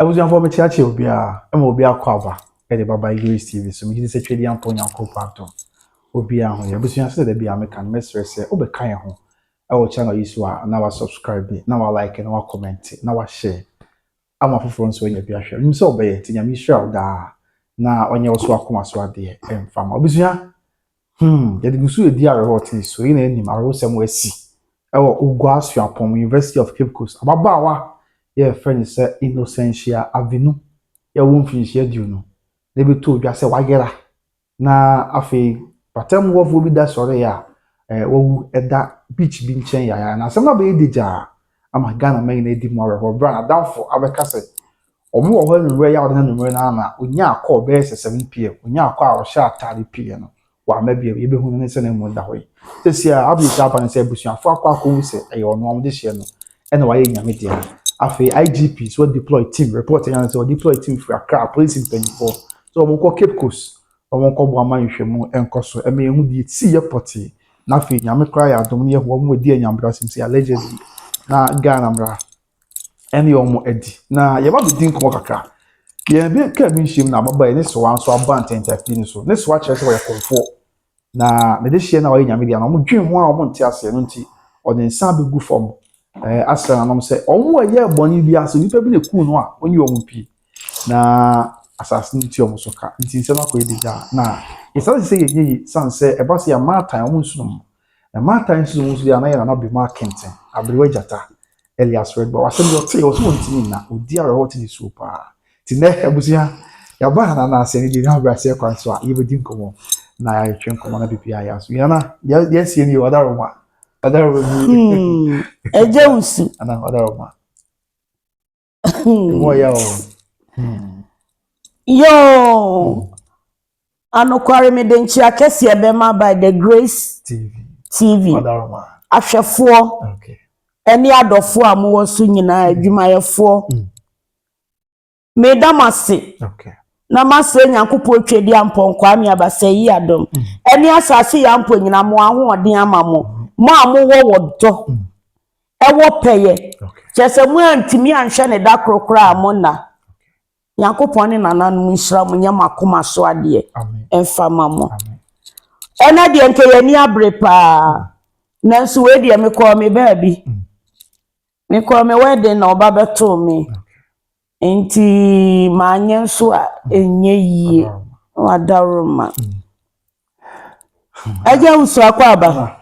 I was young for me church, will be a cover at the Baba UCC, so me say Chili and Ponya Copato. Obi a ho ye busuan se de bia me kan mesre se obekan ho e wo channel yi so a na wa subscribe na wa like na wa comment na wa share ama foforo nso nya bia hwe nim se obeye ti nya mi share da na onye wo so akoma so ade emfa ma busuan ye de gusu edi arehot so yi na enim arosem wasi e wo Ugwa Suapom University of Cape Coast ababawa ye friend se Innocentia Avenue ye wo mfinhia diu no na be to odwa se wagera na afi patem wo fu bi da sore ya wo eda beach bi nchen ya na asem na be edija ama Ghana man na edi mo reho bra na danfo abeka se omo wo ho nwe ya odena nwe na onya akọ be 7 pm onya akọ a wo sha atare pm no wa ma bia ye be hu ne se na mu da hoyi sesi a abi ta pa ne se busuafo akọ se ayo no am de hye no e na wa ye nyame dia afi IGP so deploy team report yan so deploy team for Accra police in 24 so omo ko Cape Coast omo ko bo amanhwemu enkoso eme ehu die ti ye poti na fe nyame kra ya dom ne ho omo di anyambra simsi allegedly na Ghana mra ene omo edi na ye ba bidin ko kakra ye be ka bi nhim na baba ne so wan so abant entertain so ne so a chere se wo konfo na me de hie na wo nyame dia na omo dwen ho a omo nte ase no nti o de nsa be gu fom asra na no se omo ye boni bi aso nipa bi ne ku no a onyi omo pi na assassin ti omo soka nti se na ko edija na isa se ye sanse e ba se ya matan omo nsunum na matan nsunum nsu ya na ye na be ma kenten abrewa jata Elias Red Boy asem yo te o so ntimi na odi ara hot ni super ti na ebusia ya ba na ase ni di na bra se kwan so a ye be din komo na ya twen komo na bibia ya so ya na ya sie ni odaroma Ejeusu ana odaroma mo ya o yo anokware me denchi akese ebema by the Grace TV odaroma ahwefo okay eni adofo amuwo so nyina adwumayefo medamase okay na mase nyankopo twedi ampon kwa mi abasayi adom eni asase ya ampo nyina mo ahoden amamo mo amuwo wodo ewo peye chese mu antimi anhwe ne da krokra amona nyankopon ne nananu nhira mu nya makoma so ade emfa mamo ena de nke yani abrepa nanso we de me call me baby me call me wedding na oba beto me enti manye nso a enye yie wadaroma aja uso akwa aba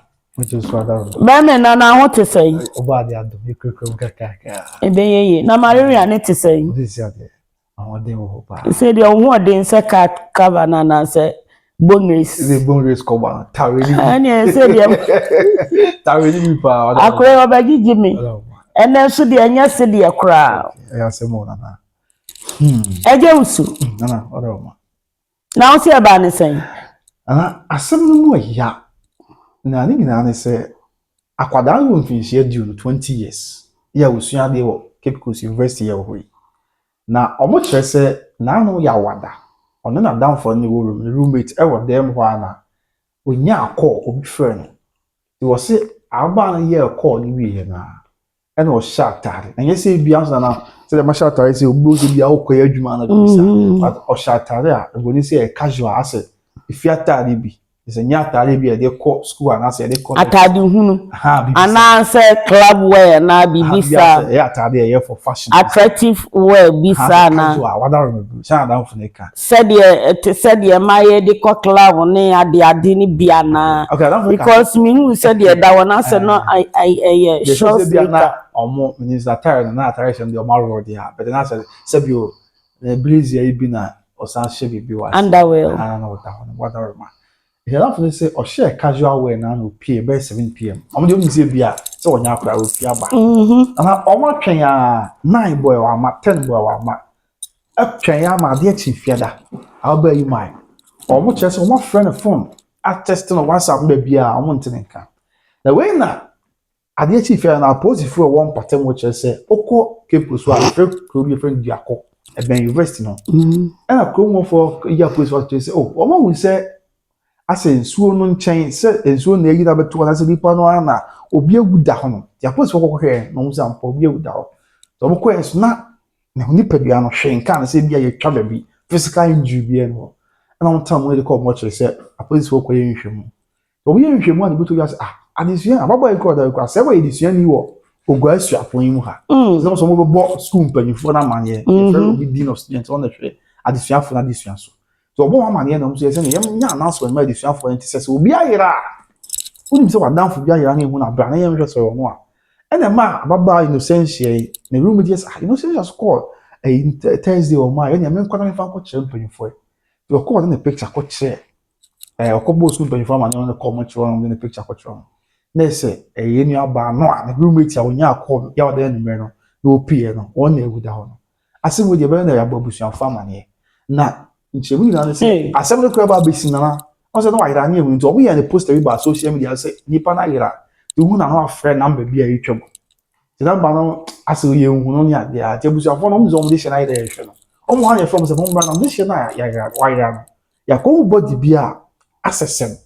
meme na na ho tesai oba de adom ekrekre kaka ebe yeye na malaria ne tesai this ade awon wo pa say de ho de nse ka cover na say bonus the bonus ko ba taweli ani say de taweli mi pa akure obagigi mi ene so de anya se de kra ya se mo na eje usu na odaroma na o se aba ne sen ana asem no mo ya na ni gina ne se akwada no mfinhia due 20 years ya usua de wo Cape Coast University ya wo na omo kire se na no ya wada ono na down for ni wo roommate e wo dem ho ana onya akọ obi friend he was say aba na ye call ni wi na e na o shatare na yesi bia so na se de ma shatare se obi ozo bia o koya adwuma na bisa but o shatare a go ni say casual ase ifiatare bi se nya atare bi e de call school ana se de call atade hunu ana se club wear na bibisa ya atade ye for fashion attractive wear bisa na casual wada remember sha down for neka said ye maye de call club ne ade ni bia na because me who said ye da wona se no I sure say na omo minister attire na attire se de omo road ya but na se bio blaze ye bi na osan she bi wa underwear na wada remember he laugh and say, "Oh, share casual wear now no pay by 7 p.m." I'm the only say bia so onya akra o pia ba. Na omo twen ya 9 boy wa ma 10 boy wa ma. Atwen ya ma de chifiada. How about you my? Omo chese omo friend phone. A test no WhatsApp be bia omo ntenenka. Na we na ade chifiada na post fu one pattern wo chese okọ kepu so a friend diako. E ben university no. Na ko mo for ya post what chese oh omo hu say ase nsuo no nchen se nsuo na eyi na beto na se lipa no ana obi aguda ho no ya post wo kokwe no musa mpa obi aguda ho so mo ko enso na na nipa bia no hwe nka na se bia ye twa baby physical injury bia no na on time we dey call much say police wo koye nhwemu obi ye nhwemu a buto ya say adesua ababa e call da kwa say we adesua ni wo ogwa asua pon yi mu ha so so mo bo school mpanyifo na manye ye friend obi dean of students on the hwe adesua fo na adesua so obo wa manye na mo so say ne yem nya announcement ma adesua fo enti say obi ayira unim say wadanfo bi ayira na ehu na bra na yem hwe so no a ena ma ababa innocence na room just innocence call Thursday or my any men kwana me fa ko chere mpanyifo you call in the picture ko chere okobo school mpanyifo ma na ko mo chere on the picture ko chere na say yenu aba no a na roommate ya onya call ya oda ni no na opie no on na eguda ho no asem we de be na ya babusuan fa ma ne na nchemu ni na say asem no kwaba be sinana on say no wa ira ni ehu nto obo ya ne post we ba social media say nipa na ira ehu na no afre number bi a yetwem Tidan bano aso ye hu no ni ade a tebusu afo no mzo mo de hye na ide hye no omo anya from se mo bra na de hye na ya wa ya no ya ko body bi a asesem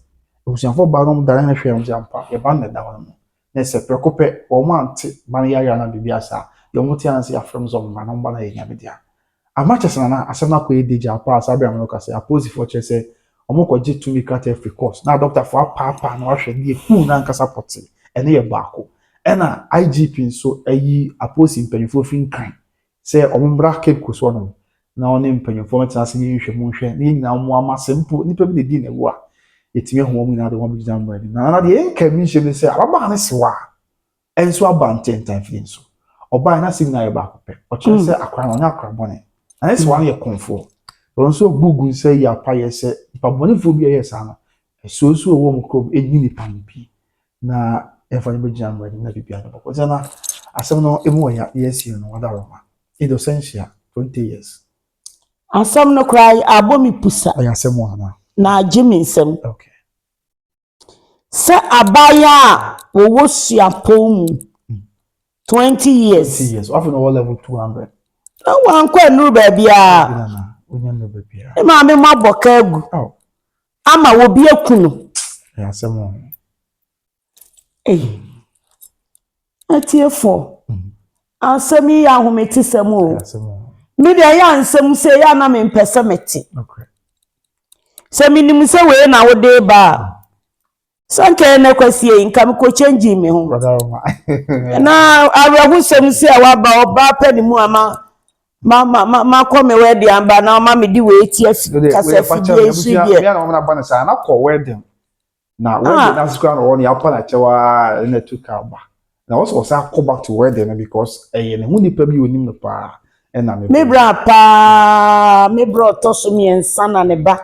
ebusu afo ba no dare na hye mo jampa ye ban na da ho no na se prekope o mo ante ban ya na bibi asa ye mo ti anse ya from zo mo na mo ba na ye nya be dia amache sana asem na ko e deja pa asa be amno ka se apose for che se omo ko je to me cut every course na doctor for papa na wa hwe die ku na nkasa poti ene ye baako ena IGP nso ayi aposi mpanyifo finkan say omumbra cape koso no na one mpanyifo meta ase ni nhwemu nhwe ni nyina mo amasempo nipa bi di na wo a etime ho mo nyina de wo bi jam ready na de enka mi nhwe ni say ababa ne sewa enso abanten tan fi nso oba na sim na ye ba kope o chere say akwa na onya akwa bone na sewa na ye konfo nso gugu say ya pa ye say pa bone fo bi ye sa na so wo mo ko enyi ni pampi na if I be jam ready na bibia no because na asem no emu ya yes you no wada roma innocence 20 years asem no cry abomi pusa ya asem wana na jimi nsem okay se abaya wo wosuapom 20 years often all level 200 na wan kwa nuru ba bia na onya no ba bia e ma me maboka agu ama wo bi akunu ya asem atiefo asemi ya ahometi sem o me de ya nsem se ya na me mpese meti okay se minim se we na wo de ba sanke na kwasie nkam ko change me ho na awu sem se wa ba oba panimu ama ma ko me we de amba na ma me di we ti afi kasa fi die su die me na na ba na sa na ko wedding na wedding na skra no ya pa na chewa na tuka ba na also say go back to wedding because ne hu nipa bi onim no pa na me bra pa me bro to so mi ensa na ne ba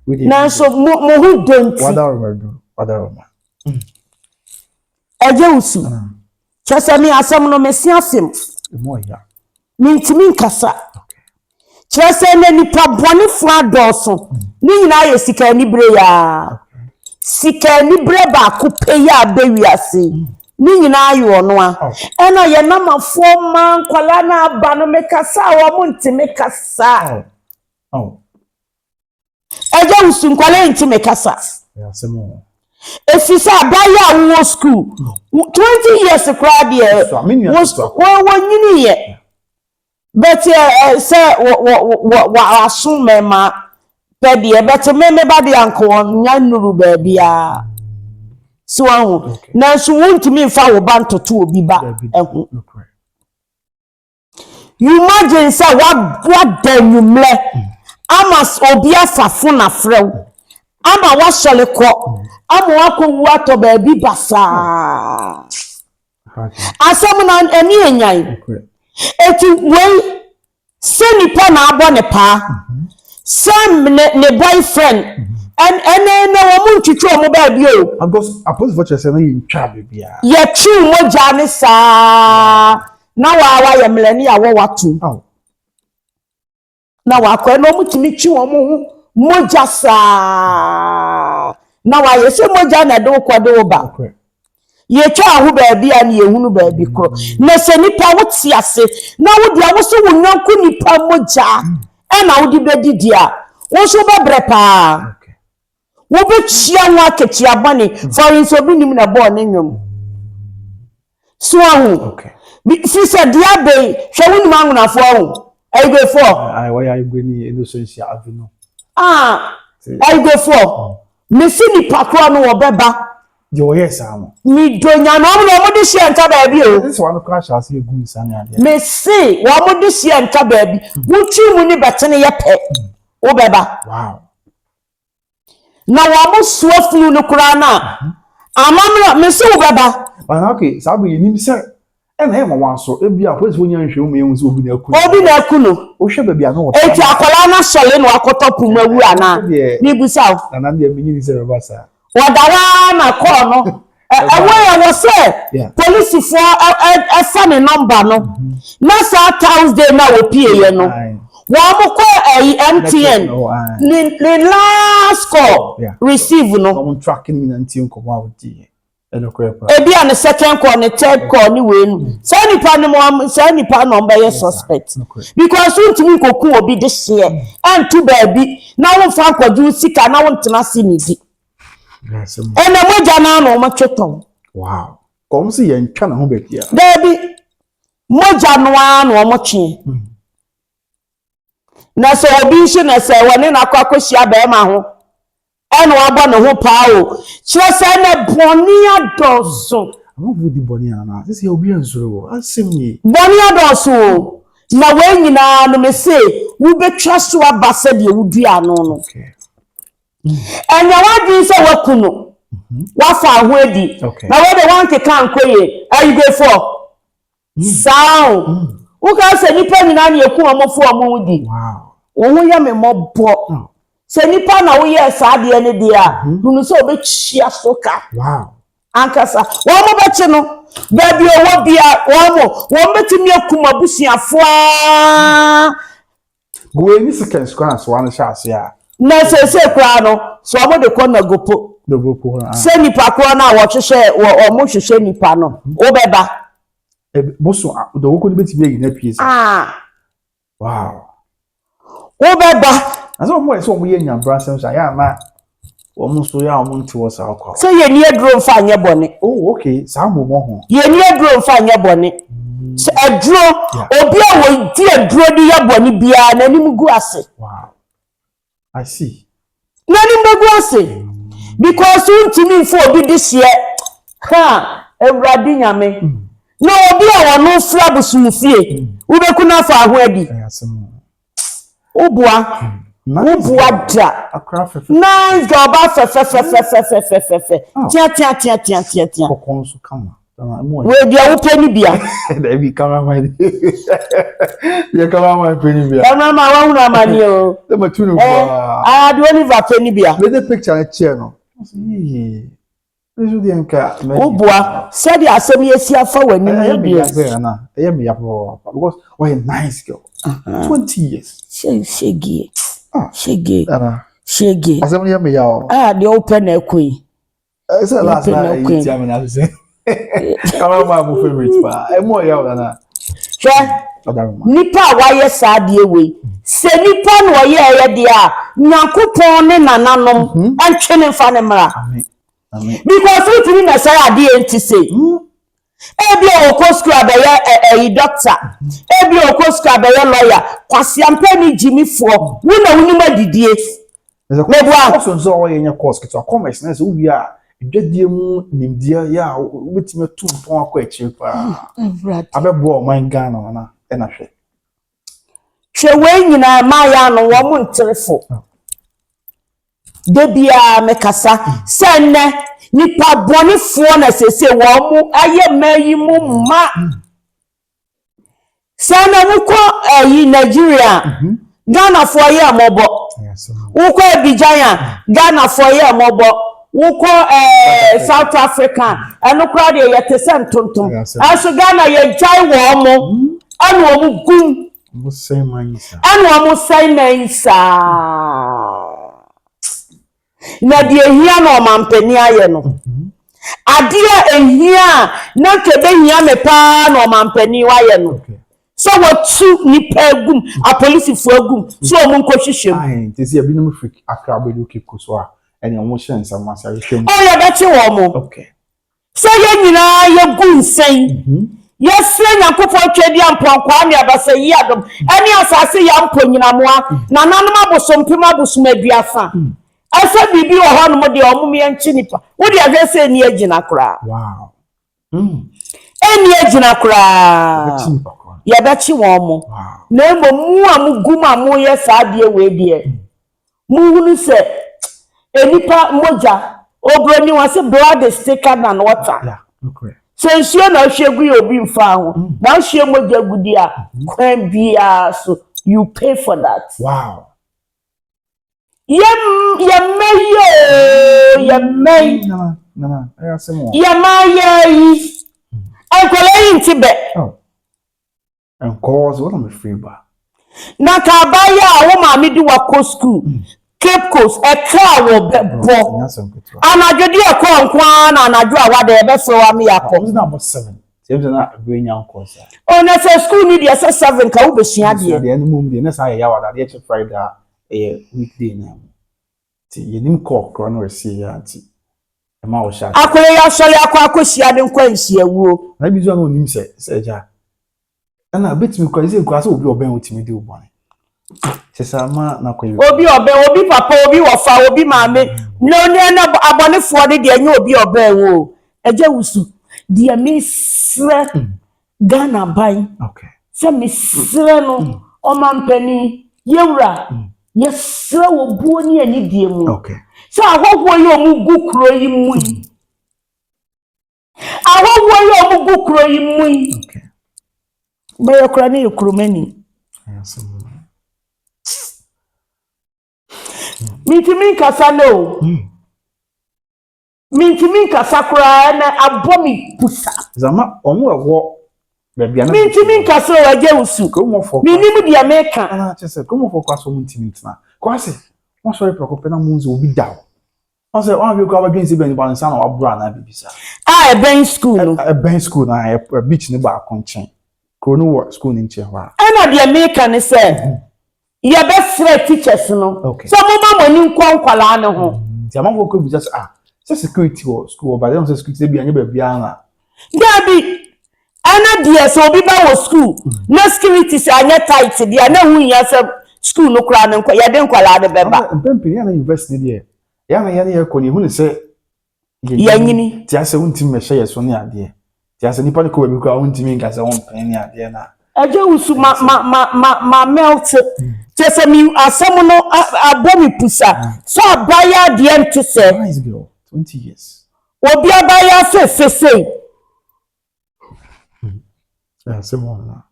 na so mo hu donti wada roma eje usu chese mi asem no me siafim mo ya mi ntimi nkasa chese ne nipa boni fu adoso ni nyina ye sika ni bre ya sika ni bre ba ko pe ya bewi ase ni nyina ayo no a ena ye namafo man kwala na aba no mekasa wo mo ntimi kasa eje usu nkwala ntimi kasa ya semo efisa abaya wo school 20 years kra de wo nyini ye but say wa asun mema pedie but me ba de anko nya nuru ba bia so ahu na so wontimi mfa wo ba ntoto obi ba ehu you imagine say what danumle amas obi asafo na frew ama wa sole ko ama wa ko wu ato ba bi basa asem na eni enyan eti we senipa na abo ne pa sam ne boyfriend and wo mu ntwitwe o mo ba bi o because apos for chese na ntwa bibia ye twi moja ne sa na wa ye mlani ya wo watu na wa ko no mu timi twi wo mo moja sa na wa ye se moja na do kwa do ba ye twa ahu ba bia na ye hunu ba bi kro na se nipa wo ti ase na wo dia wo so wo nyanku nipa moja e na wo di bedidi a wo so ba brepa wo be chia nwa ketia bane for inso bi nim na bo ne nwom so ahu She said, "Dear bay, she wouldn't mang na for. I go for. I why are you going innocence avenue? Ah, I go for. Missini Paquano or Beba. Your yes, Sam. Me doing an old this year and Tababy. This one crash as you good son. Missy, what would this year and Tababy? Would you money better than your pet? Oh, Beba. Wow. Now I must swift you look around. I'm not Missy Beba. But okay, Sabi, you sir. And him once so if you are when you show me on Zoom, you'll be there, Kuno. Oh, should be a no. It's a colana selling or cut up in Mawana. Maybe south. And I'm the minister of us. What I corner. Away I was there. Police for a funny number. No, Nasa Thursday now appear. No, one more MTN. The last call receive no. I'm tracking until come out. Ebi on the second call, the third call, ni win. Send the pan number your suspect. Because you to me will be this year. And to baby, now one fan could you sick and I want to see me. And I want Jana no much tom. Wow. Come see and can home here. Baby, Moja no much. Na so obi shi na say woni na kwakoshia be ma ho. Eno abo ne ho paa o. Chire say na boni adoso. Am go di boni ana. This obi ansoro. Asem ni. Boni adoso. Na we nyina no me say wo betwa so abase de wudi ano no. Okay. Enya wadin say wakuno. Wa fa ho edi. Na we de wan keka ankoye. Ayi go for. Sound. Who can say nipa nyina na eku omofo omudi. Wow. Wo ya me mobo. Say nipa na wo ye sa de ne de a. Hunu so obechia soka. Wow. Ankasa. Wo mo bechi no. Baby owo bia wo betimi akuma busuafo a. Go any second square so one chance ya. Na se kra no. So omo de ko na gopo. No gopo. Say nipa kro na wo hwehwe wo mo hwehwe nipa no. Wo beba. Boso the woko ni beti be na piece. Wow. Wo beba. Aso mo eso mo ye nya brasem sha ya ma wo mo so ya mo nti wo sa akwa. Say ye ni aduro mfa anye bone. Oh okay, sa mo mo ho. Ye ni aduro mfa anye bone. So aduro obi a wo di aduro di ya bone bia na nim gu ase. Wow. I see. Na nim gu ase. Because untimi mfo obi this year. Ha, Ewurade nyame. No obi a wono fra busumfie. Wo beku na fa ho adi. Obua. Obua da. Nice girl ba fe. Tia. Kokon so kama. We dia wo pani bia. Da bi kama ma. Ya kama ma pani bia. Kama ma wa hu na mani o. Da ma tunu kwa. Ah, do any va pani bia. Le the picture na chair no. Obua said the assembly afa wani media. Me because why a nice girl. 20 years. Shege. Shege. Assembly me ya. The open ekui. It's the last night you tell me now say. Come on my favorite pa. E mo ya na. Nipa wa ye sadie we. Se nipa no ye ye de a Nyankopon ne nananom antwe ne fa ne mra. Amen. Because we three na say ade enti say. Ebi okosku abeye doctor. Ebi okosku abeye lawyer. Kwasi ampani Jimmy for. We na wuni madidie. Mebua so so wo ye course to commerce na so wi a dwadie mu nimdia ya wetime tu pon akọ akire pa. Abebo o man Ghana na e na hwe. Hwe we nyina ma ya no wo mu nterefo. Debia mekasa senne nipa bonifo na sese wo mu aye mayi mu ma senne mu ko Nigeria Ghana for ye amobo wo ko Abidjan Ghana for ye amobo wo ko South Africa eno kra de ye tesen tontom aso Ghana ye jai wo mu anu wo mu gum mo sei manisa anu wo mu sei manisa na die hia no mampani aye no adia ehia na kebe hia me pa no mampani waye no so watu nipa agum a police fu agum so o mun kohwehwem ai tesi abi no freak akra bedu kepo so a ene o mo hyensa ma sa hwehwem o ya dachi wo mo okay so ye nyina ye gunsen yes Yankopon twedi ampon kwa me abasa yi adom ene asase ya mpo nyina moa na nanom abosompem abosumaduafa asa bibi wo ho no mo de omum ye nchi nipa wo de ahwese ni agina kura wow eni agina kura ya bechi wo mo na emo mu amugum amu ye saade we de mu hunu se enipa moja obroni wa se blood is thicker than water yeah okay Sensio na hwegu ye obi mfa ho na hwe moja gudi a kwan bia so you pay for that wow Yemayi Uncle Tibe. Oh. And cause what I'm afraid about. Nakabaya, woman, me do a school. Cape Coast, a car will be born. And I do a quan, and I do what they ever saw me. I was number 7. Seems not bring young course. Oh, that's a school need a 7 Kaubish. The end moon, the next I have the Friday a weekday now. You didn't call Crono see auntie. A mouse shot. I could actually acquire she hadn't quenched your woo. Maybe you know him, said Ja. And I bet me because it's grass will be obeying with me do one. Says Ama Nakwe. Obi papa, obi wafa, obi mame. No, abone for the dear you be obey wo. A jewusu. Dear Miss Ghana buy. Okay. Some Miss Sereno, or man penny, Yura. Yes, sir, will bony any dear moon. Okay. So I hope where you go crying moon. I hope where you go crying moon. Okay. By your cranny, you crumany. Mintimin Casano. Mintimin Casacra and a bommy pussa. Zama, on what walk. Mintimin Casso, a Jewsu. Come for Minimum the American. I just said, come for Casso Mintimin now. Quasi, one sorry, Procopena moons will be down. I said, one of you go against the Ben son or Brana, Bibisa. Ah, a bench school. A bench school, I a beach in the bar conchain. Chrono work school in Chihuahua. And the American said, your best friend teachers, no. Okay. Some woman when you come Qualano home. The amount could be just security or school, but they don't say security be a Biana. Debbie. Ana dear so be by school. No security say anya tight there na hu ya say school no kra na ya den kwala de beba. Mpempe ya na university there. Ya na ya na ko ni hu ne say yanyini. Ti ase wontim me hye so ne ade. Ti ase nipa ko bi ko wontim nka say won pen ne ade na. Aje usu ma melt. Ti say mi asem no abomi pusa. So abaya de ente say. Nice girl. 20 years. Obi abaya say. Yeah, Simona.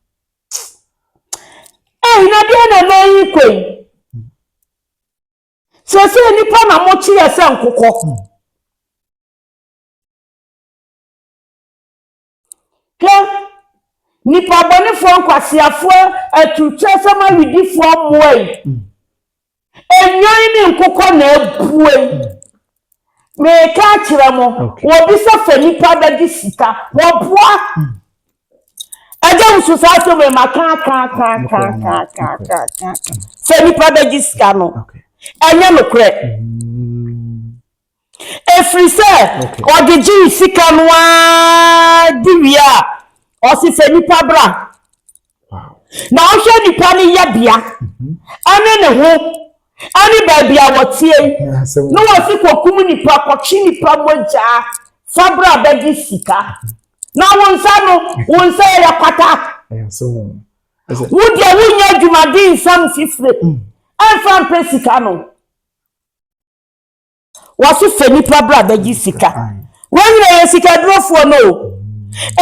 Eh, na dia na nayi kwei. So nipa na mochi ese nkokọ. Nipa boni fo nkwasiafo atuche sama widifo moe. Enyan ni nkokọ na ebuwe. Me ka kire mo, obi se fa nipa da di sika, wo boa. Aja ususaso me maka. Se nipa da jiska no. Okay. Anya no kre. Efri se odiji sika no a diwia. O si se nipa bra. Wow. Na o hwe nipa ni ya bia. Ane ne ho. Ani ba bia wotie. No wo si kokum nipa kochi nipa moja. Fabra da jisika. Na wonsa ya kwata. Wudi awunya dwumadi nsam fifre. Anfa pesika no. Wasu fenipa bra bagi sika. Wenye sika drofo no.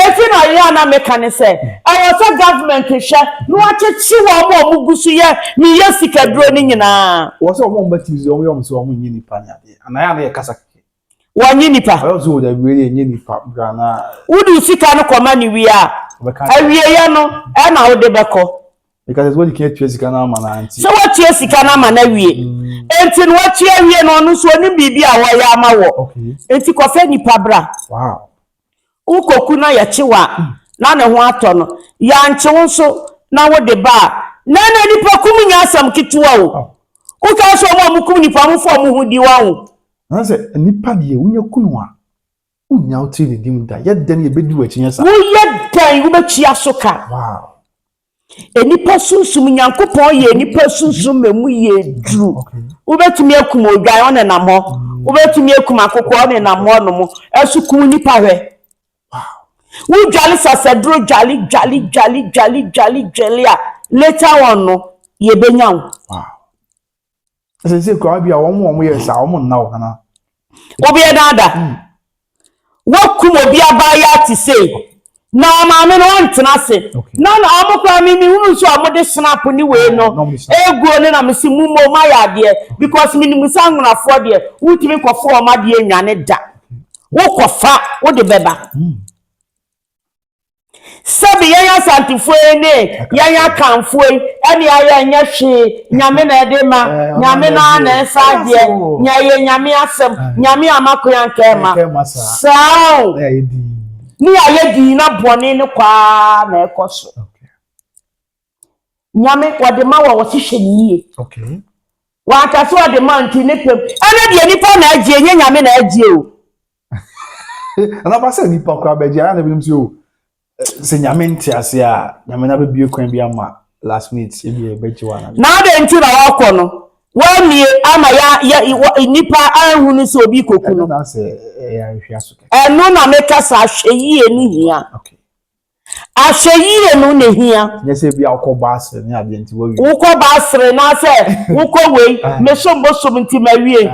Eti na ya na mekane se. Ayosa government hwe no achechi wo mo omugusu ye mi ye sika dro ni nyina. Wo se wo mo batize wo yo so wo nyi nipa nya de. Anaya na ye kasa wanyi nipa also da wiye nye nipa brana wudu sika no koma ni wi a awie ya no e na wo de beko because what you can't trace sika na ma na anti so what you sika na ma na wie enti no what you wie no no so ni bibi a wo ya ma wo enti ko fe nipa bra wow ukoku na ya chiwa na ne ho ato no ya nche wo so na wo de ba na nipa kum nya asam kitwa wo uka so mo kum nipa mo fo mo hudi wa wo na se nipa de wunya kunu a Unya uti the dim da. Yet then you be do it in your wo ye dan wo betua so ka wow. enipa sunsum nyankopon ye enipa sunsum memu ye dru wo betumi akum odwan one nam ho wo betumi akum akokọ one nam ho no mo esukum nipa hwe wo dwale sasedro jali a later on no ye benya wo Wow. As say ko bia wo yes a wo na wo kana obi dada wo kum obi abaya ti say na maame no ntena se na amokra mi hunu so amode snap ni we no ego ne na mesi mumo ma ya de because mi ni musa ngunafo de wutimi kofo o ma de nwane da wo kofa wo de beba sabi yanya santifo ne yanya kanfo ene aya nya hwe nyame na de ma nyame na na sa de nya ye nyame asem nyame amakoyanka ma sao ni aye di na bone ne kwa na ekoso nyame wode ma wo hihye niye okay wa ka so wode ma nti ne pem ene de nipa na agie nye nyame na agie o ana ba se nipa kwa beje ana bi nsi o se nyame nti ase a nyame na be bie kwan bi ama last minute e bi e beje wa na de nti na wakọ no wani ama ya nipa anhunu so obi koku no na se ya hwia so eno na meka sa ahweyi enu hia okay ahweyi enu ne hia nye se bia ukoba asre ne ade nti wawi ukoba asre na se ukowei me so mbosom nti mawie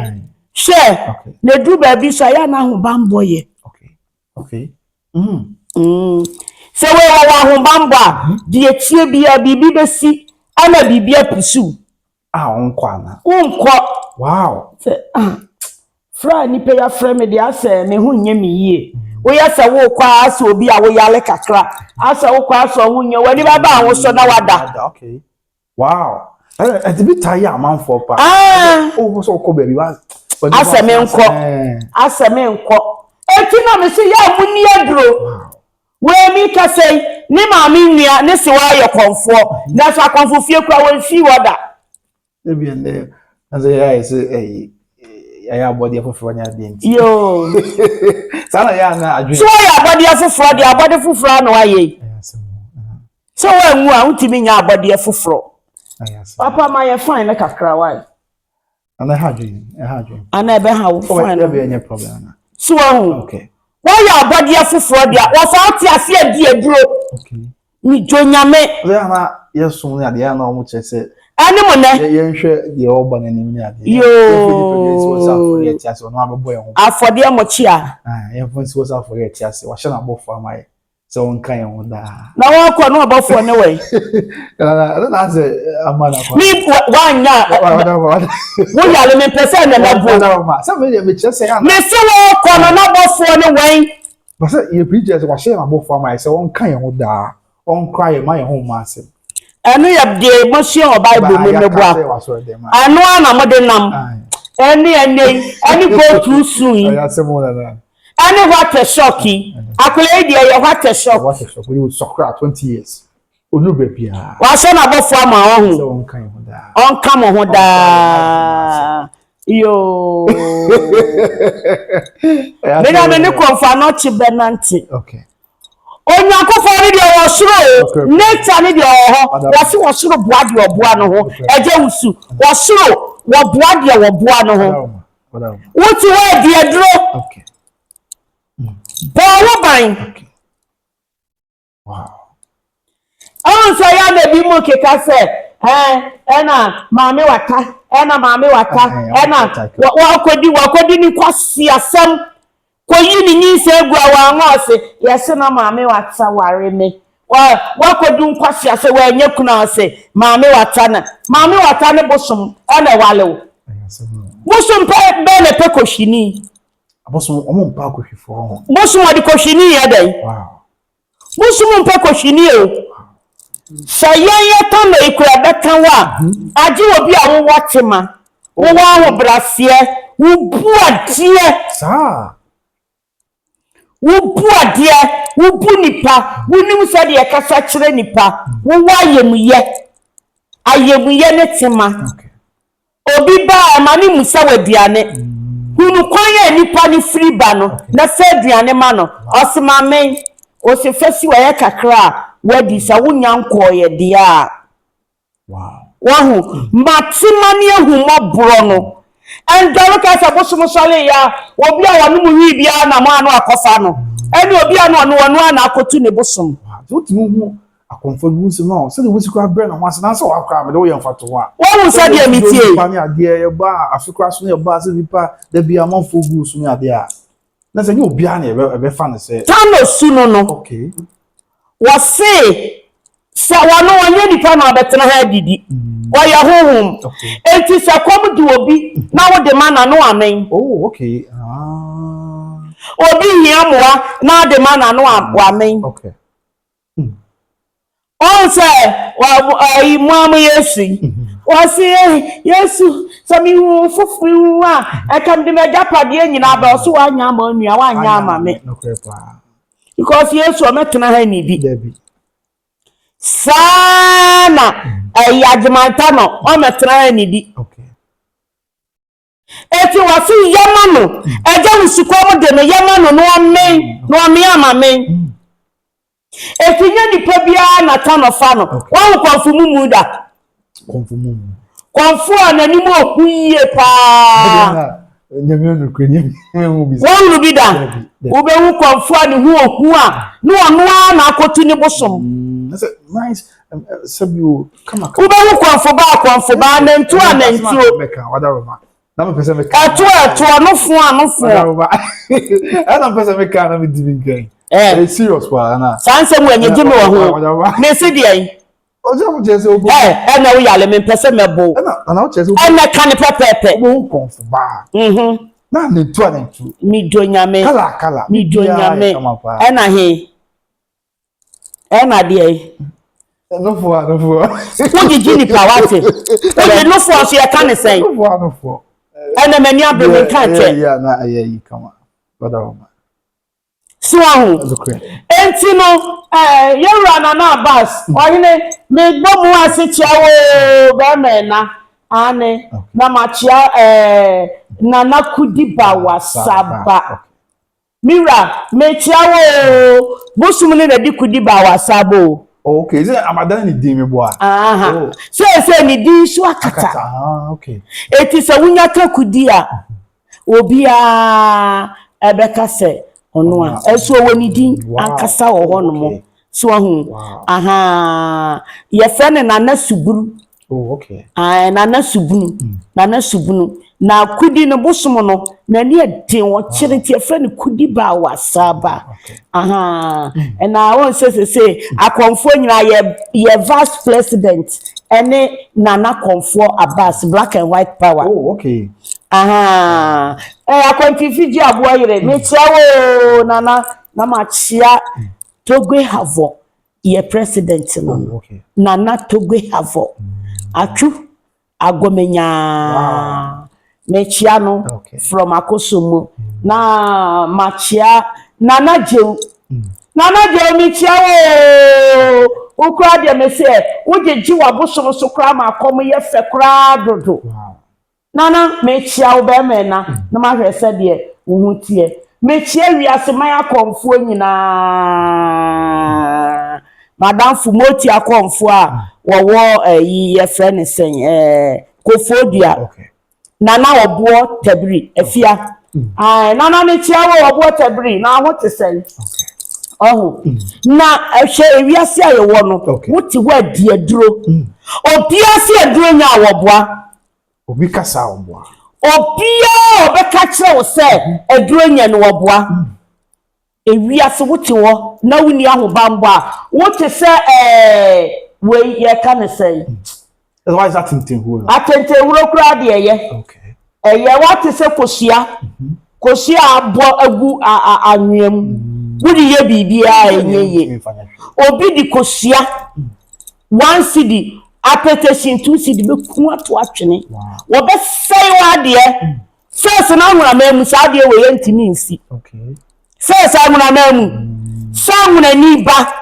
she ne du ba bi so ya na ho bambo ye okay se we wa ho bambo a de etie bia bibi besi ana bibia pusu onkwa na unkọ wow se fra ni pe ya fra me de ase me hu nye me yie wo ya se wo kwa ase obi a wo yale kakra ase wo kwa ase hu nye wani baba wo so na wada okay wow at the bit tire amanfo pa wo so ko baby wa ase me nko eti na me se ya mu ni aduro we mi ka sei ni ma mi nua ne se wa ye konfo na so konfo fie kwa wo fi wada ebi ende as ya body foforo nya de nti yo sana ya na adwe so ya body foforo de abode foforo na waye so we nwu a utimi nya abode foforo papa ma ye fine na kakra wai ana hadwe ana be ha wo fine na be any problem na so okay wa ya abode foforo de wo fa ati ase adi aduro okay ni jonyame ya na yesu na de ya na omu chese ani mo ne yenhwe de oba na nim ni ade yo afode mo chia yenfonsi wo sa forget ase wa hye na bofo amaye se won kan ye ho da na wo ko no bofo ne we na ze amana ko ni wanya wo ya le me pese na na bo se me chese ya me se wo ko no na bofo ne we ba se ye preacher se wa hye na bofo amaye se won kan ye ho da on cry ma ye ho ma ase enu ya de motion o bible mu ne bua anu ana mo de nam eni go through soon ani what a shocky akole de ye what a shock we would soccer 20 years onu bebia wa so na bofo ama ohun on kan mo ho da yo me ne konfa no chi benanti okay Onyankopon ni de wo soro nature ni de ho wo se wo soro boa de oboa no ho eje wusu wo soro wo boa de wo boa no ho wuti wo de aduro okay bo ban wow on so ya na bi mo keka se ena maame wata ena wa kodi ni kwasi asem ko yini ni se egu awa ngose yese na maame wata ware me wa kodu nkwasi ase wa nya kuna ase maame wata ne bosom ana wale bosom be ne pe koshini abosom omo mpa kohwifo ho bosom odi koshini ya dai wow bosom mpa koshini o sayeye to na ikura betan wa agi obi a wo watema wo wa ho brasie wo buadie sa wo bu nipa wo nim se de kasa kire nipa wo ayemuye ne tema obi ba ma ni musa wadiane hu hunu kwanye nipa ni free ba no na fa aduane ma no osimame o se fesi wa ye kakra wadi sa wonya nkoye dia wahu matimani ehumobro no endoro ka sa bosomosole ya obi a wanu mu wi bia na mo anu akofa no eni obi anu onu na akotu ne bosom Otimu akonfo so no se de wosikwa bre na ho ase na so wakra me de wo ye mfato ho a wo se de emitie pa ni ade ye ba afikra so ne ba se bipa da bia manfo gu so ne ade a na se ni obi a na ebe fa ne se tano suno no okay wo se sa wanu wanye nipa na betena ha didi wo ya hohum enti se kom di obi na wo de ma na no amen oh okay obi hia moa na de ma na no amen okay on say wa imamu Yesu o say Yesu so mi hu fufu a e kam de me japade nyina ba so wa nya ma nua wa nya ma me because Yesu o metena ha ni bi sana ayajmanta no o metena ha ni bi okay eti wa si yama no eja nsuko mo de no yama no no amen amamen etinya nipa bia na tano fa no wan konfu mu Mürder konfu anani mo okuye pa nyame no kwani mu bi wan lu bida ube hu konfu ani hu oku a no ono na akotu ni bosom nice sabio kama ube hu konfu ba na ntu meka wadaroma na me pese meka atu no fu wadaroma ana pese meka na me divinkan serious wa na sanse mu enye gime wa ho me se de oja mo jese obo na wo yale me pese mebo na wo jese obo na kan pepepe obo konfu ba na ne tu ana tu mi donyame kala mi donyame na he na de no fo wo gigi pa wate wo no fo so ye kan sen no fo na mani abeme kan che ya na ayi kama wadaroma Swahu enti no yewra na bus oyine me gbomu ase chiawo be mena ane na machia na nakudiba wasaba mira me chiawo busum ne di kudiba wasabo okay is it amadan ni di me boa se ni di so akata okay eti se wunya ka kudi a obi a ebeka se ono a eso woni din ankasa wo ho no mo so ahu ye frene na suburu okay na subunu na kudi no bosom no na ne den wo kiriti ye frene kudi ba wasaba na won se akonfo nyina ye vice president ene nana konfo Abbas black and white power okay akwanti fiji abo yire me chiawo nana na machia Togwe Havo ye president no nana Togwe Havo atu agomenya me chia no from Akosomo na machia nana je me chiawo ukra de me se wojeji wabosom so kra ma kom ye fe kra dodo nana mechia wo be me na ma hwese de wo hutie mechia wiase man akomfo nyina madam fumoti akomfo a wo ye friend sen kofodia nana obo tabiri afia nana mechia wo obo tabiri na ho te sen na ehwe wiase ayewo no wuti wa di aduro obiase aduro nya awoboa obi kasa oboa obia obeka kire wo se aduro nya no oboa ewiase wuti wo na wuni ahobambo a wuti se we ye kan say why is that tintin atente huro kura de ye okay ye wati se kosia abo agu anwem wudi ye bibia enye obi di kosia 1 cedi application 2 cedi be ku ato atwene wo be sai wa de first na nwura mamu sa de we yentimi nsi okay first nwura mamu sa nwura ni ba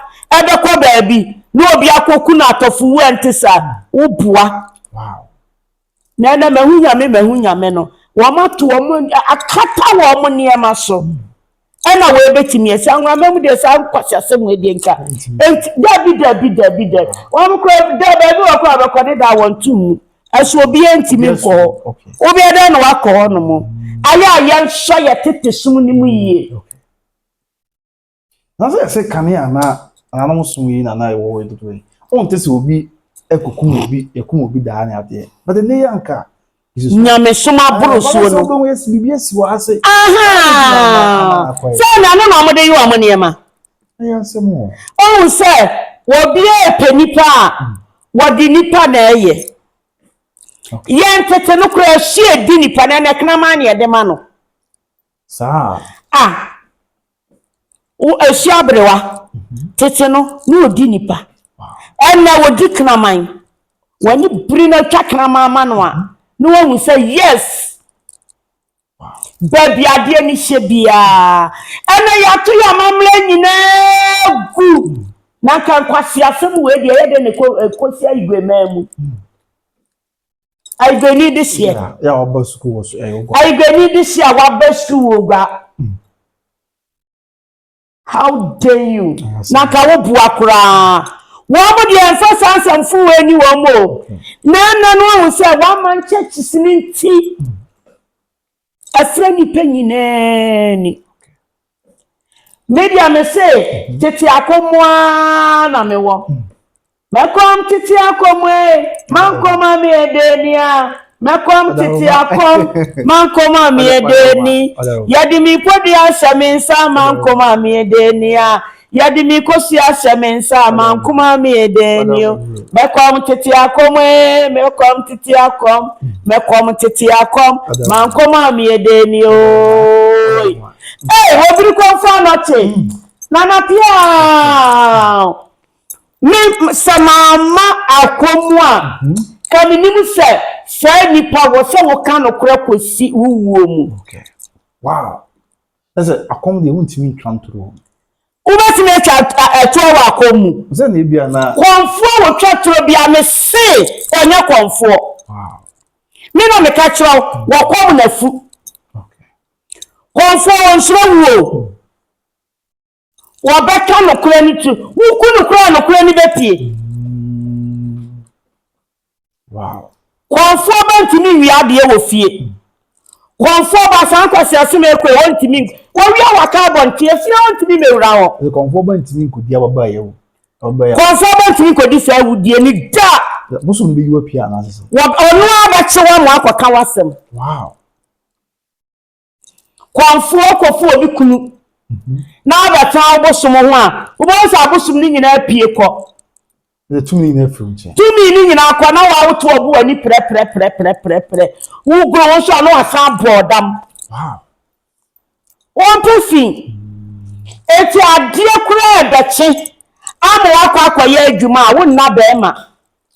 ebe ko baabi na obi akoku na atofu wentisa wo bua wow na mahu nyame no Wama to woman akata wo niema so. Ena we betimi esa nwa mamu de sa nkwase asem we de nka. Enti dabi. Wam ko da ba bi wo ko abekode da won tum. Aso obi entimi nko. Obi eda na wakọ no mo. Aya hye ye tete sum ni mu yie. Na say kane ana no sum yi na e wo we do. On te se obi ekokum obi da na ade. But the lay anka Nyame soma buru so no. So yes bibia si wa ase. Aha. Say na no na mo de yi wa mo niema. Ayan se mo. Oh say wo bia penipa wo di nipa na eye. Yen tete no kura hie di nipa na na kana ma na ye de ma no. Sa. O ehia brewa. Tete no no di nipa. Ena wo di kana man. Wani biri na twa kana ma no a. No one will say yes. Wow. Baby, I didn't shebia. And I to your mamma, you know. Now can quasi some way the head and a cosia mem. I go need this year. Yeah, our bus school was I go need this year. What best school got? How dare you? Now can buakra. One would the ancestors and fool any one more. No, say one man church is in tea. A friendly penny nanny. Maybe I may say, Titi Akomwa, me walk. Macom Titi Akomwe, Mancoma me a denia, Macom Titi Akom, Mancoma me a deni, Yadimi put the answer means some Mancoma me a denia. Yadimi kosia semensa man kuma mi edenio me kom titi akom man kuma mi edenio wobiri kon fa noche nana pia mi samama akomwa kaminimu se nipa wo se wo kan okra kosi wuwo mu. Okay. Wow. That's a akom de wuntimi twantro. Ubeti me twa wa komu. Ze na bia na konfo wo twatro bia me se onye konfo. Wow. Me no me ka twa wo kom na fu. Okay. Konfo won sro wo. Wo beka no kura ni tu. Wo ku no kura ni bepie. Wow. Konfo bantimi wi ade wo fie. Konfo ba san kwase asome ko wontimi wo wi wa carbon tie fie wontimi mewura wo. The konfo bantimi nkodi ababa ye wo. Konfo bantimi kodi fa wudie ni da. Boso no be you apia na ase. Wo onu abache wa mo akwaka wasem. Wow. Konfo kofu obi kunu. Na abata obosom ho a, wo sa abosom ni nyina apie ko. The 2 million from che. 2 million nyina kwa na wa woto obu ani pre. Wo go wo so no asan bodam. Wow. Won pefi. Eti adie kura ebeche. Amo akwa ye adwuma wo nna be ma.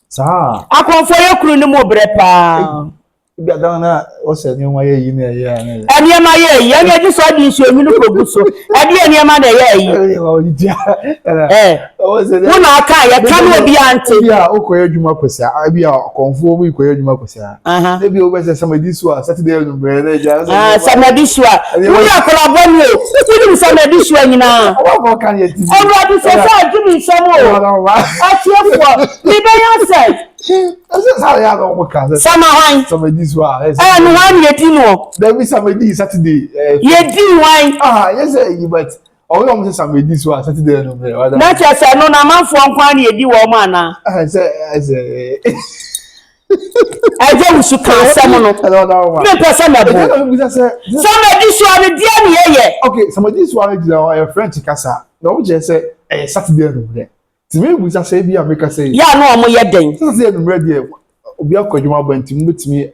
Sa. Akonfo ye kuru ni mo bre pa. Ibi adan na o se ni won ye yi na ye ana. Eniema ye yi, anya ji so di nsu emi no koguso. Ade eniema na ye yi. O se Wo na aka ye ka no obi ante. Bia o koye adwuma kwesa. Bia konfo obi koye adwuma kwesa. E bia o be se somebody so Saturday no bre na ja. Somebody so. Wo ya kola boni o. Wo ni somebody so nyina. O kan ye ti. O bra di se sa gimi somo. Atiefo. Ni be yan se. Sa ya go kan. Sama wan. Somebody so. No wan ye di no. There be somebody Saturday. Ye di wan. Yes but o yo mo se somebody so Saturday no bre. Na che se no na manfo nkwa na ye di wo ma na. Say Eje usu kan asem no. Me person na bo. Somebody so ani dia ni ye. Okay, somebody so ani dia your French kasa. Na o je say Saturday no bre. Ti me busa say bia make say. Ya no omo ye den. Saturday no bre dia. Obi akwadwuma banti mu betimi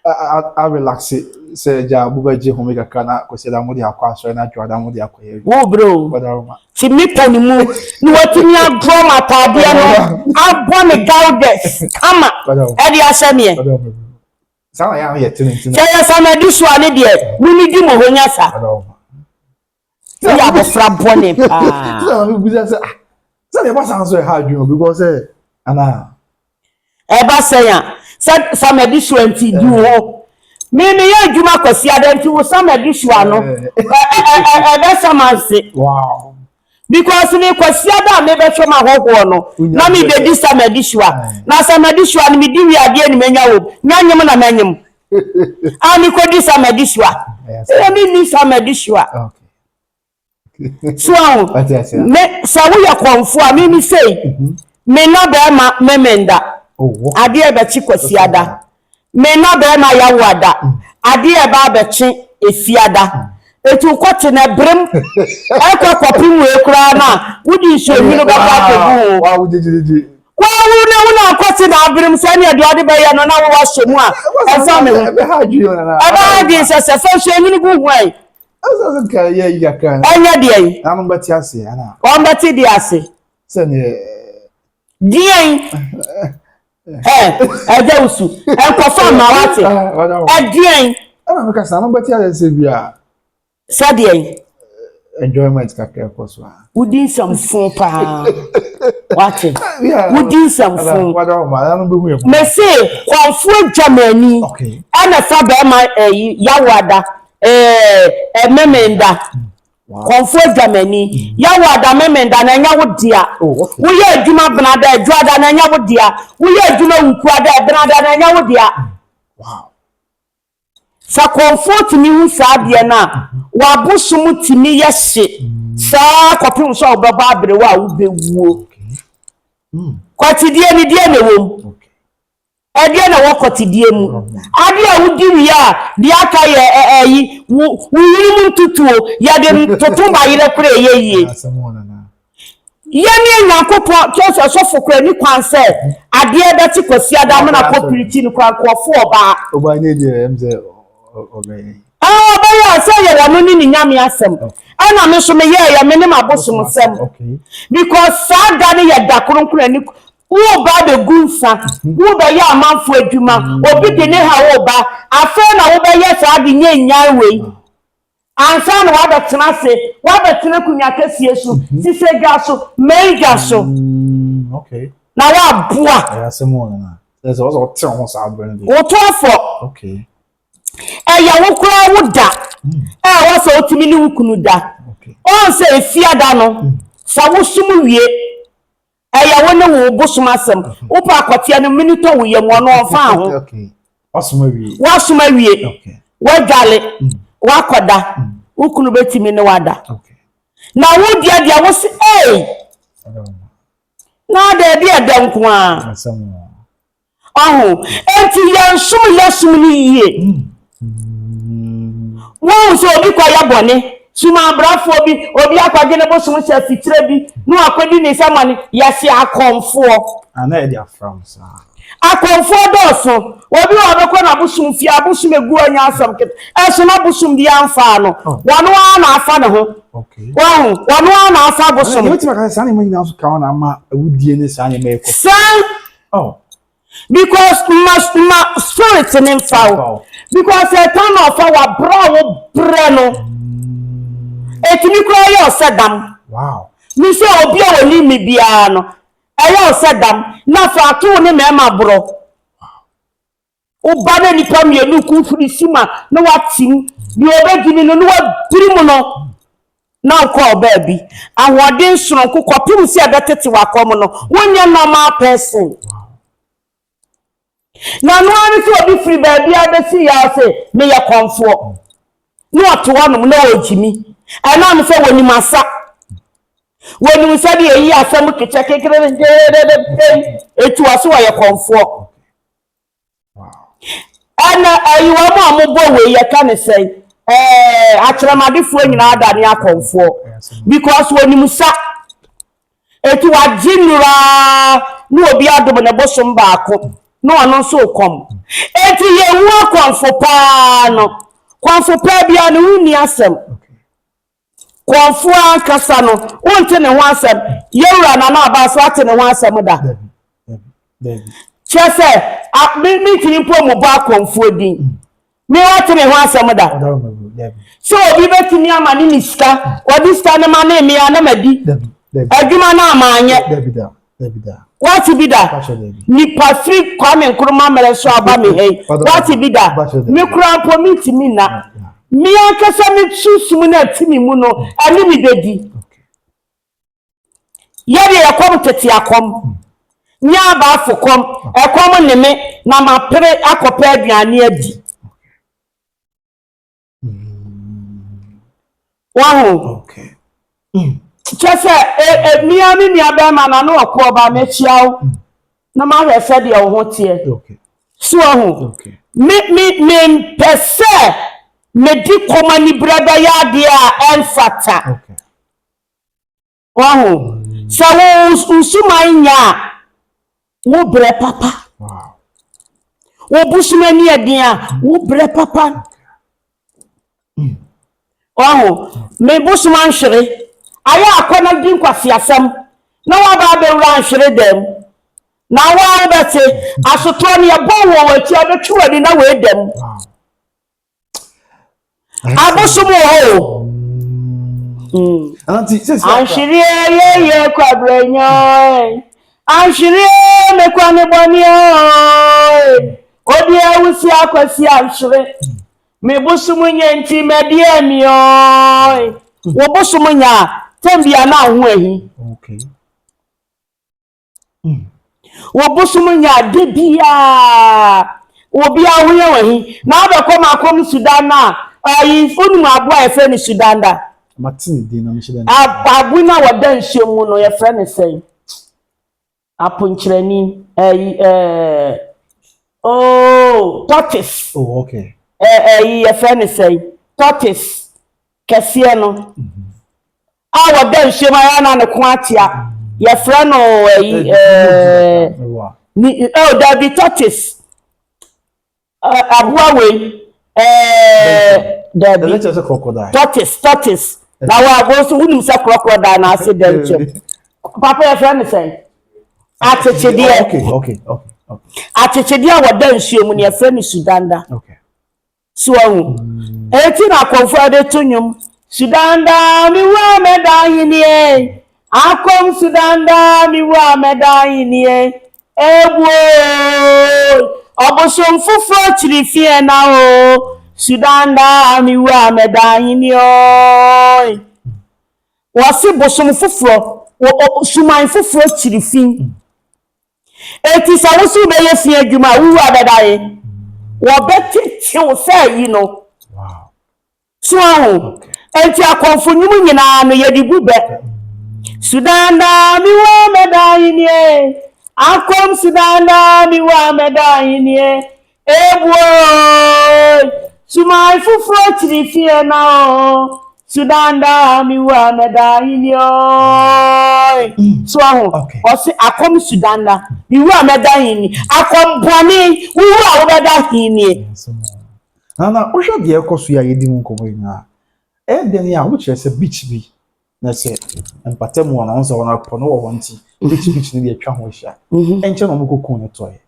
a relax say ja buba je ho make kana ko se da mo dia akwa so na twa da mo dia akwa. Wo bro. Ti mi pani mu ni watimi agro matade no. Abo me gaudes. Kama. E dia aseme. Sa ya ye tin. Ya somebody so ani dia. Mu ni di mo honya sa. Ya bo fra bone pa. So the person answer hard you because ana e ba say ya somebody so anti di wo Me ye juma kwasi adanti wo sama dishwa no. Samanse. Wow. Because me kwasi ada me be twema hoho no. Na me be di sama dishwa. Na sama dishwa ni me di wi ade ni menya wo. Nyanyem na manyem. Ani ko di sama dishwa. Me ni sama dishwa. Okay. So me sawu ya konfo a me say me no be ma memenda. Oh. Ade e be chi kwasi ada. Me no be ma ya wada. Ade e ba be chi efiada. Etu kwoti na brem ekwa kwapim we kura na wudi so mi no ba ka wa wudi kwa una kwoti na brem se ne de ade be ya no na wo wa shemu a efa me be ha ju na aba di se fa so mi ni gu hwan aso ka ye ya kan anya de yi anu bati ase ana on bati di ase se ne dien eje usu enkofa ma wate dien ana me ka sa anu bati ase bia sadie enjoyment kakra koso a wudi samfun pa wate wudi samfun me say konfu Germany okay ana fa be ma yawada memenda konfu Germany yawada memenda na nya wodia wo ye adwuma benada adwada na nya wodia wo ye adwuma wukuada benada na nya wodia wow sa comfort mi hu saade na wa bosum timi yehye sa kopim so obaba abere wa wo bewuo kwatidie ni die na wom ade na wo kwatidie mu ade a wudi wi a de aka ye wo yiri mu tutuo ya de totumba yire kure yeye yemi nyakopo kyoso sofokura ni kwanse ade e beti kwasi adam na popiriti ni kwa kwofo oba ne die emze obey ya say ya no ni nyame asem ana me so me ya me ne mabosum sem because sada ne ya da kronkron ani wo ba de gunsa wo ba ya amanfo adwuma obi de ne ha wo ba afa na wo ba ya sada nya nyan we ansa na wa da tena se wa da tena kunya kasie so sise ga so mega so okay na wa boa ya semo na there's also tell us abren wo to afọ okay ya wo kura wo da wo so otimi ni wukunu da on se efiada no sa wo sum wie ya wo ne wo bosum asem wo pa akotia no minito wo ye mo no fa ho okay osuma wie okay wo gale wa koda wukunu betimi ne wada okay na wo dia wo se na da dia nko a enti yensum ni yie wọ́n so obi kwa ya bone suma brafo obi akwaje ne bosum se fitire bi no akwedi ni samani ya si akonfo ana e dia from sa akonfo doso obi obekọ na bosum fi abosum egu anya asam ket eso na bosum bi anfa no wanu na afa ne ho okay wanu na afa bosum you think I say na so ka na ma awudie ne sa anya me ko because my spirit in foul because a ton of our brow breno etimi kura yo sedam wow mi se obi o ni mi bia no ayo sedam na fa to ne mema bro o ba na nipa mienu ku furi sima na watim bi obegini no wa birimu no na ko baby ahoden soro ko kopim se abetete wakom no wonya normal person na no ani so obi free baby abesi ya say me ye konfo no to wonum na ojimi ana me say woni masa woni se de yi asem keche kekere etu aso ye konfo wow ana ayiwa mo amobo we ye ka ne say atremadefo nyina ada ne akonfo because woni musa etu ajinura no obi adom ne bosom baako no ano so kom eti ye wu konfo pa no konfo pa bia no wuni asem konfo ankasa no wonte ne ho asem yewura na aba so ate ne ho asem da chese mi tiri po mo ba konfo din mi wate ne ho asem da so obi betimi amani ni sika odi sika ne ma na emi ana madi adwuma na amanye What be that? Nipa free Kwame Nkrumah mere so aba me hey. What be that? Me kura po me ti mi na. Me akasa me susum na ti mi mu no, ani mi bedi. Yeri yakom tete akom. Nya ba afokom, ekom ne me na ma pere akopa aduane adi. Wow. Okay. Just me ami ni abema na no akọ ba me chiaw. Na ma hwe de wo tie. Okay. So ho. Okay. Me pese me di komani brada ya dia enfata. Okay. Wow. So usuman nya wo bre papa. Wow. Wo busumani adia wo bre papa. Wow. Me busuman hwere. Aya akona din kwasi asem. Na wa ba be wura hwere dem. Na wa bete asoto ne yebo wo wati abetwu ani na we dem. Wow. Abosumo ho. Auntie, say Anshiri ye kwabrenyo. Anshiri me kwani boni o. Odi awusi akwasi anshiri. Me busumu nye nti medie mi o. Wo busumu nya tembia na ho ahi. okay. Wo busumu nya debia. Obi ahoye wahi. Na abekọ makom Sudan na ayi onu aboa efe ni Sudan da. Martin di na mishida. Abu na wada nshemu no ye frɛ ne sɛn. Aponkyerani tortoise. Oh, okay. Ye frɛ ne sɛn. Tortoise. Kɛseɛ no. A wada nshemu ya na ne ko atia. Ye frɛ no David tortoise. Abua we David crocodile. Tortoise. Na wa go so wunu se crocodile na ase dem che. Papa ye friend say. Atechede. Okay. Atechede wada nsuo mu ne ye friend Sudan da. Okay. So ahu. Eti na konfo de tunyum. Sudan da mi wa meda yini e. Akom Sudan da mi wa meda yini e. Ewo. Obosom fufuro chirifie na o. Sudan da mi wa meda yini o. Wasi bosom fufuro suman fufuro chirifin. Eti sa wosu be yefie adwuma wu wa meda yi. Wo beti chiw say yi no. Wow. So ahu. Enti akonfo nyum nyina no yedigu be. Sudan da mi wa meda yini e. Akom Sudan da mi wa meda yini e. Ewo. Sumai fufuro chirifie na o. Sudan da mi wa meda yini o. So ahu. Osi akom Sudan da mi wa meda yini. Akom boni wi wa meda yini. Na ohwe de ekoso ya yedi mu nkomo ina. Den ya wo kire se beach bi. Na se empatemu na onse wona kọ no wo wonti. Beach ni de atwa ho hia. Enche no mokoko ne toye.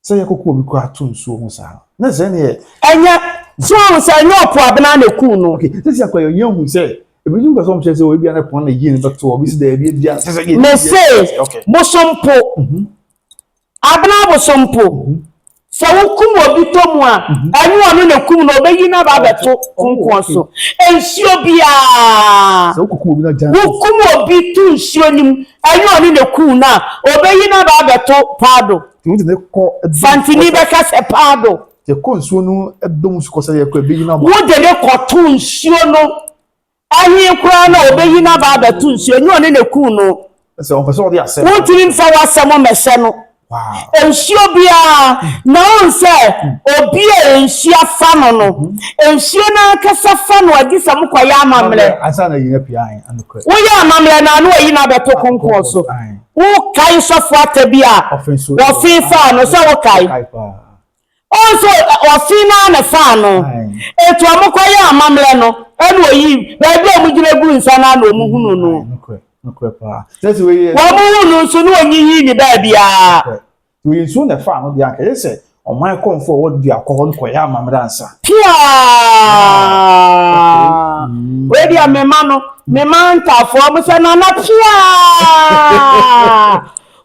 Se ye kokko obi ko atu nsuo ho sa. Na se ne Enya so say no po abena na ku no. Okay, this is akwa ye hu se ebi ngu so mche se we bia na pon na yi ne beto obi se da bia se ye. Me say bosompo. Abena bosompo. Se wo kum obi to mu a anyu onu na kum no obeyi na ba beto konkon so. Ensio bia. Se wo kum obi na jan. Wo kum obi tu nsio nim anyu onu na kum na obeyi na ba beto pado. Ti ne ko Fantini be ka se pado. Te ko nsuo no edom su ko se ye ko ebeyi na ba. Wo de ne ko tu nsio no. Ahi kura na obeyi na ba beto nsio anyu onu na kum no. Se on person dey accept. Wo tiri mfa wasemo mehye no. Wow. Ensio bia na onse obi ensio fa no ensio na kasa fa no agisa mkoya amamle asa na yin apia an anokre wo ya amamle na no yi na beto konkon so wo kai sofo atabia wo fi fa no so wo kai onso ofi na fa no etu amkoya amamle no enu oyi ba bi omugire gu nsa na no omuhunu no nokre pa tesi we wo muhunu so no onyiyi ni ba bia we so na fa no dia ka say o man comfort wo dia ko no ko ya mamransa pia we dia me man ntafo mo se na pia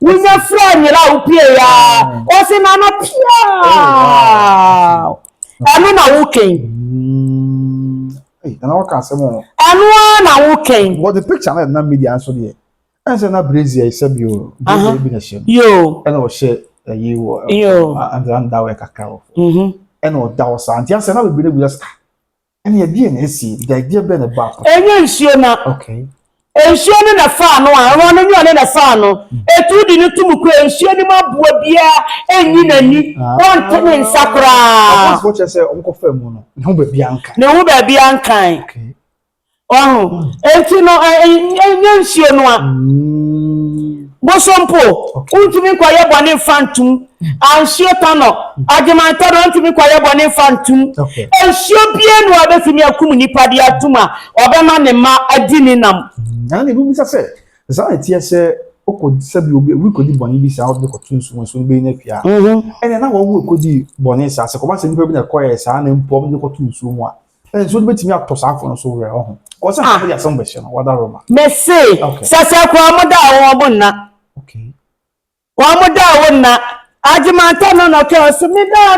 Unya friend la upie ya. Osi na no pia. Anu na wuken. Hey, and I can say more. Anu na wuken. What the picture na media answer there. And say na Brazil said you be na shame. Yo. And I share you and that way kakao. And o da was and say na be na just and you be na see the idea be na back. Enye nsuo na. Okay. Ensuo ni na fa no a ro no nyo na fa no. Etu di ni tumu ko ensuo ni mabua bia enyi nani. Won tene nsakra. Of course what say onko fa mu no. Ne ho ba bia nkan. Ne ho ba bia nkan. Okay. Oh, enti no enye nsuo no a. Bosompo, untumi kwa ye bone fantum, ansuo tano, agimanta no untumi kwa ye bone fantum. Ensuo bie no abefimi akum nipa de atuma, obema ne ma adini nam. Na ne bi say, za etie say okodi sabi obi we kodi bone bi sa obi ko tunsu so be na pia. Ene na wo kodi bone sa se ko ba se nipa bi na koye sa na mpo bi ko tunsu mu a. So the betimi atosafo no so we ho. Ko se ha ya some beche no wada roma. Me say, sasa kwa moda wo bonna. Okay. Wa moda wonna. Agimanta no no ke so meda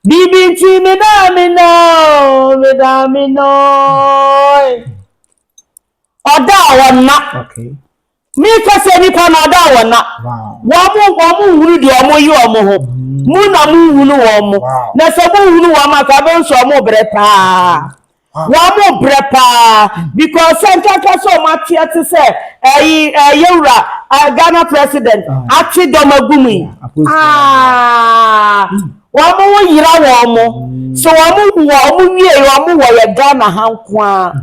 bibinti meda mino. Oda wonna. Okay. Mi kase ni pa na oda wonna. Wo mu huru di omo yi omo ho. Mu na mu hunu wo mo. Na se mu hunu wo ma ka be nso omo bre pa. Wo mo bre pa because senka so ma tie say yewura Ghana president ati domagumi. Wo mo yira wo mo. So wo mo wie wo mo wo ye Ghana hanko a.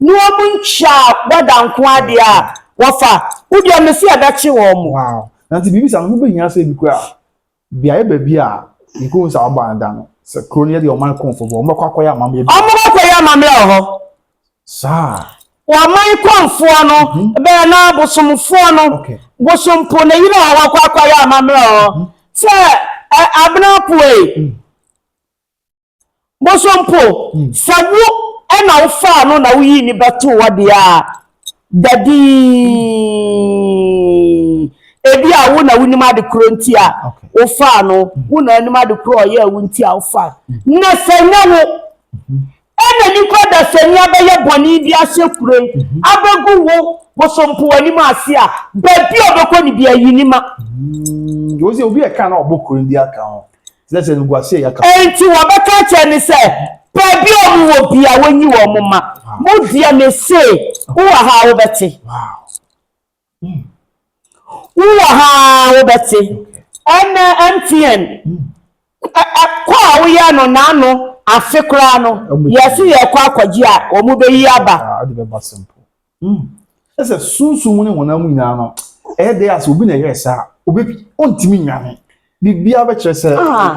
No mo ncha wadanko ade a wafa udi amesi adachi wo mo. Wow. Nanti bibi sa no be nya say biku a bia e ba bia iko sa oba nda no se kronia de o man konfo bo mbakwa akoya amamle bi akoya amamle ho sa wa man konfo no be na bosomfo no bosompo na yiro wa akoya amamle ho se abna poe bosompo sabu e na wo fa no na wo yi ni beto wo de a dadi ebi a wo na wunima de kronti a wo fa no wo na anima de kro ye wunti a wo fa na senya wo ena ni ko da senya be ye boni bi ase kure abegu wo sompo ani ma ase a ba bi obekọ ni bi ayinima yo se obi e ka na obokọ ndi aka ho se se ngwa se ya ka enti wo beka che ni se ba bi omu wo bi a wonyi wo moma mo dia me se wo ha wo beti Uwa wobete MTN kwa wuya no nano afekra no yesi ye kwa kwaji a omu be yi aba ade be ba simple ese sunsun mu ne wona mu nyina no e dey as obi na yesa obi ontimi nwane bibia be kire se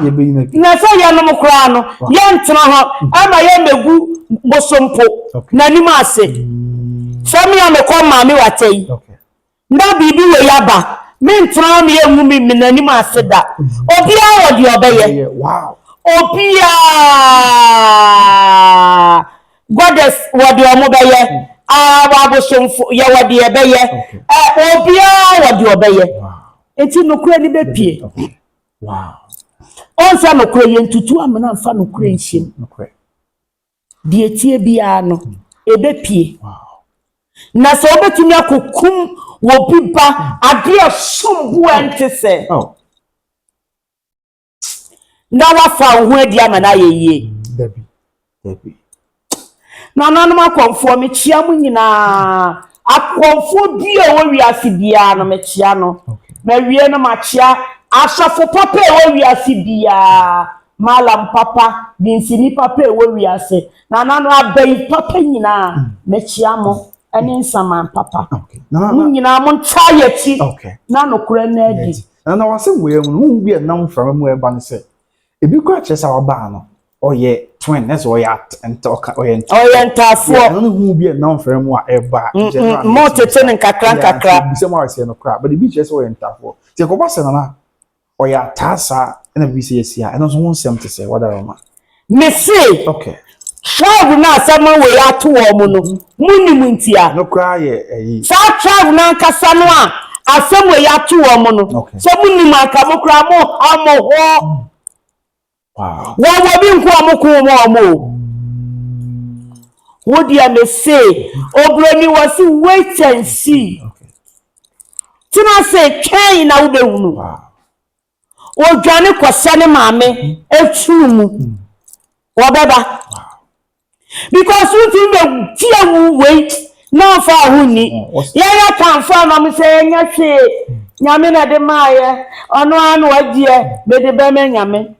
ye be yi na se ye no mkra no ye ntena ho ama ye megu bosompo na nima ase fami ya me kwa mami watei nda bibi we yaba mentra me emu mi nani ma seda obia wodi obeye wow obia goddess wodi omo beye wabosomfo ye wodi ebeye obia wodi obeye enti nokura ni bepie wow onsa nokura ye ntutu amana mfa nokura nhiem nokura die tie bia no ebepie wow na so obetumi akokum wo biba ade sombu ente se na wafa ho adi amana yeye debi na nanu makonfo me chia mu nyina akonfo bi e wo wiase bia no me chia no na wie no ma chia asafo papa e wo wiase bia malam papa dinsini papa e wo wiase na nanu abai papa nyina me chia mo ani nsama papa nyina mo nta yachi na nokura na adi na wasem we mu bi na mframa mu eba ne se ebi kwa chesa oba no oye twin na so oye entoka oye ntafo na mu bi na mframa mu a eba mo tete ne nkakra bi se mo ase no kra but ebi chesa oye ntafo ti ko ba se na oye atasa na bi se yesia na so won sem te se wada roma me say okay tribe na asama we ato wo mu no munim ntia no cry eh sa tribe na nkasa no a asam we ato wo mu no so munim aka mo kra mo amo ho wow wo bi nko amoko mo wo dia me say obroni was wait and see okay tina say kain na wo be hunu wow o dwane kwose ne maame eturu mu wo beba because you think the tear wait no for huni ya kan for na me say nya hwe nyame na de maaye ono anu agye me de be me nyame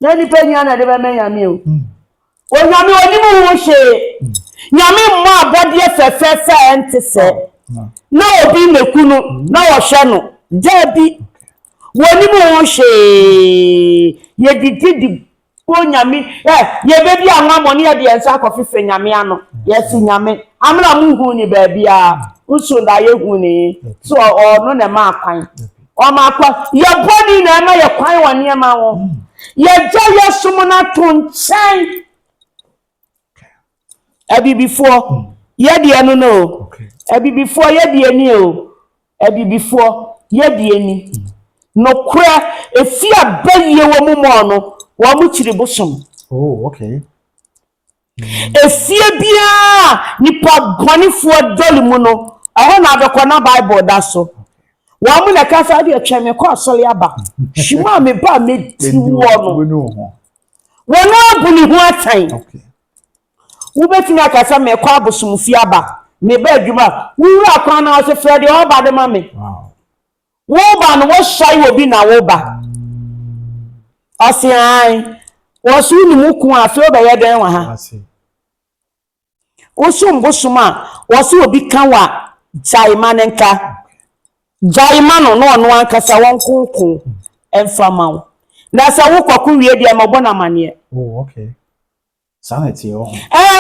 na ni pe nya na de be me nyame o nyame oni mu wo hwe nyame mo abode fefefe ente se na obi mekunu na wo hwe no dabi woni mu wo hwe ye didi ko nyame ye bebi anwamoni ye de ensa akofefe nyame ano yes nyame amra mu hu ni ba bia uso da ye hu ni so no na ma kwan o ma kwa ye body na ma ye kwan woni ma wo ye ja ye sumo na tonchen abi before ye de anu no abi before ye de ani o abi before ye de ani no kura efi abaye wo mu mo no wa mu chiri bosom oh okay efie bia nipa bonifo doli mu no aho na abekọ na bible da so wa mu na kasa de atweme ko asole aba shima me ba me ti wo no wona buni hu atan okay wo beti na kasa me ko abosom fi aba me ba adwuma wura kwan na se frede o ba de ma me wow wo ba no wo shai obi na wo ba asian wo su ni mu ku afi o ba ye den wa ha osum bosuma wo su obi kan wa jaima nenka jaima no no ankasa won kunkun emfama wo na sa wo kwaku wie de mabo na mane oh okay sanity oh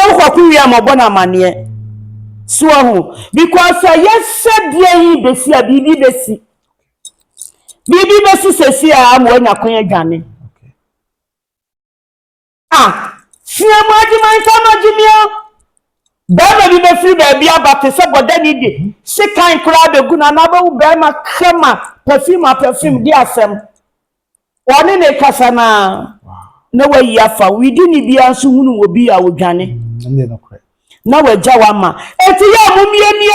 wo kwaku wie mabo na mane so ho because yes de yi besi abibi besi bibi besi sesi a mo anya kon adwane okay fiama di man sama jimio Bema bi be free baby abate se boda ni de se kan kura be guna na ba u bema krema perfume di asem woni ne kasa na na wa yi afa we di ni bia so hunu obi a wodwane nde no kre na wa jawa ma eti ya mu mie ni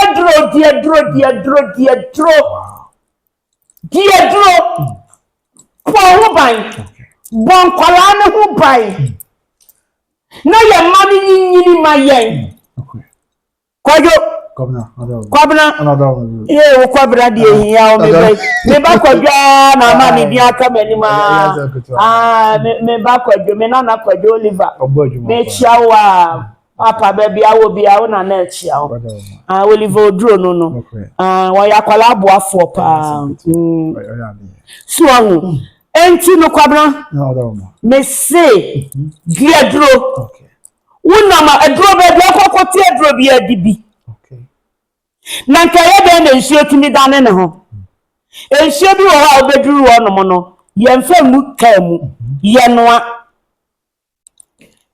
dro po hu ban bon kwala ne hu ban na ya ma ni nyini ma yen kwajo kwabna wo kwabra de hia o me ba kwajo na ma ni dia ka manima me ba kwajo me na kwajo Oliver me chiawa papa baby awo bia wo na chiawo Oliver oduro no wo ya kwala aboafo pa so anu enti no kwabna me say giadro una ma adro be bia kokoti adro bia dibi na nka ye be na nsuo timi dane ne ho nsuo bi wo ha obeduru wo no mo no ye mfa mu ka mu ye noa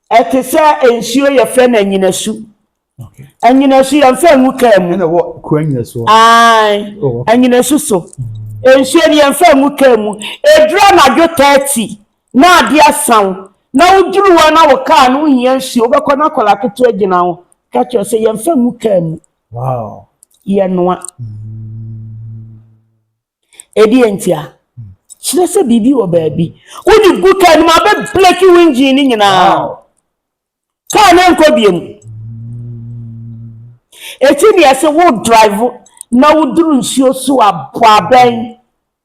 etese nsuo ye fe na nyinasu anyinasu ye mfa mu ka mu na wo ko anyinasu anyinasu so nsuo ye mfa mu ka mu edura na jo 30 na ade asan na uduru wa na wo ka no hia nsuo obekọ na kola keto agina wo ka cho se ye mfa mu ka mu wow ye noa edi entia chire se bibi wo baabi wodi guka ni ma be black wingi ni nyina ka na nko biem eti ni ase wo drive na wuduru nsuo so ababen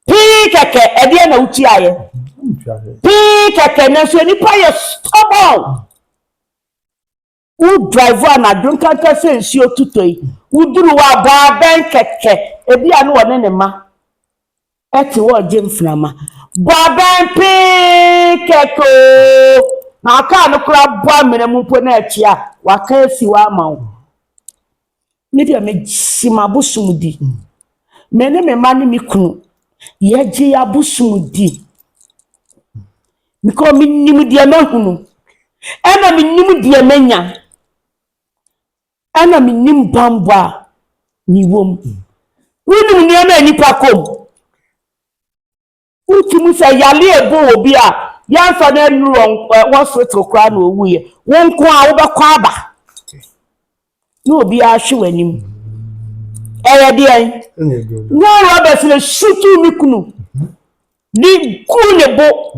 pi keke edi na uti aye pi keke na so ni pa ye stubborn u drive na dunka ka se nsuo tutoi uduru wa baben keke ebi anu wone ne ma eti wo jemframa baben pi keko na ka no kura bua mene mu po na achia wa ka si wa mawo ni dia me simabusumudi mene me mani mi kunu ye je abusumudi miko mi nimu dia mahunu Ena minim die menya. Ena minim bamba ni wom. Wini niema nipa kom. Utimu se yale ebo obi a yanfa na nuro hospital kra na owuye. Wonko a wo bekọ aba. No obi a hwe wanim. Eye de en. No Robert le shutu mikunu. Ni ku ne bo.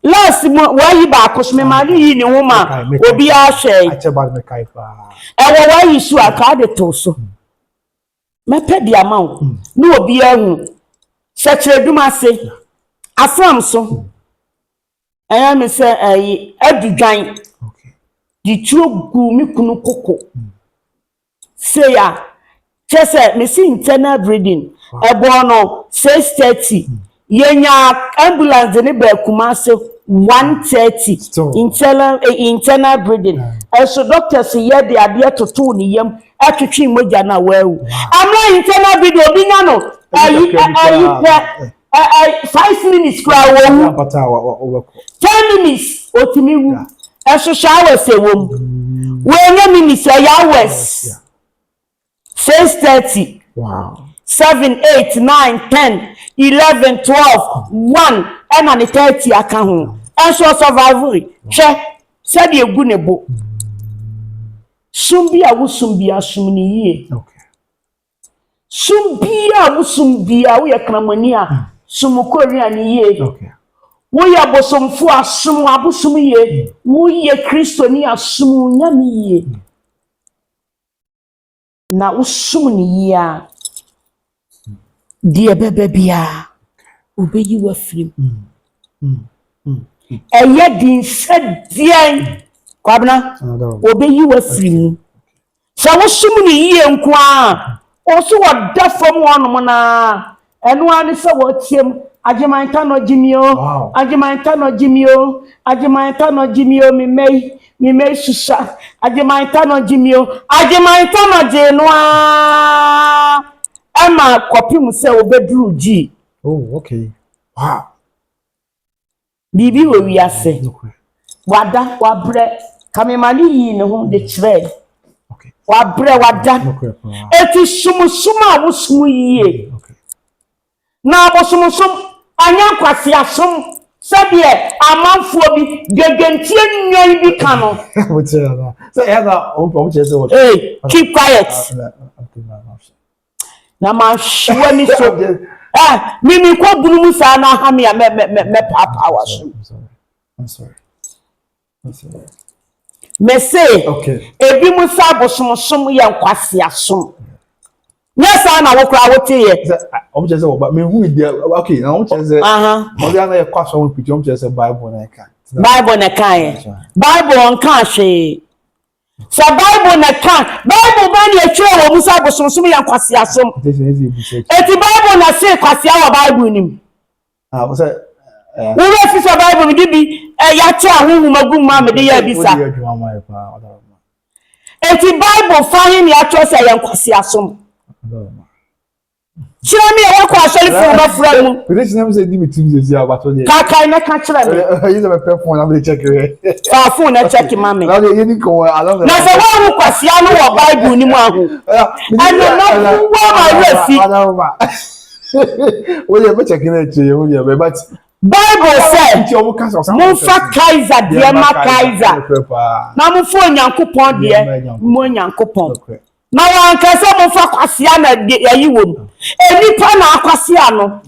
Last mo wayi ba akosme ma ni ni woma obi a hwe. Ache ba me kai pa. Ewo wayi su aka de to so. Mepe di amaw. No obi a hu. Sechireduma se afam so eya me se adudwan di tuo gu mi kunu koko se ya chese me si internal breeding ebo no 6:30 yenya ambulance ne ba kuma se 1:30 internal breeding so doctor se ye de ade toto ni yam atwetwe moja na wawu amla internal breeding obi nya no 5 minutes kra wo 10 minutes otimi wu eso shower se wo we nya minutes ya hours 6:30 wow 7 8 9 10 11 12 1 and 30 aka ho eso survival che se de egu ne bo sumbi a wo sumbi asum ni yie okay sumbia musumbia wo yakramani a sumukori ani ye okay wo ya bosomfu asum abusum ye wo ye kristoni asum nyami ye na usum ni ya die bebe bia obeyi wa firim eye din sedien kwabna obeyi wa firim sa wo sum ni ye nko a oso wada fom wono na eno ani se wo tiem agimanta no jimio agimanta no jimio mi mei susa agimanta no jimio agimanta no je no a ama kopim se obeduru ji oh okay wow bibi wo wiase wada wabre kamemali yi ne ho de kire wabre wada eti sumusuma awusum yiye na abosumusum anya kwase asom sabie amanfo bi gegentie nyan bi kano so I'm just hey keep quiet na ma shwa ni so mimi ko bunum sa na ha me papa waso I'm sorry me say okay ebi musa abosumusum ya kwase asom yes na wo kra wo te ye I'm just say but me who dey okay now I'm just say mo dey na ye kwaso won picture I'm just say bible na kan bible on kan hwe so bible na kan bible ba ni etwe wo musa abosumusum ya kwase asom eti bible na say kwase wa bible nim wo say wo we fi so bible mi bi ya che ahunhu magum ma me de ya bisa eti bible fahin ya cho say ya kwase asom chira me ya kwa asori fu ba fura mu we dey say di meeting dey see about one ka kai na ka chira me you say my phone I'm check here fa phone na check mama na you need ko along na se wa ru kwase anu wo bible ni mu ahu anu na wo ma refi we dey check in eche we dey but bible say mo fa kaiser de ma kaiser na mo fo nyankopon de mo nyankopon na wan ka se mo fa kwase na yayi wom enipa na akwase ano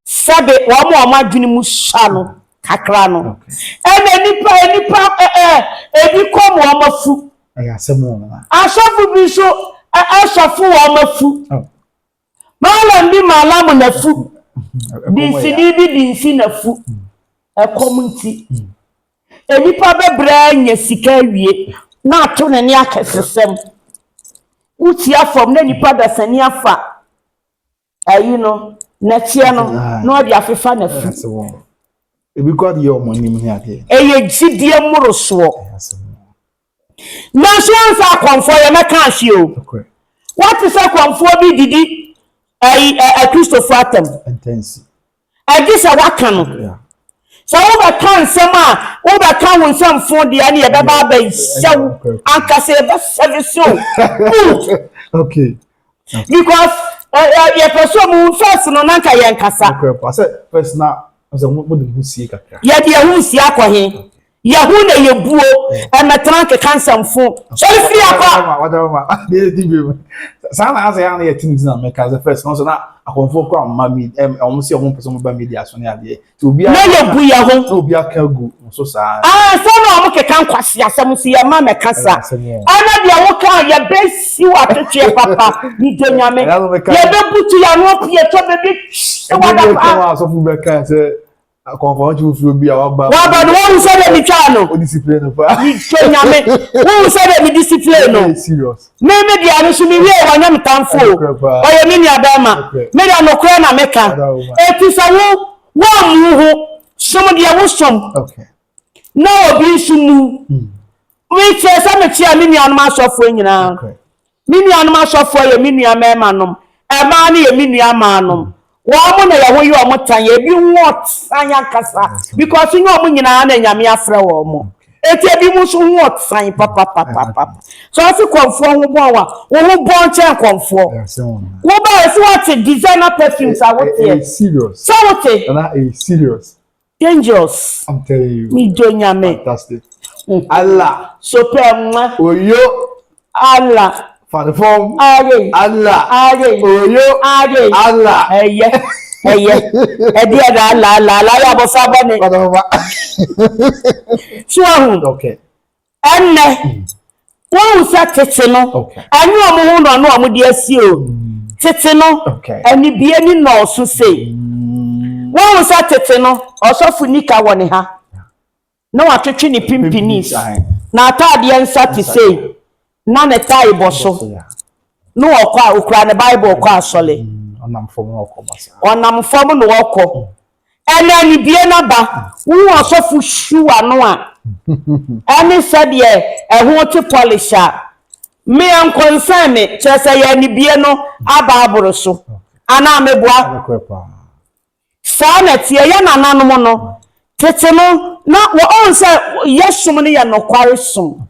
sabe wo mo amadwini mu sha no kakra no enipa ebi kom wo mafu asemo na asafu bi so asafu wo mafu malam bi malam na fu dinsi na fu community enipa bebra nya sika wie na ato ne ne akesesem utia from na nipa da sani afa you know na tie no na odi afefa na fu ebi god your money me ade eye gidie moroso na so ansa konfo ye meka ahwe o what is a konfo bi didi Christopher atem intense agisa waka no So we can sema, we can win some phone the any baba be show anka say be service good. Okay. Because your person move first no nanka yen kasa. Okay, I said first now I said what do you see kakra? Ya de hu si akwa ya hu na ye buo e metran ke cancer phone. So free akwa. Whatever. Dey dey. Sana asa ya na ye tin na make as first no so na akonfo kwa mama almost see one person ba media so na ade. To obi na ye bu ya ho. To obi aka gu so sa. So na omo ke kan kwase asem si ya ma me kasa. Ana dia wo kan ya be si wa twetwe papa ni do nyame. Ya be butu ya no pie to be bi. E wada so fu be kan say akonfo ju fu obi a wa ba. Wa ba no wo say be mi twa no. O discipline pa. Ni do nyame. Wo say be mi discipline no. Serious. Me dia no so mi wie wa nyam tamfo. O ye mi ni abema. Me dia no kra na meka. Eti sa wo mu ho som dia wo som. Okay. Na obi sumu. We say say me tia mi nuanom asofo nyina. Okay. Mi nuanom asofo ye mi nua mema nom. E ma na ye mi nua ma nom. Wo mo na ye ho ye o mo tan ye bi what anya kasa because nyo mo nyina na nyame afre wo mo. Eti bi mu so what san papa. So afi konfo ho bon wa. Wo ho bon chen konfo. Wo ba si what designer perfumes are what here. Serious. So what That is serious. Dangerous. I'm telling you. Mi do nyame. Fantastic. Allah. Super Oyo. Allah. Father form. Aye. Allah. Aye. Oyo. Aye. Allah. Eye. Edi ada Allah ya bo fa bane. So Okay. Enne. Won sa tete no. Okay. Anyu omo hu no omo de asi o. Tete no. Okay. Ani bie ni no so sei. Won sa tete no, osofu nika woni ha. Na watwetwe ni pimpinis. Na atade nsa te sei. Na ne tai boso. No okwa okra ne Bible okwa asole. Onam fom okọ basa. Onam fom no okọ. Ene ni bie na ba. Wu osofu shuwa no a. Ani said ye ho te polisha. Me an concern me chese ye ni bie no aba aboro so. Ana meboa. Sa na tie ye nananom no. Tete no na wo on say yesum ne ye no kware sum.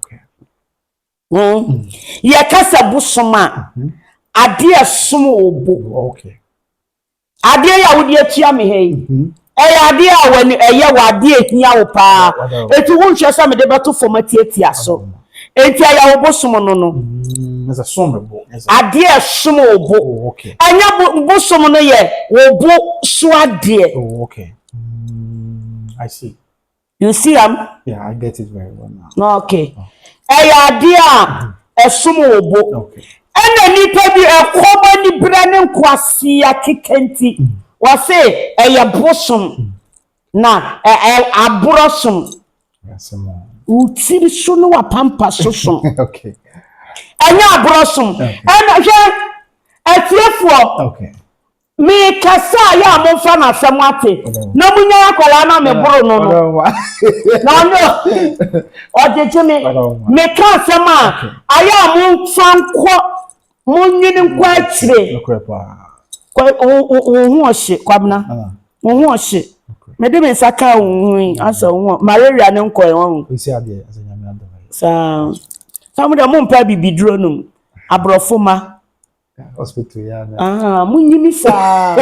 Ye kasa busuma. Ade asum obo. Okay. Ade ya wodi atua me hei. Ade a wani eye wade ehia wo pa. Eti wo nhwe sa me de beto format etia so. Enti aya wo busum no no. Esa som bo. Ade asum obo. Okay. Anya busum no ye wo bo so ade. Oh, okay. I see. You see am? Yeah, I get it very well now. No, okay. Ade a asum obo. Okay. Ena nipa bi ekoba ni brane nkwasi akekenti. Wase busum na abrosum. Yes, ma'am. Utiri so no wa pampa so so. Okay. Anya abrosum. Ena hwe atiefo. Okay. Me kasa ya mo fa na asem ate. Na munya akola na me boro no no. Na no. Ojeje me ka asem a aya mo fanko munyini nkwa akire. Kwa hu ohye kwabna. Hu ohye. Me de me saka hu asa hu malaria ne nkwa hu. Isi ade asa nyame ado. Sa mo de mo mpa bibiduro num. Abrofoma. Hospital ya. Munyini sa.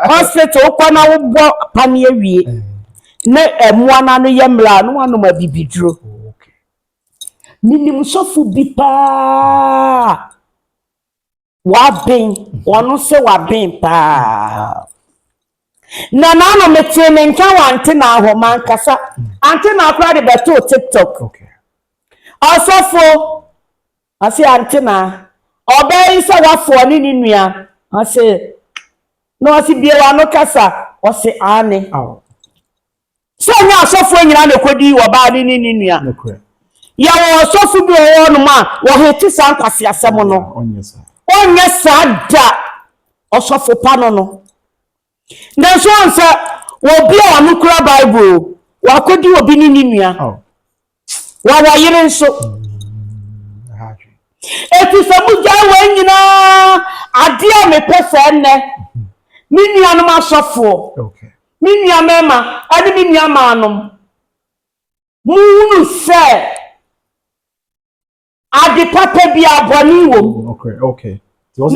Hospital kwa na wo bo pane awie. Na emuana no yemra no anu ma bibiduro. Okay. Minim sofu bipa. Wabin, wano se wabin pa. Na no metie me nka wante na ahoma nkasa. Ante na akra de beto TikTok. Okay. Asofo ase ante na obey se wafo ni nua. Ase no ase bie wa no kasa, ose ane. Oh. So nya asofo nyina na kodi wo ba ni nua. Okay. Ya wo asofo bi wo no ma wo heti san kwase asem no. Onyesa. Onye sada osofo pano no. Na so ansa obi a wanu kura Bible wakodi obi ni nua. Oh. Wa yire nso. Eti samu jawe nyina ade a me pese nne. Mi nua no asofo. Okay. Minya mema, adi minya manom. Munu se adi papa bi aboni wo. Okay. I was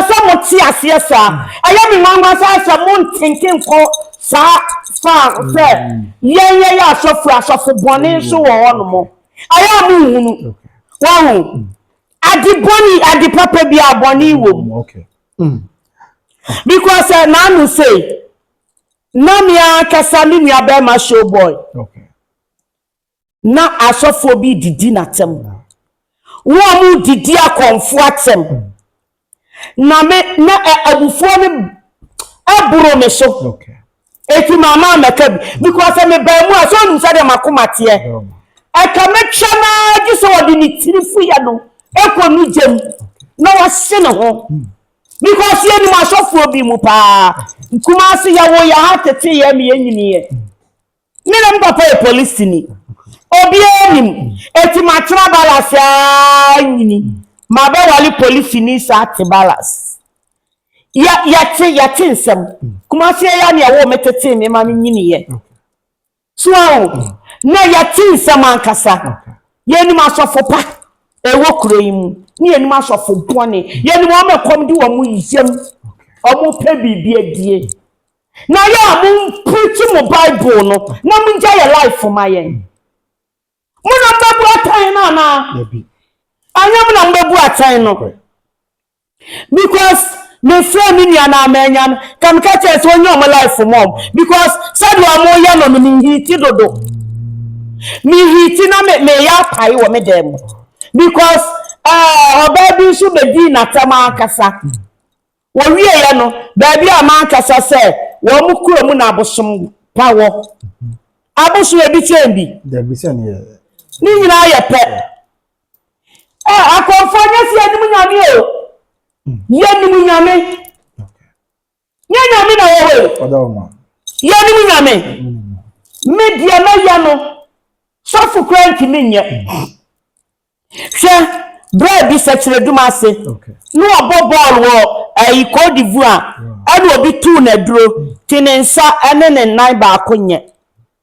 some tia I am in one was a moon thinking for fair. Yeah, so for bonnet so on more. I am wow. Adi papa bi aboni wo. Okay. Because Nanu say Namia Kasani mi abema show boy. Okay. Na asofo bi didi natem. Wo mu didi akonfo atem. Na me na abufo ne aburo me so. Okay. Eti mama meka because me ba mu aso nu say de makomate e. E ka me twama gi so wodi ni tirifu ya no. Ekonu jem. Na wa se ne ho. Because ye ni asofo bi mu pa. Kuma se ya wo ya hatete ye me nyini ye. Me na papa e police ni. Obi enim eti matra balance nyini. Mabe wali police ni sa te balance. Yati nsem. Kuma se ya ne wo metete me ma nyini ye. So na yati nsem ankasa. Ye ni asofo pa. Ewo kuro yi mu. Ni ye ni asofo bone. Ye ni mo mekom di wo mu yem. Omo pe bibi adie. Na ya mu preach mo Bible no. Na mu nja ye life for my yen. Muna mbebu atan na. Anyam na mbebu atan no. Because me friend ni na amenya kam ka che so onye omo life mom because said wa mo ya no mi hiti dodo. Mi hiti na me ya pai wo me dem. Because oba bi su be di na tama akasa. Wo wie ya no ba bi ama akasa se wo mu kuro mu na abosom pawo. Abosom e bi chembi. There be say Ni nyina ye pe. Akonfo nya si anim nyame o. Ye nim nyame. Okay. Nye nyame na wo. Oda ma. Ye nim nyame. Media na ya no. Sofu kranti ni nye. Hwe bra bi sekire duma ase. Okay. No obo ball wo Côte d'Ivoire. Anu obi tu na duro. Tinensa ene ne nan ba akonye.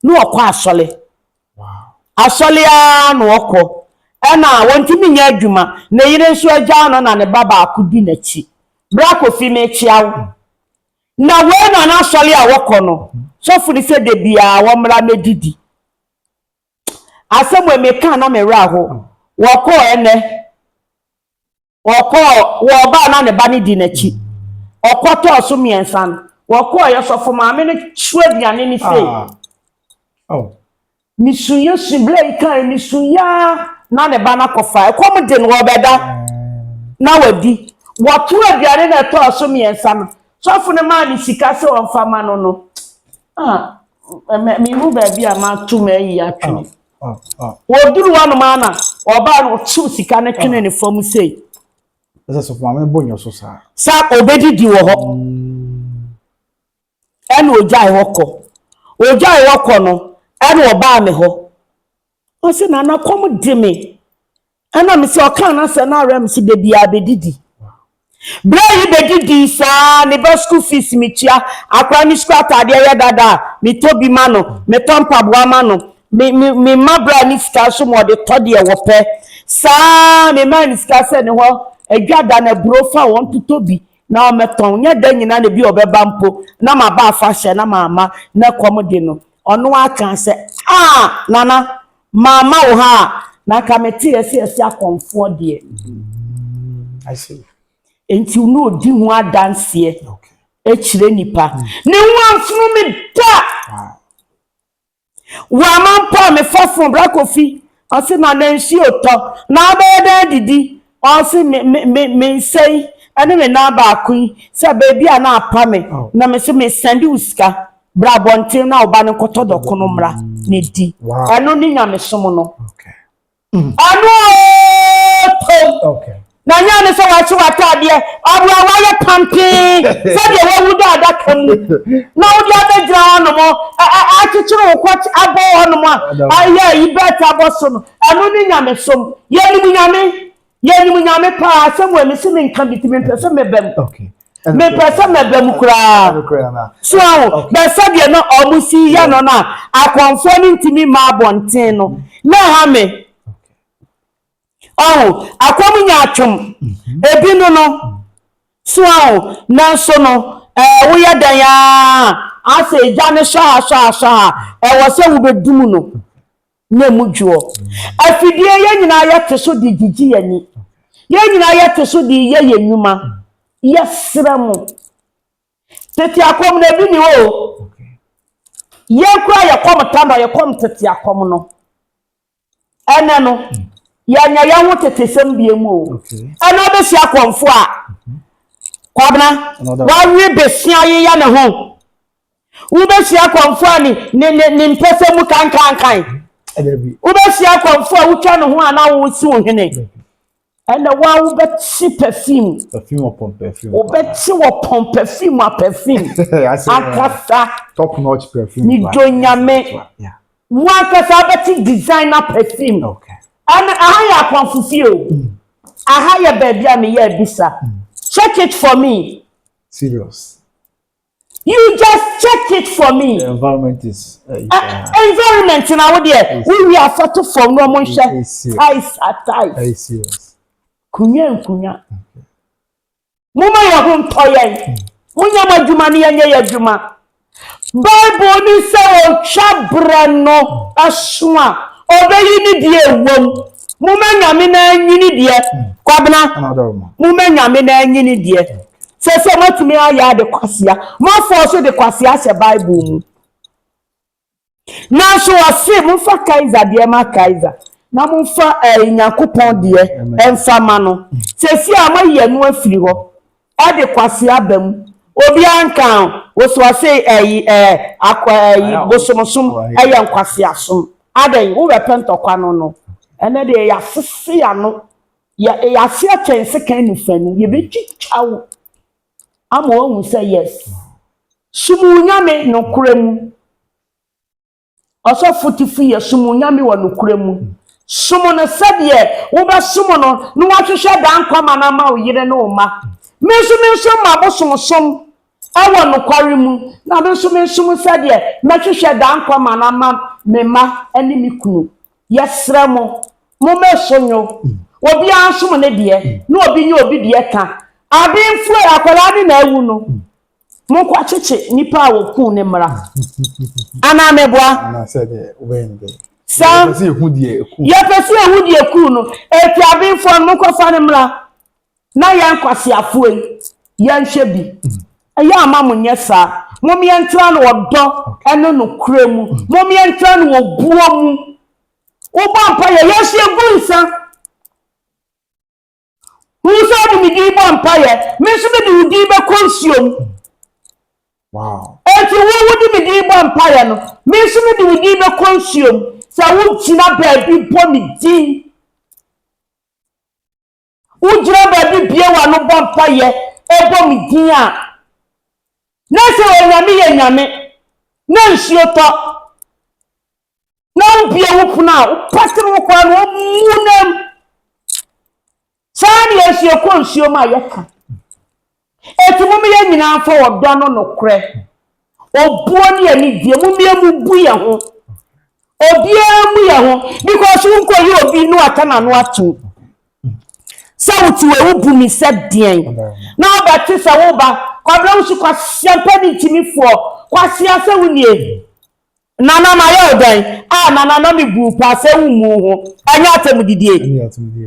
No okwa asole. Asolia no oko ena wontimi nya adwuma na yire nso agya no na ne baba akudi nachi bra kofi me chiawo na we na asolia woko no so furi se de bia wo mra medidi asemo me kan na me ra ho woko ene woko wo ba na ne ba ne di nachi okoto so miensan woko yesofo ma me ne chuaduane ni fe misuya siblei kan misuya na ne bana kofa ekom de no obeda na wadi watu aduane na to so miensa no sofu ne ma ni sika se on fama no me hu ba bia ma tu ma yi atwe woduru wanu ma na oba no tu sika na twene ne fam sei ese so ma me bonyo so sa obedi di wo ho ene ojai woko no ene oba me ho o se na kom di me ana me se o kan na se na rem se bebi abedidi bra yi bedidi sa ne ba school fees mi tia akwa ni school atade ya dada mi tobi ma no me tompa boa ma no me mabra ni ska so mo de tode e wo pe sa me man ska se ne ho adwada na brofa won to tobi na o meton nya da nyina na bi obeba mpo na ma ba afa hye na mama na kom di no ono aka se nana mama wo ha na kameti esi akonfo de I see enti unu odi hu adanse ekire nipa ne hu afunu me da wa mampa me fofo bra kofi o se na nansi oto na abeda didi o se me sei ene me na ba akun se baby ana apa me na me se me send uska bra bontin na oba ne koto dokono mra ne di eno ni nyame som no anu okay na nyane so wa chi watade abua wa ye campaign so de wo wuda adakan na wudi abegira no mo a chichiro kwat abo no mo aye ibeta boso no anu ni nyame som ye ni nyame pa asem we me se me nka bitimi pese me bem okay me person me be mu kura so be said ye no omusi ya no na akonfo ni ntimi ma bonten no na ha me akwam nya atwom ebi no so na so no wo ye dan ya ase ja ne sha wo se wo bedum no na mudwo afidie ye nyina ye teso di gigi yani ye nyina ye teso di ye yenuma yesra mu tete akom na bi ni o ye kura ye kom tanda ye kom tete akom no ene no ya nya ya ho tete sem bie mu o ene obe si akomfo a kwabna wa wi besia ye ya ne ho wo be si akomfo ani ni mpese mu kan wo be si akomfo a wo twa ne ho ana wo si wo hene and the one who bet see perfume upon perfume. Who bet see upon perfume or perfume. Top notch perfume. Ni jonyame. Yeah. One kasa bet designer perfume. Okay. And I have confused. I hire baby am here bisa. Check it for me. Serious. You just check it for me. The environment is environment in our dear. We are photo from no one share. Very serious. Kunya muma ya hu ntoyen munya madwuma ne yenye yadwuma bible ni se o twabra no asoa obeyi ni die ewom muma nyame na anyini die kwabena muma nyame na anyini die se matumi aya de kwasia mo force de kwasia se bible mu na so ase mu fa kaiser de ma kaiser na mo fa Nyankopon de emfa ma no sesi amaye no afiri ho ade kwase abam obi ankan wo so ase bosomsom aye nkwase asom adan wo repentokwa no ene de ya sese ano ya se chense kan ni fani ye be twitwawo ama ohun say yes sumu nyame no kuremu oso fotifi ye sumu nyame wo no kuremu sumo no sadie wo ba sumo no no watwehwe dan kwama na ma oyire no ma menso ma bosomsom awo no kware mu na menso sadie metwehwe dan kwama na ma mema ani mikunu yesra mo mesonyo obi ansom ne de na obi nye obi de ka abenfu akwala ni na ewu no mo kwa cheche nipa awo ku ne mra ana meboa na said when sa ye pese ehudie ku no eti abenfu mo kwa fa ne mra na ya nkwase afoe ya nhwe bi ya ama mo nyesa mo me entra no odo eno no kura mu mo me entra no obuo mu oba mpa ye yesu egunsa Musa di mi di bo mpaye me so be di udi be konsuom wow eti wo di mi di bo mpaye no me so be di udi be konsuom sa wo china ba bi bo mi di wo jira ba bi bie wa no bo mpaye e bo mi di a na se wo nyame ye nyame na nsuo to na bie wo puna patro wo kwa no munam Sani esi ekonsio ma yeka. Eti mu me nyina afọ odo no nokre. Obuo ne ani die mu me mu bu ye ho. Obia mu ye ho because unko ye obi no atana no atu. Sawuti we ubu mi sedien. Na obati sa wo ba kwabra usu kwa siampa ni timifo kwa siase wunie. Nana na ye odan nana na mi bu pa se wumu ho anya atem didie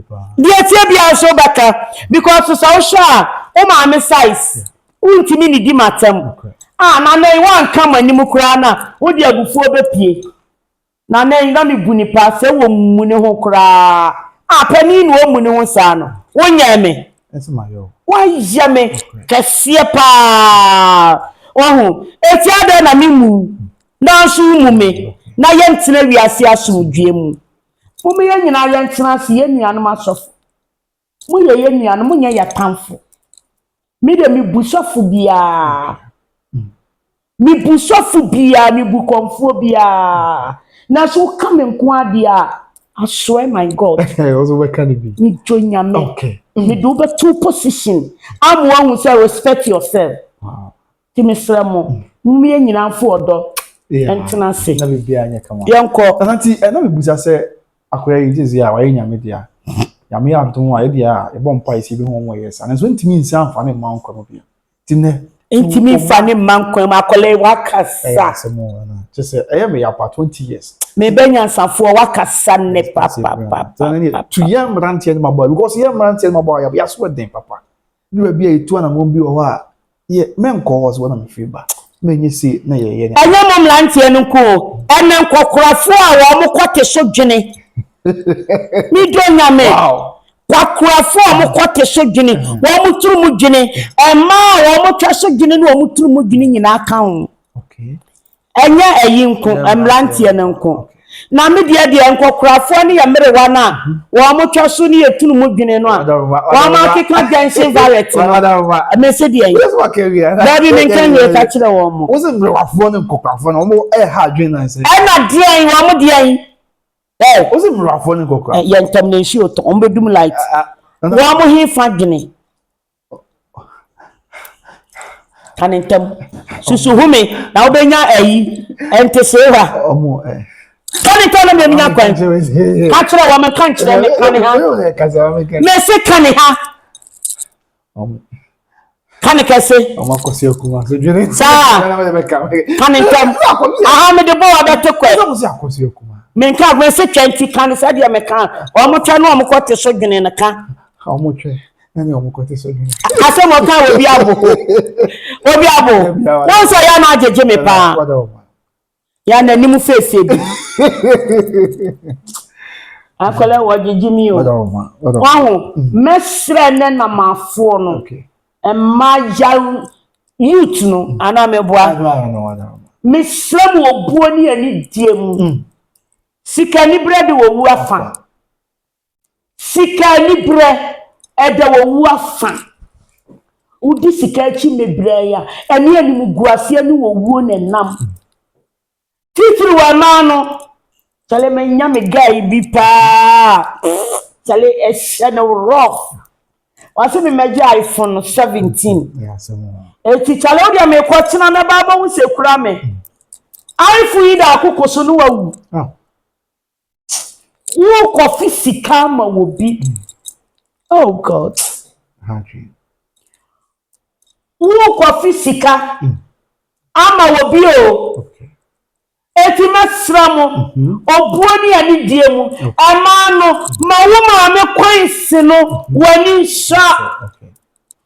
pa die tie bia so baka because so sha o ma me size untimi ni di matem nana e wan kama ni mu kura na wo di agufuo bepie nana e na mi bu ni pa se wo mu ne ho kura pani ni wo mu ne ho sa no wonya me esma yo wa yame kase pa ohu eti ada na mi mu na so mume na yentina wiase asomdwe mu mume ye nyina yentina se ye nuanom asofo mu ye nuanom mu nya yatamfo mi de mi busofo bia mi busofo bia mi bu konfo bia na so kame nko ade a I swear my God. Also where can it be? Me join me. Okay. Me do be two position. I'm one who say respect yourself. Wow. Ti me sremo. Me nyina fo odo. Entena say. Na be bia anya kama. Yenko. Anti na me busa say akoya yi jezi a waye nyame dia. Nyame adom a ye dia e bom pa isi bi ho mo yes. Ana so ntimi nsi amfane ma nko no bia. Timne Intimi fane man kwan akole wakasa. Semo na. Just say I am ya pa 20 years. Me benya nsafo wakasa ne papa. To yam rantie my boy because yam rantie my boy ya so den papa. You be a tu na mo bi o ha. Ye men ko was one of me ba. Menye si na ye. Anya mom rantie no ko. Ene nkokorafo a wo mo kote so dwene. Mi do nyame. Wow. Kwakurafo a mo kote so dwene. Wo mo turu mu dwene. Ema wo mo twa so dwene no wo mo turu mu dwene nyina aka ho. Okay. Enya ayi nko emrantie no nko. Na me de nkokurafo ne ya merewa na wo mo twa so ne yetunu mu dwene no a. Wo ma keka genshin variety. Me se de yen. Baby men kan ye ka kire wo mo. Wo se merewafo ne nkokurafo no mo ha dwene na se. Na de yen wo mo de yen. Wo se merewafo ne nkokurafo. Ye ntam na nshi oto on bedum light. Wo mo hi fa dwene. Kanentem susu hume na obenya ayi ente sewa Omo kanentem na me nya kwan ka kire wo me kan kire me kan ha me se kan ha kan kese omo kosi okuma so dwene sa kanentem aha me de bo wa beto kwa so se akosi okuma me kan me se 20 kan se de me kan o mo twa no o mo kote so dwene na kan omo twe na omo kote so dwene ase mo kan obi abo won so ya na ajeje me pa ya na nimu fefe bi akole wo jeje mi o wahu mesre ne na mafo no emma ya youth no ana meboa mesre mo obuo ni ani die mu sika ni bread wo wu afa sika ni bre eda wo wu afa udi sika chi mebre ya eni ani mu guase ani wo wuo ne nam titiri wa ma no chale me nya me guy bi pa chale e no rough wase me meja iPhone 17 eti chale odi me ko tina me baba wu se kura me iPhone yi da akokoso no wawu wo ko fisika ma wo bi oh god wo ko fisika ama wo bi o eti masramo obuoni ani die mu ama no ma wo ma me kwansi no wani sha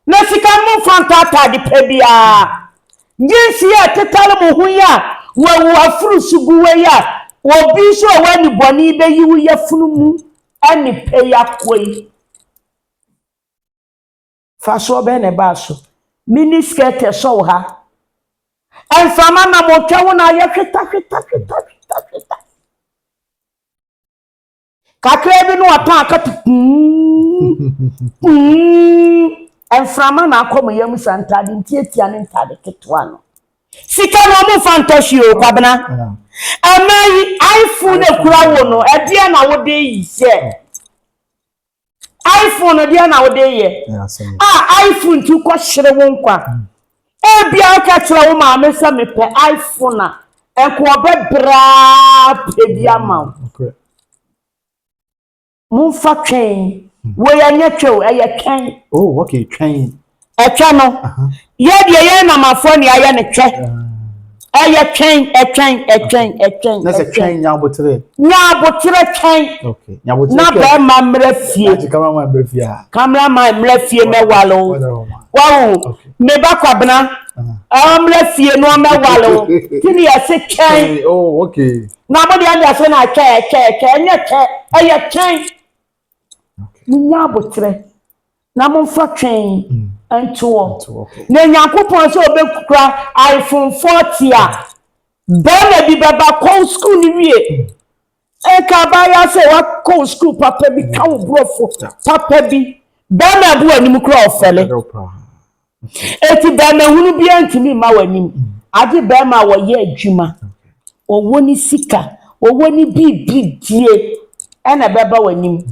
na sika mo fantata di pebia jinsi ya tetale mo hu ya wo afuru suguwe ya obi so wani boni be yiwu ya funu mu ani pe ya koi faso be ne baso mini skirt so ha enfama na mo twa wona ye hweta kakra bi no ata akatu enfama na akomo yam santade ntiatia ne ntade ketwa no sika no mo fantoshi o kwabena amai iPhone e kura wo no e dia na wo de yi se iPhone dia na wo de ye iPhone tu ko hire wo nkwa bia ka kire wo ma me se me pe iPhone a enko obebra pe bia ma mu fa twen wo ya nyetwe e twen oh okay twen e twa no ye de ye na mafo ne aye ne twe e twen na se twen nyabotre twen okay nyabotre na ba ma mra fie camera ma mra fie me walo wow me ba kwabena mra fie no me walo kini ya se twen oh okay na bo de anda so na nye twen nyabotre na mo fa twen anto na nyankopon so obekura iPhone 40 a bana bi baba ko school ni wie e ka ba ya se wa ko school papa bi ka wo brofo papa bi bana bu anim kura ofele eti bana hunu bi antimi ma wanim ade bana wo ye adwuma owo ni sika owo ni bibi die ena beba wanim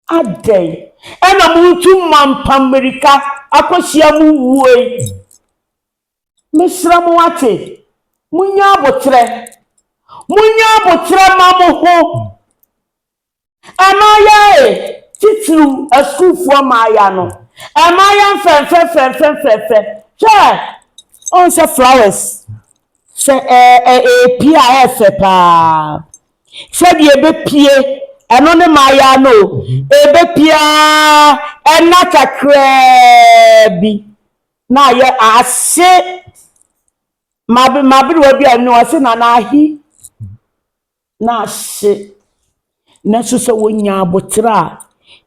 adai ena muntu mampamerika akohia mu wuoi mesra mo ate munya abotre ma mo ho amaya titru askufu amaya no amaya fe on se flowers se PIF pa se die be pie eno ne maya no ebe pia ena kakra bi na ye ase mabi wa bi anu ase na ahi na ase na so se wonya abotra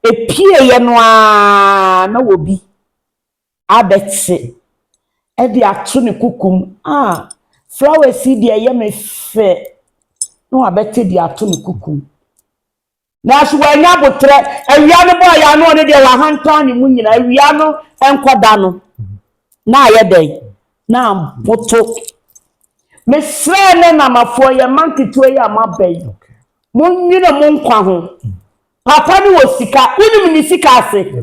epie ye no a na wobi abetse e di ato ne kukum flowers di ye me fe no abete di ato ne kukum na so wanya abotra awia no boy ya no ne de wa hanta ne mu nyina awia no enkoda no na ye den na boto mesre ne na mafo ye mankito ye amabai munyina mu nkwa ho papa ni wo sika unim ni sika ase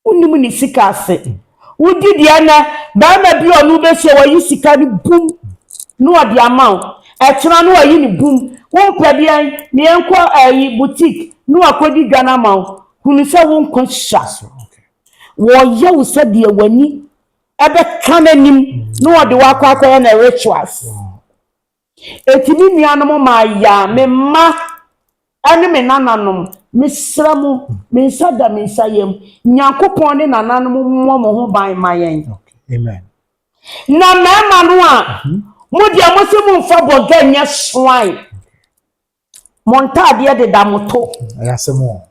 unim ni sika ase wudi de na ba ma bi onu be se wo yi sika ni bum no odi amount e tena no yi ni bum won pede an ni enko ayi boutique no akodi dwana amount hunu se won ko sha wo ye wo se de wani ebe kananim no odi wakwa akoye na rituals etini nuanom ma ya me ma ane me nananom mesramu me nsada me nsayem nyankopon ne nananom mo mo ho ban mayen amen na mema no a mo dia mo se mo mfa boga nya swan montade de da moto ayasemo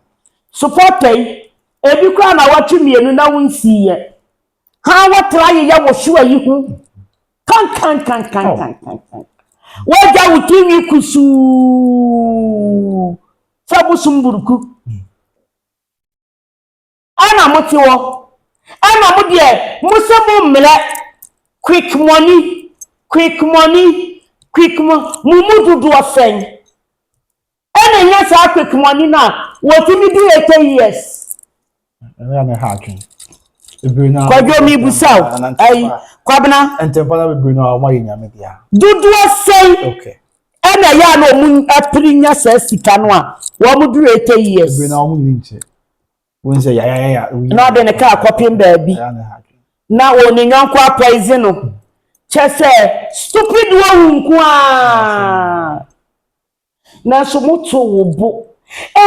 supportai ebi kwa na watwemienu na wonsiye ha watra ye wo hwe yi hu kan waja utimi kusu sabu sumburuku ana motiwo ana modie musemu mle quick money mumududu ofen ana nya sa quick money na wotimi do 8 years ana me hakin ebina kwajo mi busaw ai kwabna entempana bebina wa nyame dia dudu ofen okay ana ya no mu aprinya sa sika no a wo mu do 8 years ebina wa nyini nche won say ya na de ne ka kopim baabi na oni nyanko apoise no chese stupid wo nko a na so muto wo bo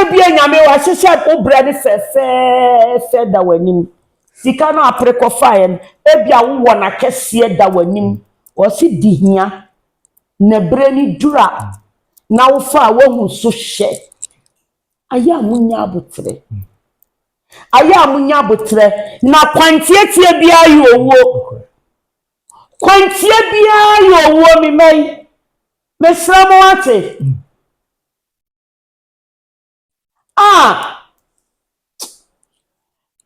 ebia nyame wa hyehyɛ obra ne fe da wanim sika no apreko fae ebia wo na kese da wanim o si dihia na brani dura na wo fa wo hu so hye aya munya abotre na kwantie bia yowo kwantie bia yowo mi mai mesramo ate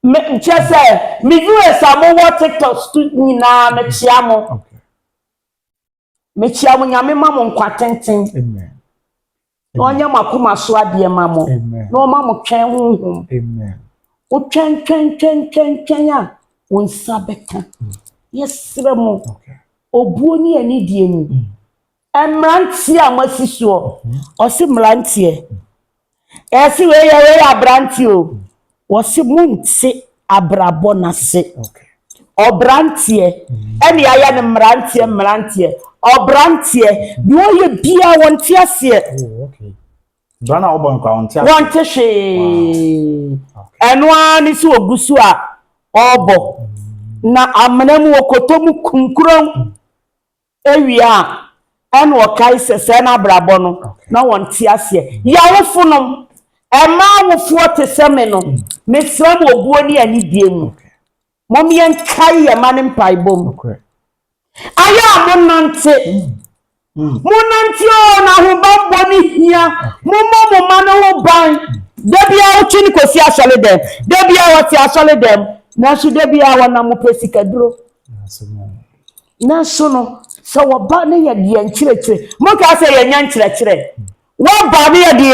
me chese mi viewers amowo TikTok nyina mechiamo nyame mamo nkwatenten amen onya makoma so ade mamo no mamo twen honhom amen o twen a won sabeka yesremo obuo ni ani die mu emrantie amasiso o si mrantie esi we abrantie o o si munti abrabo na se obrantie eni aya ne mrantie obrantie bi o ye bia wonte ase okay bana obon kwa wonte hwe eno ani si ogusu a obo na amnam wokotomu kunkuron ewia eno okai sese na abrabo no na wonte ase ya wofunom ema wofuo teseme no mesram obuo ni ani die mu momien kai ya mane mpaibom aya monante na hubambo ni hia momo mano ho ban debia uchi ni kosi asole dem debia wati asole dem na su debia wana mo pesika duro na so no so wo ba ne ye de nkyerɛkyerɛ mo ka sɛ ye nya nkyerɛkyerɛ wo ba ne ye de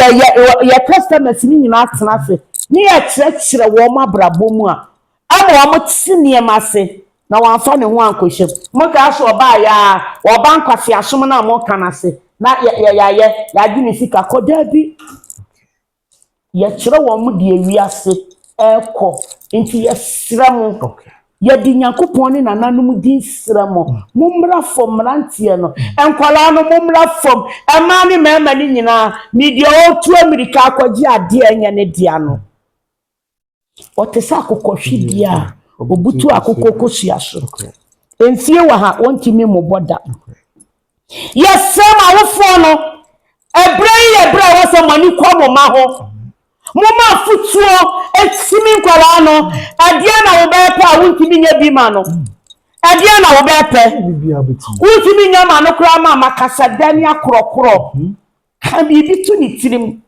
ye customers ni nyina atena se ne ye kyerɛkyerɛ wo ma brabɔ mu a ama wo tsi ma se na wo amfa ne ho ankohyem mo ka so ba ya wo ba nkwase asom na mo kana se na ya di ni sika koda bi ye kyerɛ wo mu de ewiase ekɔ nti ye sra mo ye di Nyankopɔn ne nananum din sra mo mummra fom rantie no enkwala no mummra fom ema ne mema ne nyina ni de otu Amerika akɔgye ade anya ne dia no otesa akokɔhwe dia obutu akokɔkɔsua so enfie wa ha wontimi mo boda yes ma wofo no ebre wo se mani kwa mo ma ho mama futuo etimi nkwala no adia na wo bepa wontimi nya bi ma no adia na wo bepa wontimi nya ma no kra ma makasa dani akorokoro ka bibi tu ni tirim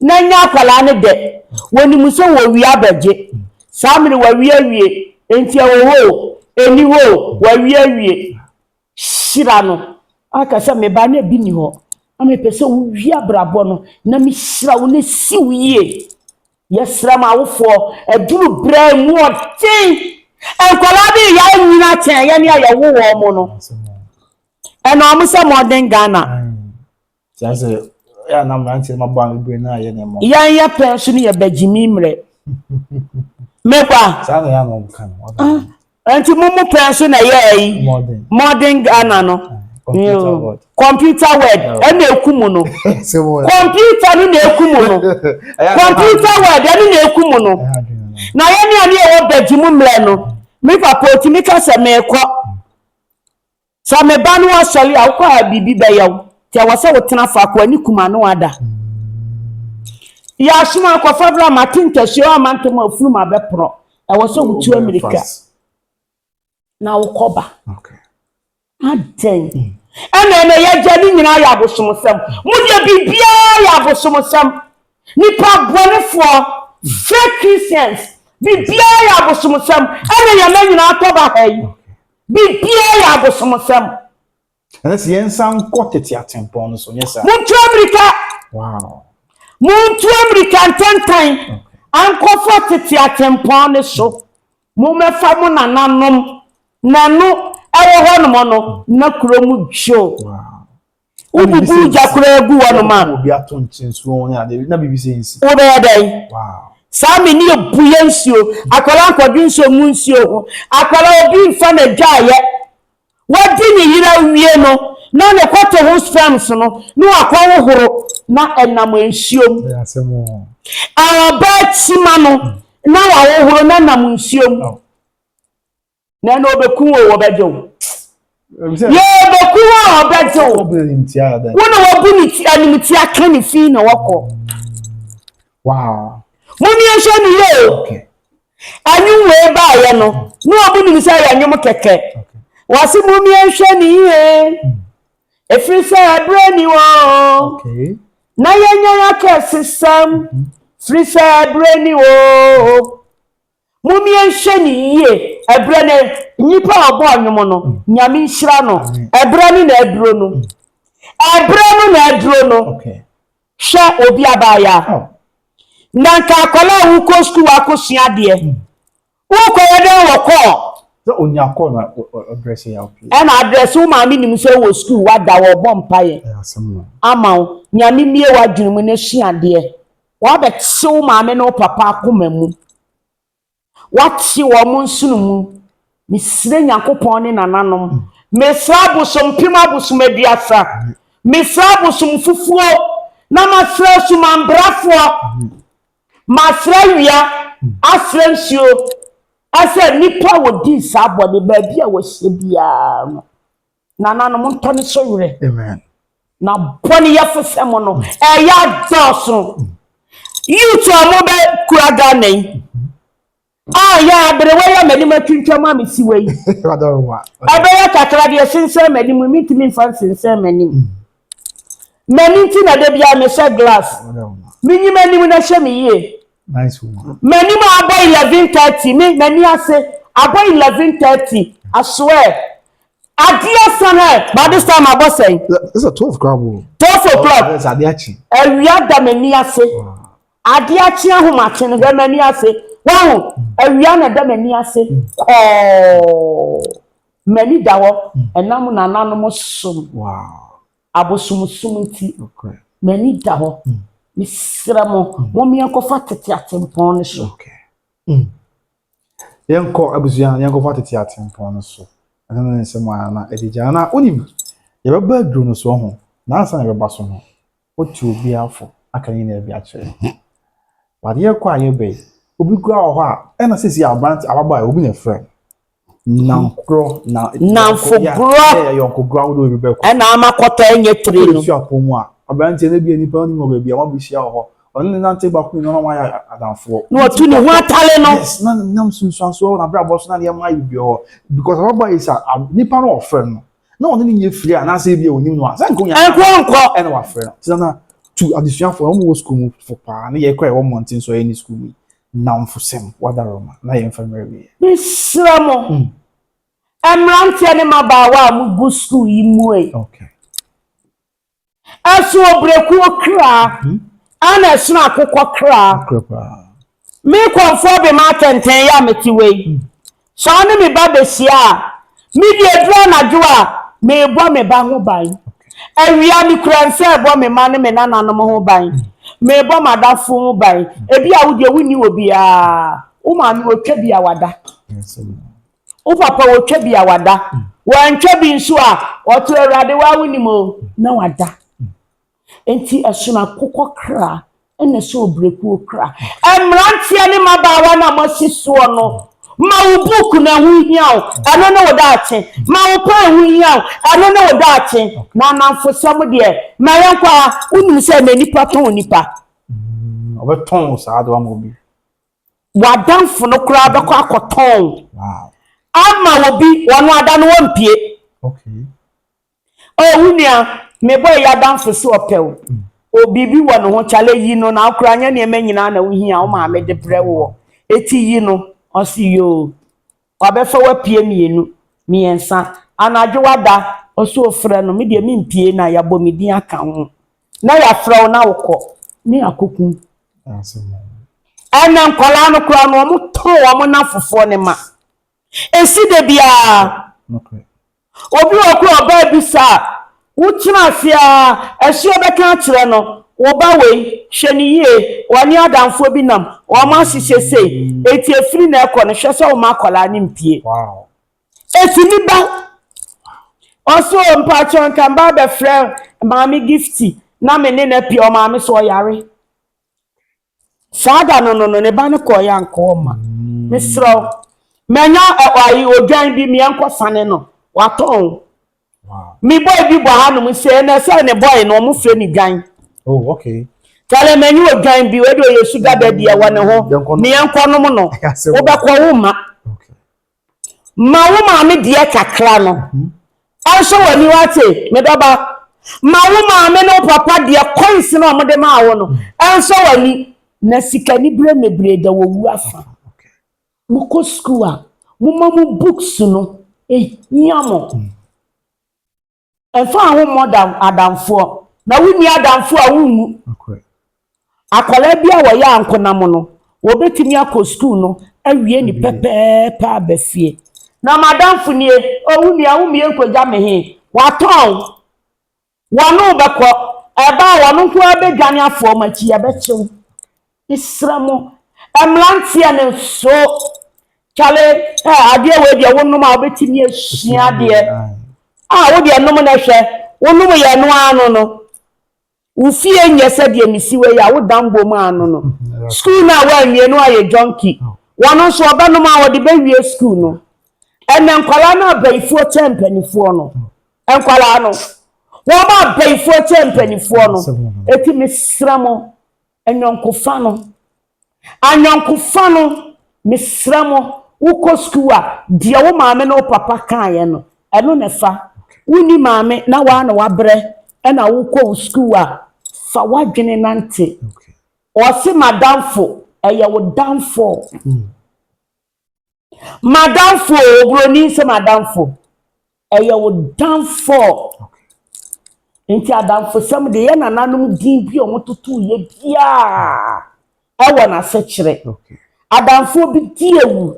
na nya kwala ne de woni muso wo wi abaje samiri wa wi awie enti wo eni wo wa wi awie shira no akasa me ba na bi ni ho ame pese wo wi abrabo no na mi shira wo ne si wiye yesra ma wofo eduru bra mu otin enkola bi ya nyina chen ya ne ya wo wo mo no eno am se modern Ghana say ya na mranche ma ba me na ye ne mo ya pension ye bagimi mre mekwa sa na ya no kan anti mumu pension na ye modern Ghana no computer word ena ekumu no computer no na ekumu no computer word ena na ekumu no na ye ne ani e wo bagimu mle no me papa otimi ka se me ekọ sa me ba no asori akwa bibi be yaw ti awase wo tena fa kwa ni kuma no ada ya suma kwa fabra matinta shi o mantom afuru ma be pro awase wo tu America na wo koba okay aden ene ye jani nyina ya bosomsem mudie bibia ya bosomsem nipa bonefo fake Christians bibia ya bosomsem ene ya manyina atoba hay bibia ya bosomsem ene se yensan kotete atempo no so nyesa muntu America wow muntu America tantan ankofo tete atempo ne so mo mefa mo nananom nanu ewo hono no na kuromu jo wow ububu jakura egu wono ma obi aton chinsu on ya na BBC nsi wo be dey wow sami ni ebuye nsio akwala nkwadu nso mu nsio akwala obi mfa na dwaye wadi ni yira wie no na ne kwato ho strams no no akwa wo horo na enam nsio ya semo aba chima no na wa wo horo na nam nsio na no beku wo bejo ye beku wo bejo wona wo bu ni animti aka ni fi na wako wow muni ehwe ni ye okay anyu we ba ye no no obu ni say anyu keke wasi muni ehwe ni ye efri say abre ni wo okay na ye nya ya kesesam free say abre ni wo mumi ehwe ni ye ebre ne nipa obo anwom no nyame nhira no ebre ni na aduro no ebre no na aduro no okay hwe obi abaya nanka akola wu ko school akosua de wo ko yede wo ko so onyako na address ya okay e na address wo ma mi nim se wo school wada wo bom paye ama nyame mie wadwunumu na hia de wo be tse wo ma me no papa akomamu wati wo mo nsunumu misire Nyankopɔn ne nananom mesra bosom pima bosom aduasa mesra bosom fufuo na masra sumambrafo masra wia asra nsuo asa nipa wodi sabo de ba bia wo hye bia nananom ntone so were amen na boni yefosem no eya doso you to mo be kuraga nei ya bere we ya mani matwintwa ma me si we adorwa abeya kakra de sense mani mu mitimi fan sense mani mani ti na de bia me se glass minyi mani mu na hye me ye nice woman mani ma abo 11:30 me mani ase abo 11:30 I swear Adia sana, by this time I was saying. It's a 12 crab. 12 o'clock. That's Adiachi. We had the mania say. Adiachi who matching the mania say. Wow, we are the mania say. Oh, many dawa, and namun anonymous sum. Wow. Abosum sumunti. Okay. Many dawa. Miss Ramo, Mommy Uncle Fatty at him ponish. Okay. Young call Abusian, young Fatty at him ponish. I don't know someone at the Jana. Unim. You have a bird grown so home. Now, son of a basson. What you be out for? I can never be actually. But you're quiet, babe. Ubi grow, and I say, your branch, our boy, will be a friend. Now, grow, now for grow, your uncle ground will be back. And I'm a quarter in your tree. Your pomo. A branch and be any pony will be a one be share. Only not take back no why I don't for. No, to know what talent. None soon so I brought Boston and might be all because our boy is a nipper or friend. No one in your free and I say you new ones. I'm going and our friend. Sana to addition for almost school for pa and ye quite 1 month in so any school. Now for some what are Roma, na infirmary. Miss Ramo. I'm ranting my bawa go school in way. Okay. As you break your crack. Ana suna akokɔ kra me konfo be ma tenten ya metiwe so ne me ba besia me die dro na dwo a me bo me ba ho ban awia me kuranse bo me ma ne me nananom ho ban me bo madafo ho ban ebi a wo de wuni obi a wo ma me otwa bi awada wo papa otwa bi awada wan twa bi nso a oto awrade wa wuni mo na wada enti asuna kokokra ene so breku okra emrantia ne mabawa na masiso no ma wo book na hu hiaw ano na wodache ma wo pa hu hiaw ano na wodache na namfosam de ma yankwa unim se na nipa ton nipa obeton sa do amobi wadanfo no kra bekọ akoton wow ama obi wono ada no wampie okay oh wunia me boy ya danfo so opel obibi wono ho chale yi no na akura nya ne manyina na wohia o ma me de brewo eti yi no osi yo obefa wapie mienu miensa anadwo wada oso ofre no me de mimpie na ya bo medin aka ho na ya fra na wokọ ni akokun ana nkola no kura no mo ton wo mo na fofo ne ma esi de bia okay obi oku oba bisa wuchina afia esi obeka kire no wo ba we hweniye wani adamfo bi nam wo ma sisese eti efiri na ekọ ne hwese wo ma kola ni mpie wow eti ni ba oso mpa chon kan ba be frɛ maami gifti na me ne na pie o maami so yare sada no ne ba ne ko ya nko ma misro menya ayi odwan bi mi enko sane no waton wow mi boy bi bo hanum se na se ne boy no mo fre ni gan oh okay tale menyu odwan bi we do ye sugar daddy e wone ho mi enko no mo no wo be ko wo ma okay ma wo ma me de kakra no also wani wate me doba ma wo ma me no papa de coins no mo de ma wo no also wani na sika ni bre mebre da wo wu afa okay mo ko school a mo ma mo books no nyamo efa ho modern adamfo na wuni adamfo a wunu okay akola bia wo ya ankonam no wo betimi akọ school no awie ni pepepe abafie na madamfo ni owuni a wumi enkoja me he waton wonu beko eba wonu ko abedwane afo machi ya bechew isramo emlantia ne so chale ade we de wonum a betimi ahia de wo de nom na hwe wonum ye no anu no ufie nyese de misiwe ya wo dambo mu anu no school na wa mienu aye junkie wono so obanom a wo de bewie school no ene nkwala na baifo championifuo no enkwala no wo ba baifo championifuo no eti misramo enyonkofano misramo uko school a dia wo maame na wo papa kan ye no eno ne fa wuni maame na wa na wabre ena uko school a fa wadwene nante okay o se madamfo eye wo damfo madamfo obroni se madamfo ɛyɛ wo downfall nti adamfo sam de yɛ nananom din bi ɔmo tutu yɛ bia ɛwɔ na sekyere adamfo bi diewu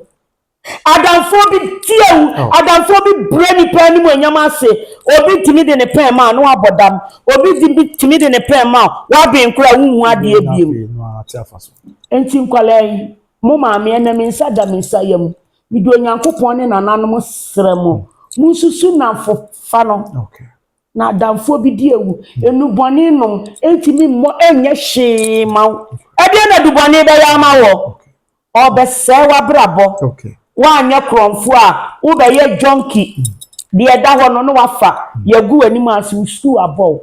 adamfo bi diewu adamfo bi brani pa ni mo nyama ase obi timi de ne pen ma no abodam obi timi de ne pen ma wa be nkura wuhu ade ebiem enti nkwalai mo maame na me nsa da me nsa yam mi do nyankopon ne nananom sremo mu susu na fofa no na adamfo bi diewu enuboni no entimi mo enye hwe ma ade na duboni be ya ma wo obese wa brabo wa anya kromfo a wo be ye jonki de eda ho no wafa yagu anim asu stu abo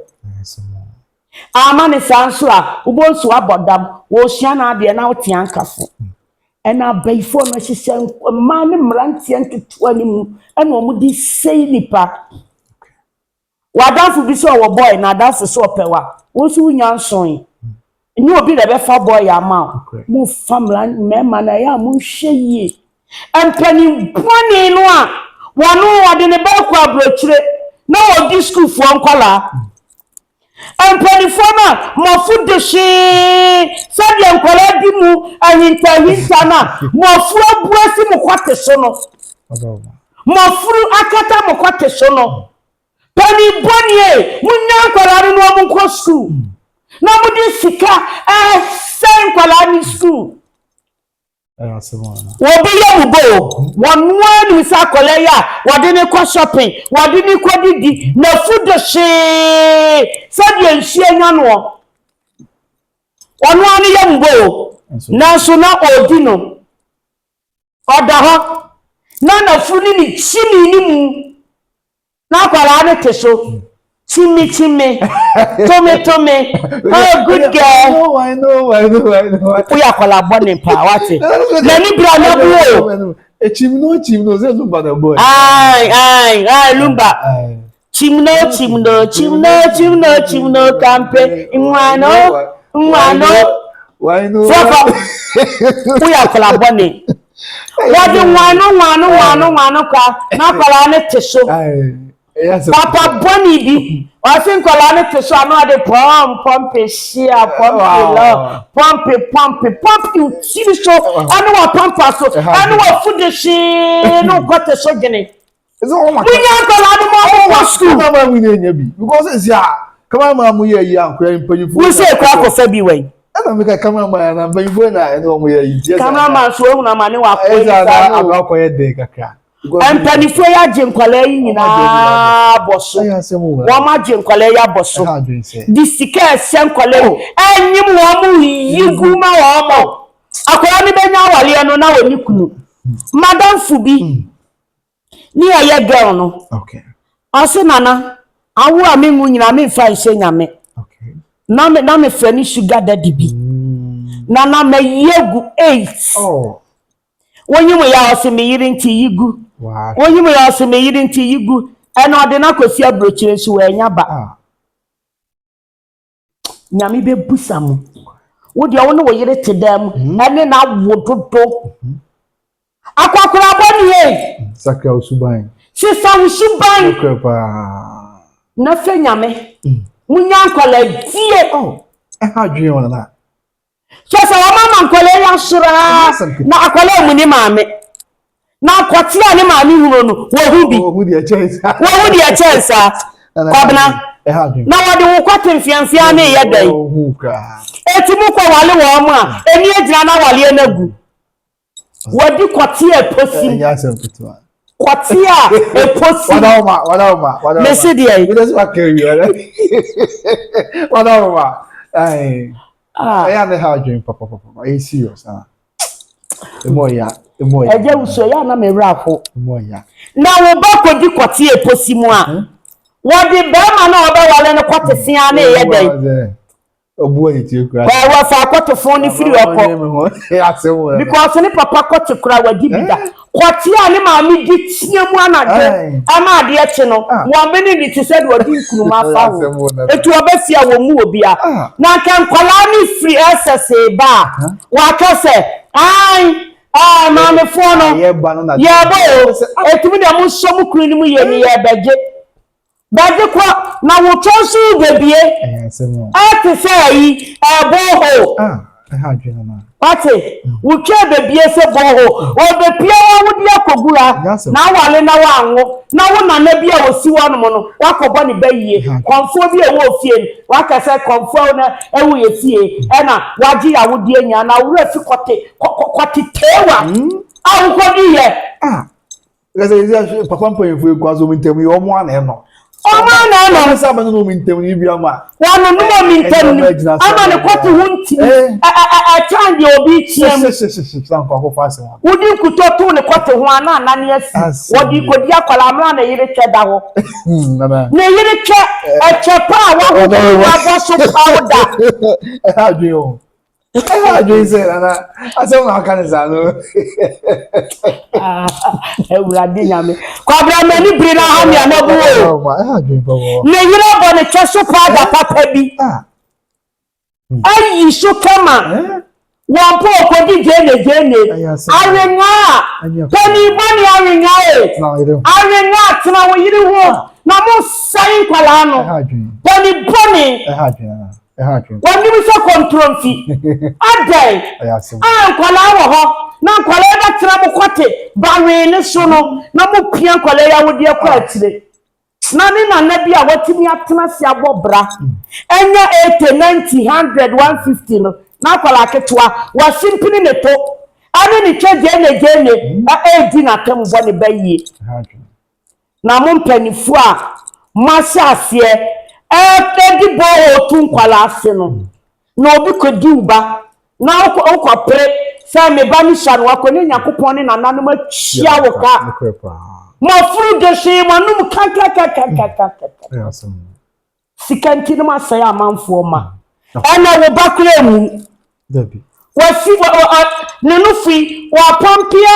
amane sanso a wo bonsu abodam wo hia na ade na wo tian kafo ena baifo no hyehyɛ ma ne mrantie ntoto anim ena omu di sei nipa wadafo bi so wo boy na dafo so opewa wo so nya nson ni obi na be fa boy ama mo famla mema na ya mo hwe yie empani boni no a wono wode ne ba kwa brochire na odi school fo nkola empani fo na mo fu de hye sabi nkola di mu ahinta na mo fu abuasi mo kwate so no mo fu akata mo kwate so no pani bonie munya nkola no mo nko school na mo di sika sen nkola ni school wo be yabubo wonwa ni sa kola ya wode ne ko shopping wode ne ko didi na food she sabi enhie nya no wonwa ni yabubo na so na odi no oda ho na funi ni chimi ni mu na kwala ne teso chimi tome oh good girl I know we are collaborating pa wate na ni bra na buo chimno ze lumba na boy ai lumba chimno kampe nwano why no we are collaborating wadi nwano ka na kwala ne teso papa boni bi o sin kola ne teso anu ade pompe shia pompe you so anu wa pampa so anu wa food she no got so gene is all my we yan kola anu mo school mama we nya bi because it's ya come on mama ye yi akwa mpanyifo we say kwa ko fa bi wen ana me ka cameraman na mpanyifo na ene o mo ye yi cameraman so hu na mane wa ko eza na ko ye de kakra empani fo ya jinkwala yi nyina boso wo ma jinkwala ya boso di sika senkwala anyim wo mu yigu ma wo mo akwara ni benya wale no na woni kunu madam fubi ni aye girl no ase nana awu amengu nyina me fa ise nyame na me fa ni sugar daddy bi nana me yegu 8 wonyimu ya ose me yiri nti yigu wonyimu ya ose me yiri nti yigu ena ode na kosi abrochire nso wa nya ba nyame be busamu wodi a wono wo yiri tedam ene na wododo akwakura boni ye sakra usuban sisa usuban na fe nyame munya nkola die ha dwen wona na so wa mama nkola ya sura na akola mu ni maame na akwati ani maame huro no wo hu di a chance kwabna na wode wo kwate mfiamfia na ye dan eti mu kwa wale wo mu a eni agyina na wale na gu wodi kwate eposi kwate a eposi wada mesi di ai we just wa carry you wada I am how dream papa are you serious emoya eje uso ya na me rafo emoya na wo ba kodi kwate eposi mu a wodi be ma na oba wale ne kwate fia na ye dan obu ani ti kura wa fa kwate fon ni free oko because ni papa kwate kura wadi bida kwate ani ma mi di tia mu anade ama ade eche no wo meni ni ti said wadi nkuruma fa wo etu obefia wo mu obi a na kan kwala ni free SSA ba wa ka se ai Ah, mama phone no. Yeah, boy. Etimi de mo so mu kunu ni mu ye ni ye beje. Beje kwa na wo tonsu bebie. Ati say yi boho. Ha dwena na. Ati, wo twa bebie se boho. O be pia wa wodi akogura. Na wale na wa anwo. Na wo na na bia wo si wo no mo no. Wa kobo ni bayie. Konfo bi e wo fie. Wa ka se konfo na ewu ye fie. E na waji ya wodi anya na wo afi kote tewa. Awu ko di ye. Because papa mpanyefo ekwazo mu ntem yo mo ana no. Oma na no sa ba no mu ntem ni bia ma. Wa no no mu ntem ni. Ama ne kote hunti. Change obi chiem. San ko fase wa. Wodi kutoto ne kote ho ana na ne asi. Wodi kodi akwala amra na yire tweda ho. Na yire twa echepa wa ho wa so powder. Adwo. Adwo se na asem na aka ne sa no. Ewurade nyame. Kwabra mani biri na ha me anabu o. Na yire bo ne twa so powder papa bi. Ayi so kama. Wampo kodi jene. Arenga. Toni bani arenga e. Arenga tena wo yiri ho. Na mo sai kwala no. Toni boni. Wani bi so control fi. Adai. Kwala wo ho. Na kwala da tena mo kote. Bawe ne so no. Na mo pia kwala ya wodi akwa atire. Na ni na na bia watimi atena si abobra. Enya 80 90 100 150 no. Na kwala ketwa wa simpini ne to ani ni twegene edi na tem bo ne bayi na mo mpanifu a masase edi bo otu kwala ase no na obi kodi uba na okopre sa me ba ni shan wa ko ne yakopon ne nana no machia wo ka mo furu de she mo num kaka sikanti no masaya amanfo ma ana wo bakra mu Debbie. Wasi nenufi wa pampia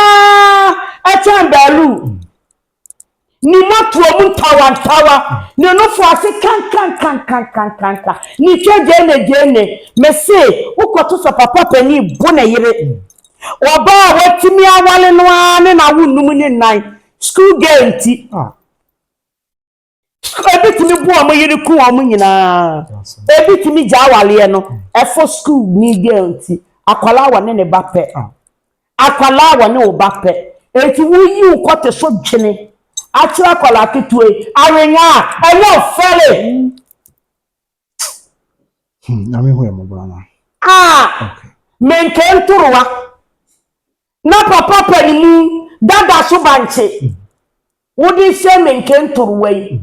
atambalu ni matu omuntawa nenufu ase kan ni twegene mese ukoto so papa pani bo na yire oba watimi awale no ane na wunum ni nan school girl ti ebitimi bo am yire ku am nyina ebitimi ja awale no efo school ni girl ti akwala wa ne bape akwala wa ne obape enti wuyi ukote so dwene atira akwala ketue arenga enyo fele ami ho yemo bana okay menkenturuwa na papa panimu dada so banche wodi se menkenturuwa yi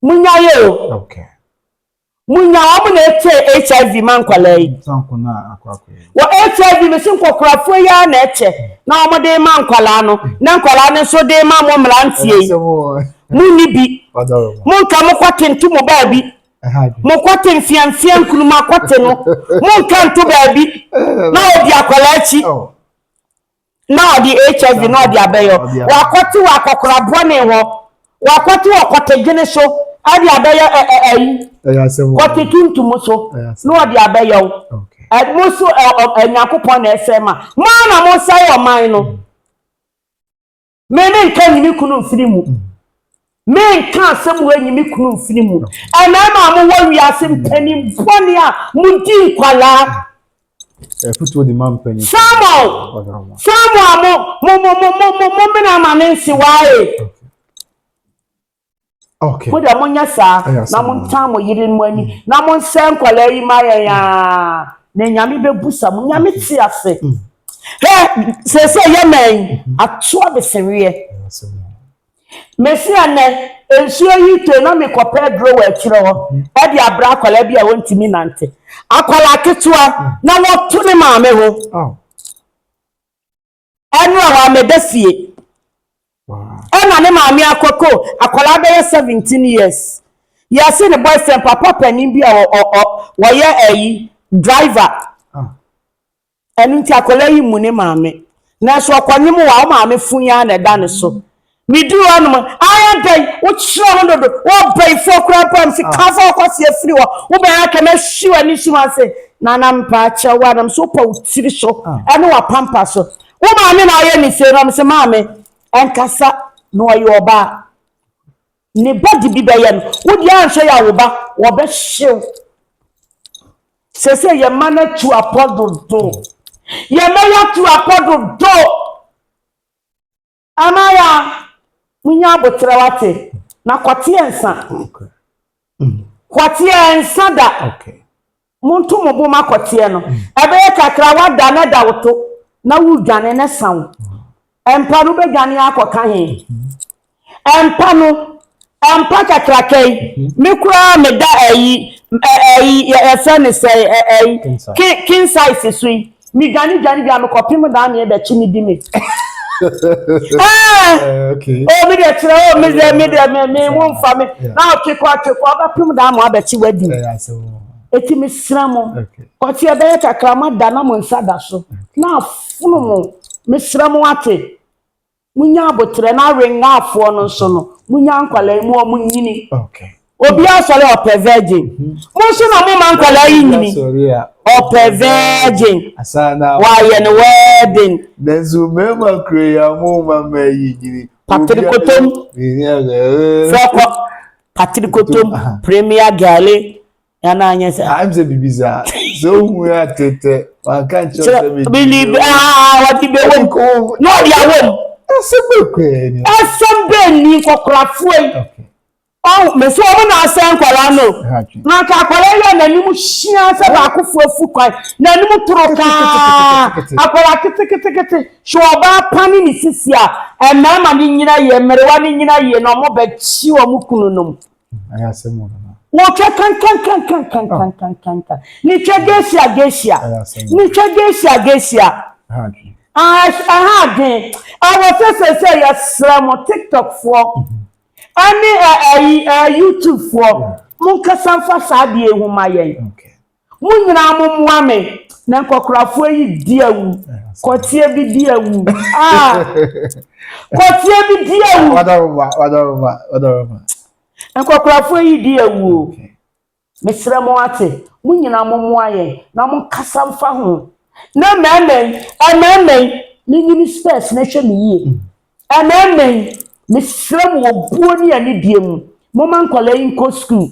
munyaye o okay munya omu na eche HIV man kwala yi sanko na akwakwa wo HIV me sin kokrafo ya na eche na omu de man kwala no na kwala ne so de ma mo mrantie muni bi mun ka mo kwate ntumo ba bi mo kwate mfiamfiam kunuma kwate no mun ka ntu ba bi na odi akwala chi na odi HIV na odi abeyo wa kwate wa kokrabo ne ho wa kwate wa kwate gene so adi abeyo kote tuntum so no odi abeyo musu yakopon na esema mana mo sai o man no me nka nyimi kunu mfiri mu me nka asem wo nyimi kunu mfiri mu anama mo wo wiase mpani boni a mudi kwala futu di man pani samo mo mena manensi wae okay moda monya sa na montamo yirin mu ani na monsen kwala yi maye ya na nyame bebusa mu nyame ti ase se yemen atoa be seriye mesi ane ensuo yi to na me kope dro wa kire ho e di abra kwala bia wontimi nante akwala ketua na woto ne maame ho enu wa medafie ena ne maame akoko akwala be 17 years ya se ne boyfriend papa panin bia wo ye driver enu nti akwala yi mu ne maame na so akwanyem wa maame funya na da ne so mi du anum aya dai wo chiro ho dodo wo bai fo kura pam si kafa ko se free wo be aka na hwiwa ni hwiwa se Nanam pacha wadam so pa utiri so ene wa pampa so wo maame na aye ni se ram se maame enkasa no ayo oba ne body bi be ye no wo di anhwe ya wo ba wo be hyew se ye mana tu apodo do ye meya tu apodo do amaya munya abotre wate na kwate ensa kwate ensa da muntu mo bo makote no ebe kakra wada na da woto na wudwane na san empa no be dwane akoka he empa kakra kai me kura me da ya fene say king size sui mi dwane bia me kopim da na e be chi ni di me okay oh me de tira me won fa me na okekwa ba pim da mo abechi wadi eti misramo oti ebe kakrama dana mo nsada so na afunu mo misramo ate munya abotre na renga afo no so no munya nkwala mu o munyini obi asole ope virgin mo so na mo man nkwala yini ope virgin asana why en wedding denzu mema kreya mo mama yini patrikotom foko patrikotom premier gale yana anya say I'm say bibiza so we are tete man can just believe what be won no dia won asembe ni kokrafo oh me so mo na asen kwala no na ka kwala ya na nimu hia se ba kofuafu kwan na nimu turuka akwala kete so ba pani ni sisi a mama ni nyina ye merewa ni nyina ye no mo ba chi wo mukunu no aya se mo no kan ni gesia I was say yes TikTok for any YouTube for mun kasanfa saade ehuma yen mun nyina momwa me na nkokrafo yi diawu kotie bi diawu kotie bi diawu wadaroma nkokrafo yi diawu mesremo ate mun nyina momwa yen na mun kasanfa ho na memen ni nyini space na hwe me yie memen mesremo obuo ni ani diemu mo man kwala yin ko school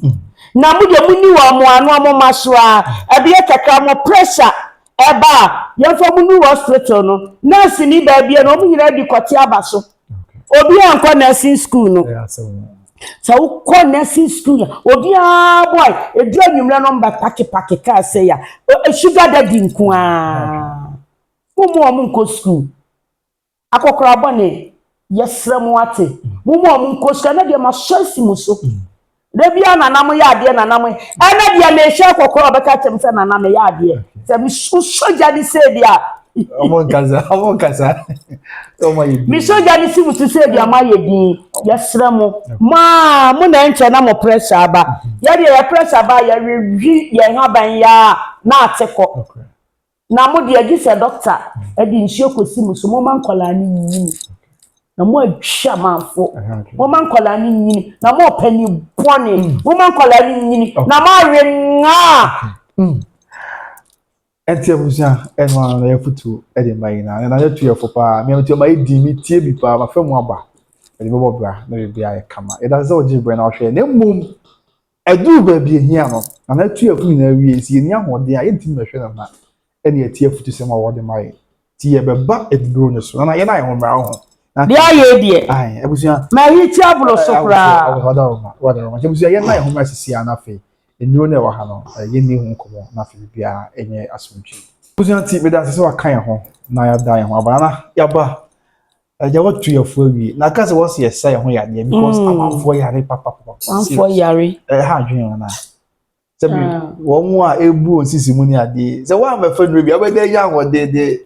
na mo de muni wa mo anu mo maso a ebe kakra mo pressure eba ye fo muni hospital no nurse ni ba bia no mo nyira di kwati abaso obi anko nursing school no so ko nursing school obi boy edu anwumre no mba pake ka say ya sugar daddy nko a mo nko school akokora bone yesremo ate mo nko school na de ma shansi muso de bia nanam ya ade nanam ana de na ehwe akokora beka tem se nanam ya ade se mi soja ni se dia omon kaza mi soja ni si mutu se dia ma ye din yesremo ma mo na enche na mo pressure aba ya de ya pressure aba ya rewi ye haban ya na ateko na mo de agi se doctor e di nsuo kosi muso mo man kola ni nyini na mo atwa manfo mo man kola ni nyini na mo pani bone mo man kola ni nyini na ma renga etia busia enwa na yafutu e de mai na yetu ye fopa me amti mai di mi tie bi pa ma famu aba e de bobo bra na bi aye kama e da ze oji bre na ohwe na mum edu ba bi ehia no na yetu ye fu na wie si ni ahode a yenti mehwe na na e ne etia futu se ma wode mai ti ye beba eduro ne so na ye na ye ho mra ho dia ye die ai e busia ma hiti abulo sokra wadaroma busia ye na ye ho mra sisi anafe enuro na wa ha no ye ni hu komo na fe bia enye asomtwi busia ti me da se wa kan ho na ya dan ho abana ya ba ya watu ya fuwi na kase wose ye say ho ya de because amafo yare papa amafo yare ha dwen na se bi wo mu a ebu osisi mu ni ade se wa ma fa nuro bi abeda ya ho de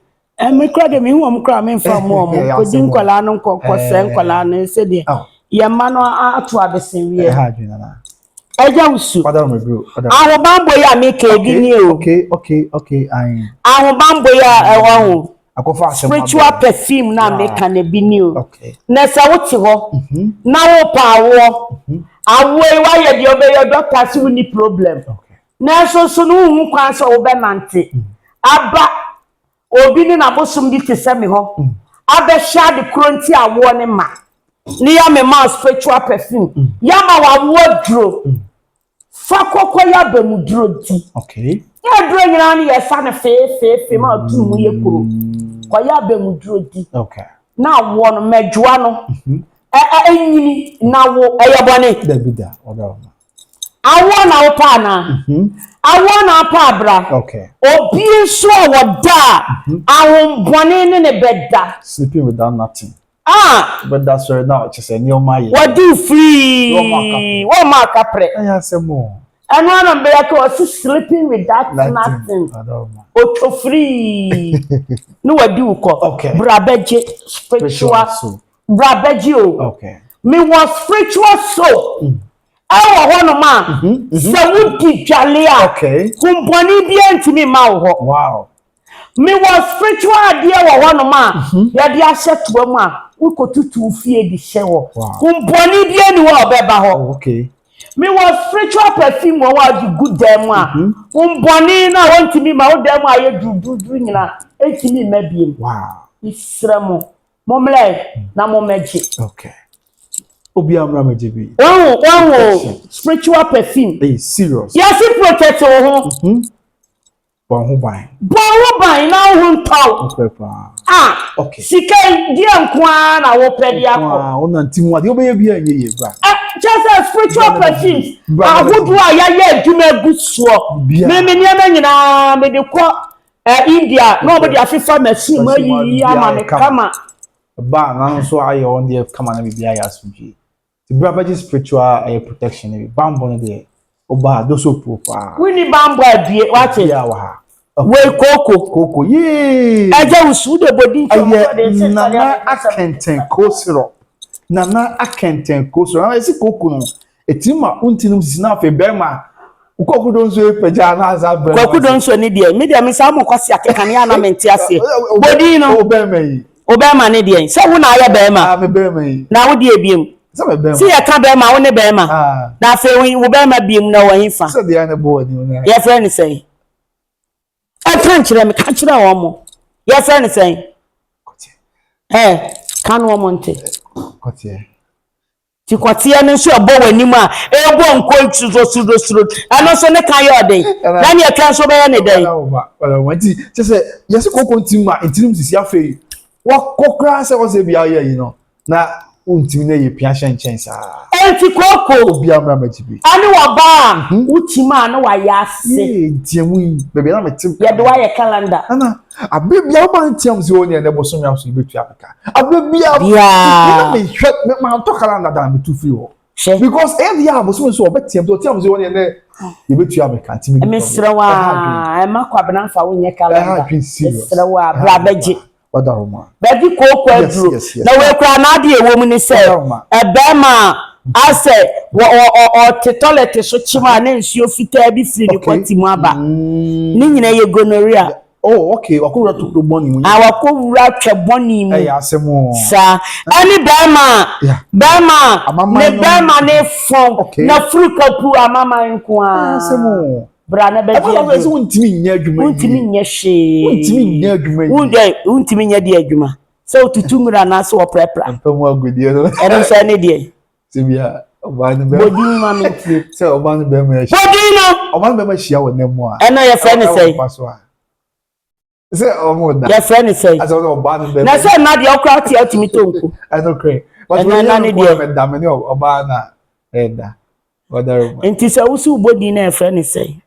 me kra de me hu am kra me fa mo ko din kwala no ko sen kwala no se de ye ma no atu abesen wie ha dwen na eja usu father me bro ahobambo ya me ka edi ni o okay ahobambo ya ewo akofa asem spiritual perfume na me ka na bi ni o okay na se wuti ho na wo pa wo awo wa ye de obeyo doctor si ni problem na so no hu kwan so wo be nante aba obi ni na bosum di te me ho aba sha de kronti awo ne ma ni ya me ma spiritual perfume ya ma wa wardrobe fa kokko ya ba mu duro di okay ya duro nyina ni ya sa na fe ma tu mu ye kuro ko ya ba mu duro di okay na wo no medjoa no enyini na wo eyebone Dabida oda awo na wo pa na awo na pa bra okay obi nso wo da ahombone ne beda sleeping without nothing but that's right now just a new my what do free what mark apre I say more and one of be sleeping without nothing o free no what do ko okay brabeje spiritual so brabeje o okay me was spiritual so awo hono ma se wudi dwale a okay kumponi bi antimi ma wo wow me was spiritual dia wo hono ma ya dia hyeto mu a ukotutu fie di hye wo kumponi bi ani wo obeba ho okay me was spiritual perfume wo wa di good dem a kumponi na wantimi ma wo dem a ye dudu nyina etimi ma biem wow isramo momle na momeji okay Obi amra mejebi. Oh, spiritual perfume. They serious. Yes, it protect ho. Bon ho ban. Bon ho ban na ho ntaw. Okay. Sika di ankwa na wo pedi akọ. Ona ntimu ade obeye bia ye bra. Just a spiritual perfume. Ahudu ayaye adwuma gusuo. Me niam nyina me de kọ India, nobody afifa machine mayi ama me kama. Ba na so aye on the kama na bibia ya asuje. The brother spiritual protection bambo no de oba do so profa. We ni bambo adie wache ya wa ha. We koko ye. Aja usu de body nana akenten kosiro. Nana akenten kosiro. Na esi koko no. Etima untinum sisi na fe bema. Ukoko don so peja na azabra. Koko don so ni de. Me de me sa mo kwasi akeka ne ana menti ase. Body no. Obema yi. Obema ne de. Se wo na aye bema. Me bema yi. Na wo de ebiem. Si ya ka bema wo ne bema. Na fe wo bema biem na wo hinfa. So de ane board ni. Your friend say. I can't chire me ka chire wo mo. Your friend say. Kan wo mo nte. Kotie. Ti kwatie ne so obo wanim a ebo nko nturo ano so ne kan yo den na ne kan so be ya ne den wala wanti se yes koko ntim ma ntim sisi afei wa kokra se wo se bia ye yi no na untim na ye pia hyen sa enti koko bia mra majibi ani wa ba utima na wa ya se tiemu bebe na metim ye do wa ye calendar ana abebia ba ntiam se woni ne boso mi aso betu apaka abebia bia me hwet me ma to calendar da me tu free wo because every year boso so obetiam to tiam se woni ne ye betu apaka ntimi me srawa e makwa bena fa wonye calendar srawa bra beji Wadahoma. Bedi koko edru. Na we kwa na ade ewo mu ni se ebema ase o toilet so chima na nsuo fitaa bi firi ni kwati mu aba. Ni nyina ye gonorrhea. Oh, okay. Wakura to boni mu. Awakura twa boni mu. Asemo. Sa. Ani bema. Ne bema ne fon. Na fruka pu amama nko a. Asemo. Bra na be dia. Aba so ntimi nya adwuma. Ntimi nya hwe. Ntimi nya adwuma. Ntimi nya di adwuma. So tutumura na so prepra. Ampamu agudie no. Ero so ne die. Sibia. Oban be. Bodi ma menti. Se oban be ma. Bodi no. Oban be ma hia wonam a. Eno ye friend say. Se omoda. Your friend say. As oban be. Na say na de okra ti atimi tonku. I don't cry. But when na ne die. Me da me no oban na. Eda. Whatever. Enti se wusu bodi na friend say.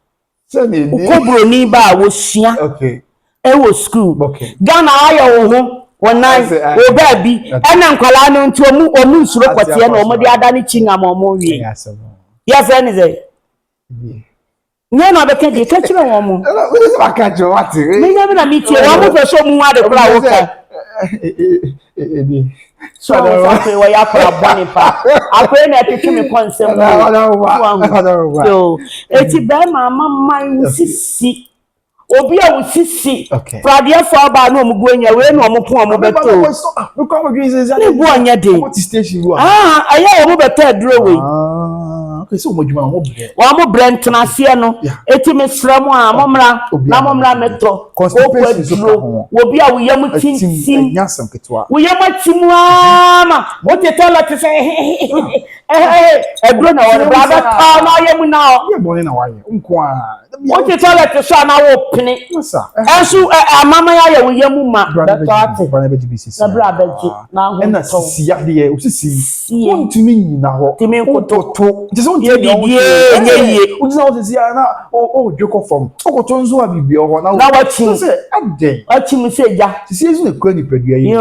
Sani Ukobro ni ba wo sua. Okay. E wo school. Okay. Ghana ayo wo ho. Wonai o ba bi ena nkwala no nti omu nsuro kwatie na omo de ada ni chinga ma omo wie. Ya friend say. Nye na be ka di ka kire wo mo. We dey ba ka jo what? Me nya na mi tie wo mo fe so mu ade kura wo ka. So wa ya kura boni pa. Akwe na tete me konsem. So eti be mama usisi. Obi a usisi. Pradia for ba no omgu anya we no ompo omo beto. We come again say ni bu anya de. What station you are? Aya omo beto aduro we. Okay, so what you want to Wa mo brent na se no. Eti me srem a momra na momra meto. Constipation so ka ho. Wo bi a wo yam tintim. Nyasam ketwa. Wo yam timu ama. Wo te toilet se edro na wo bra ba ta na yam na o. Ye boni na wa ye. Nko a. Wo te toilet so na wo pene. Ensu amama ya ye wo yam ma. Beto bra na UCC. Na bra baji na ho. Na sisi ya de UCC. Won tumi nyina ho. Timi nkototo. Je so ye ye. Udina wo sisi ya na o dweko fom. Okoto nzo abibie ho na wa chi. Se ade. Achi mi se ja. Sisi ezu na kwa ni padua yi.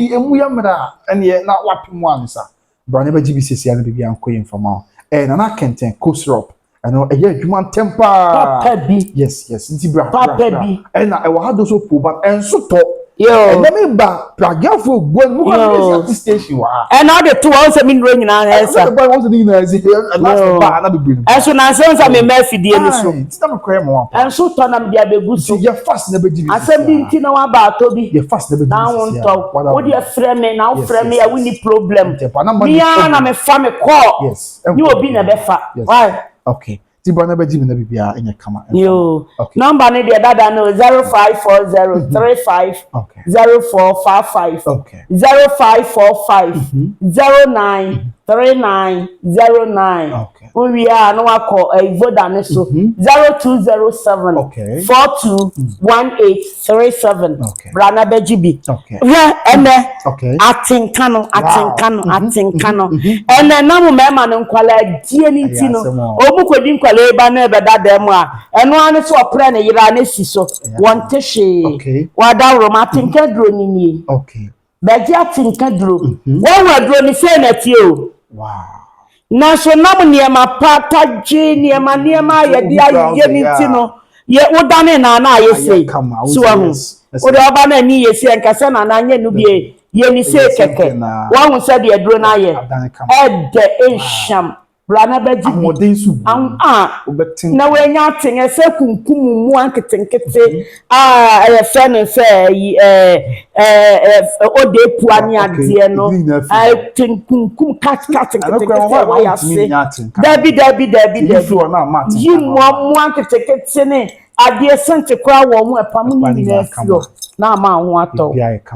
Si emu ya mra ene na wapemu ansa. Bra na UCC ya na bibia ankoye mfama. Na kenten co-syrup. Ano eye adwuma tempa. Papa bi. Yes. Nti bra. Papa bi. Na e wa hado so po but enso to. Yo. Na me ba pragafo gbo mu kwa this station wa. All the two once me nro nyina na esa. Boy once the na ezi. Last ba na be. Enso na sense me ma fidie ni so. Ti na kwere mo. Enso to na me dia beggu so. Ye fast na be di. Asem bi nti na wa ba to bi. Ye fast na be di. Na won to. Wo dia frɛ me na wo frɛ me ya we ni problem. Me ya na me fa me call. Yes. Ni obi na be fa. Why? Okay. Tiba na beji na bibia enya kama. Yo. Number ni de dada no 054035 0455. Okay. 0545 093909. Okay. We are no call Voda ne so 0207 421837. Okay. Brana bejibi. Okay. Yeah, ene. Okay. Atinkano. Ene na mo mema ne nkwala die ni ti no. Omu kwedi nkwala eba na ebeda dem a. Eno ane so opre ne yira ne si so. Wonte hwe. Okay. Wada ro atinka dro ni ni. Okay. Beji atinka dro. Won wa dro ni se na ti o. Wow. Na so nam niema pata je niema ye dia ye ni ti no. Ye wodane na aye sei. So ahu. Odo oba na ni ye sei nkase na na anye no bie. Ye ni sei keke. Wa hu se de dro na ye. Ede ensham. Brana beji amodin su obetin na we nya tin se kunkum mu anketenkete e fe ne fe ode puani ade no tin kunkum kat ketekete wa ya se dabi yi mu anketekete ne ade sente kwa wo mu epam ni na fio na ma ho ato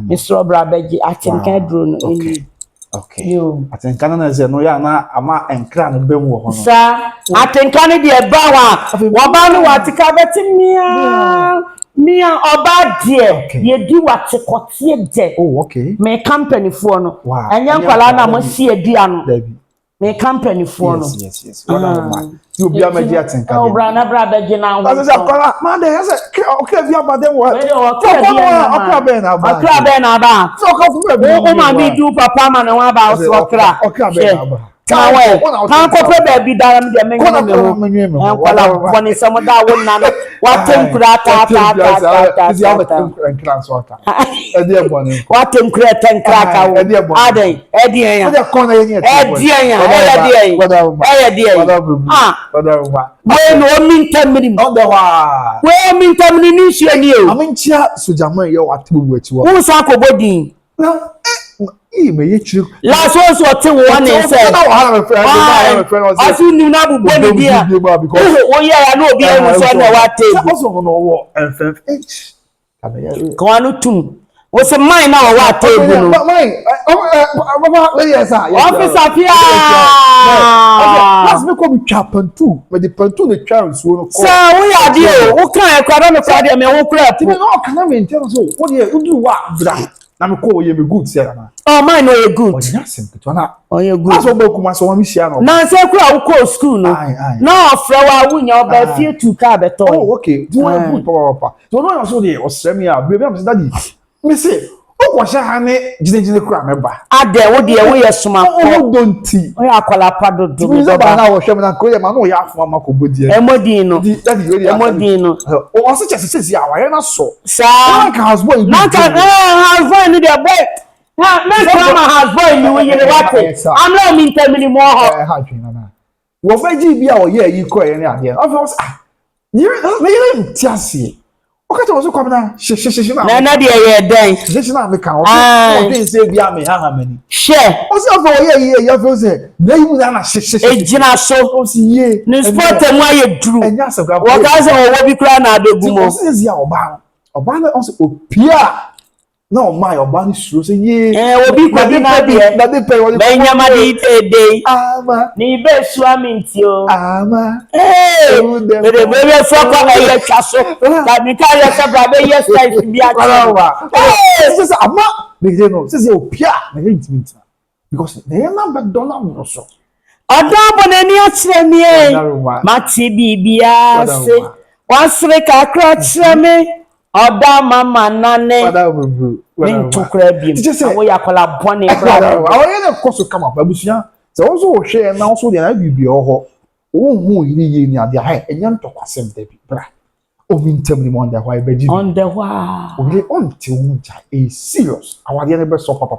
Mr. Bra beji atinka dro no eni. Okay. Atenkana na ze no ya na ama enkra no bem wo ho no. Sa atenkana de ba wa ba no watika beti mia oba de ye di watikotie de. Oh, okay. Me company fo no. Wow. Enya kwala na mo sie dia no. Me company fo no. Yes. What am I? You be a media atenkana. Oh, bra beji na ho. That's kwala man dey say okay via ba dem what. Okra be na ba. So ka fu be. O ma bi du papa ma na wa ba so okra. Okra be na ba. Kan ko pe be bi dara mi de me me. Kwala boni samo da won na watem kura ta. Is ya enkra so aka. E dey boni. Watem kura tenkra ka wo. Aden, e dey yan. O dey kona yen. E dey we no mintamini. On the wa. We mintamini ni hye ni o. Aminchia sojaman ye watem bu achi wo. Wo sa ko bodin. Me ye chiri. Last one so te wo ne say. Na wa my friend. Asu ni na bu boni dia. Wo ye ya na obi e so na wa te. So no wo FFH. Ko anu tum. Wo se mine na wa te bu no. Mine. Yes sir. Officer Pia. Let's make we chapantu. Me the pantu the chance wo no. Sir, wo ya di o. Wo kan e kwa me kwa de me wo kura pu. Me no kana me ntero so. Wo de udu wa bra. Na me ko ye me good say na. Oh, mine no ye good. Onya simple na. Oh, ye good. Aso be kuma so wa mi share no. Na se kura wo ko school no. Na ofra wa wunya oba fie tu ka beto. Oh, okay. Do you good papa? So no so dey osrem ya. Baby am say daddy. Me say, o ko sha ha ne jine kura me ba. Ade wo de wo ye soma ko. O donti. O ya kwala padodo. Mi so ba na wo hwem na ko ye ma no ya afo ma ko bodi. Emodin no. Emodin no. O so chese ya wa ye na so. Sa. Na house boy. Na house boy ni de boy. Ha, me my house boy ni wo ye what? I'm not mintamini mo ho. Ha twin na. Wo fa gi bia o ye yi ko ye ne ade. Of course. You me ntiase. Okay, so what's coming now? She na de ye den she na me kan o dey say bia me ha mani share o si ofo ye ya feel say na you na she ejina so o si ye ni sport mu aye duru enya se gba wo ka se wo bi kra na adegu mo o si ya oba na o si opia na o my oba ni suro say ye obi ko bi na de pe wo be nyama di de ama ni be su aminti o ama de be so kwa ye twa so ka mi ka ye se bra be ye style bi a wa just ama me dey no say opia na ye intimate because they are not McDonald no so Odo bonani akire mi e mati bibia se wasre ka kra kire mi oda mama nane ni ntukura bi awo yakola bone bra awo ye na koso kama babusia se wo so wo hwe na wo so de na bibia ho wo hu yiri ye ni ade ha enya ntokwasem da bi bra o min tem ni on the why beji on the why o le on ti unja e serious awade na be so papa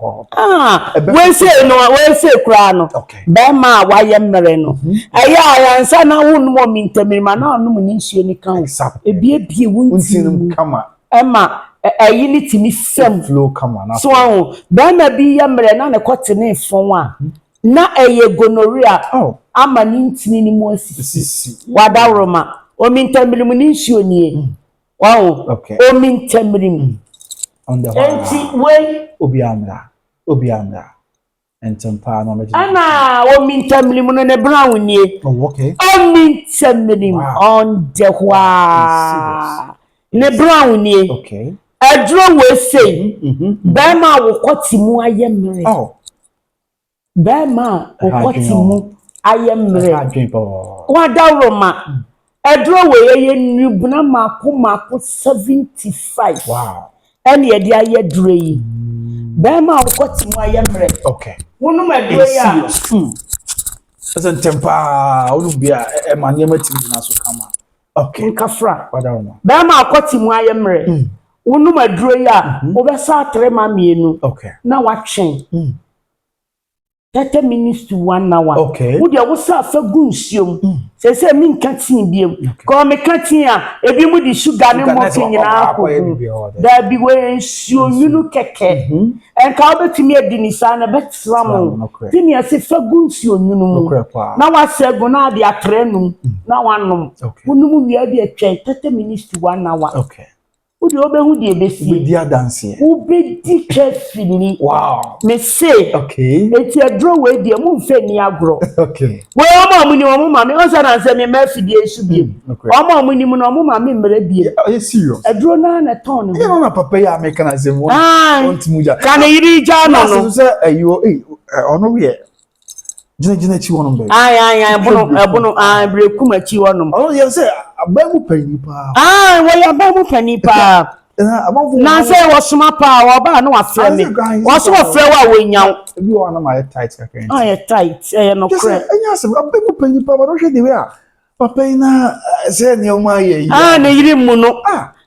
we say kura no be ma wa ye mmere no aya ansa na wo no min tem ma na no mu ni nsuo ni kan ebie wunti kama ema ayi ni timi sem flow kama na so be ma bi ye mmere na ne kote ne fon a na eye gonorrhea ama ni ntini ni mu asisi wadawroma o min tamirim ni nsuo nie wow o min tamirim on the enti we obiamra entempa no meje ana o min tamirim no ne brown nie okay o min tamirim on the wa ne brown nie okay adro we say be ma wo kotimu ayemre Bema okotimu ayemre wadawroma edro we ye nubuna mako 75 wow ene ye de ayedro yi bema okotimu ayemre okay wonu medro ya asa tempa onu bia e manye matimi na so kama okay nkafra wadawroma bema okotimu ayemre wonu medro ya obesa atrema mienu okay na watwen 30 minutes to 1 hour. Okay. Wo dia wo sa fa gunsiom. Se mi nka tin biem. Ko me ka tin a ebi mu di sugar ne mo tin nyina ko. Da bi we nsuo nyunu keke. Enka obetimi edi ni sa na betram. Timi ase fa gunsuo nyunu mu. Na wa segu na de atrenum na wanom. Wonum wi abi atwa 30 minutes to 1 hour. Okay. Udi obehu di ebesi. Udi adanse. Ubedi kefini. Wow. Me say. Okay. Eti adro we di mu mfe ni agro. Okay. We omo ni omo ma me o sa na nse me ma fidi esu bi. Omo ni mu na omo ma me mere bi. Are serious? Adro na ton. E no na papa ya me kana se mo. Ontimuja. Kana yiri ja no no. Se ayo ono we jina chi wono be. Ebono breku ma chi wono. Oh ye say abamu pani pa. We abamu pani pa. Na say wasoma pa wa ba na wafra me. Waso wafra wa wenyan. Ebi wa na my tight kakra. Ye tight. No kre. Enya se abamu pani pa ba no hwe de we a. Papa ina say ne o ma ye yi. Na yiri mu no.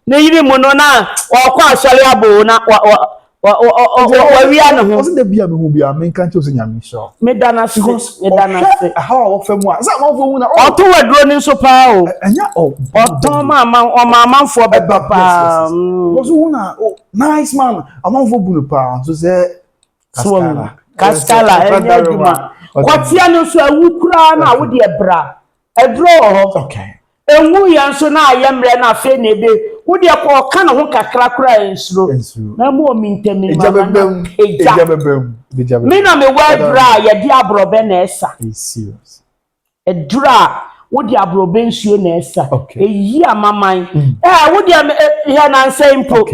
Na yiri mu no na wa kwa asori abo na wa wi ana ho. Osi de bia me hu bia me kan che osi nyame so. Me dana se. How wo fa mu a. Sa ma fo mu na. Oto wadro ni so pa o. Enya Oto mama fo be papa. Oso hu na nice man. Amanfo bu no pa. So say Kaskala enya duma. Kwatia no so awukura na wo de ebra. Edro ho. Okay. Enwu ya so na ayemre na afi na ebe. Wo de ko ka na ho kakra kra ensuro. Na mo omintemi mama. Ejabebem. Me na me wa bra ye di abrobe na esa. Serious. Edura wo di abrobe nsuo na esa. Eyi amaman. Wo di ya na nsa impo.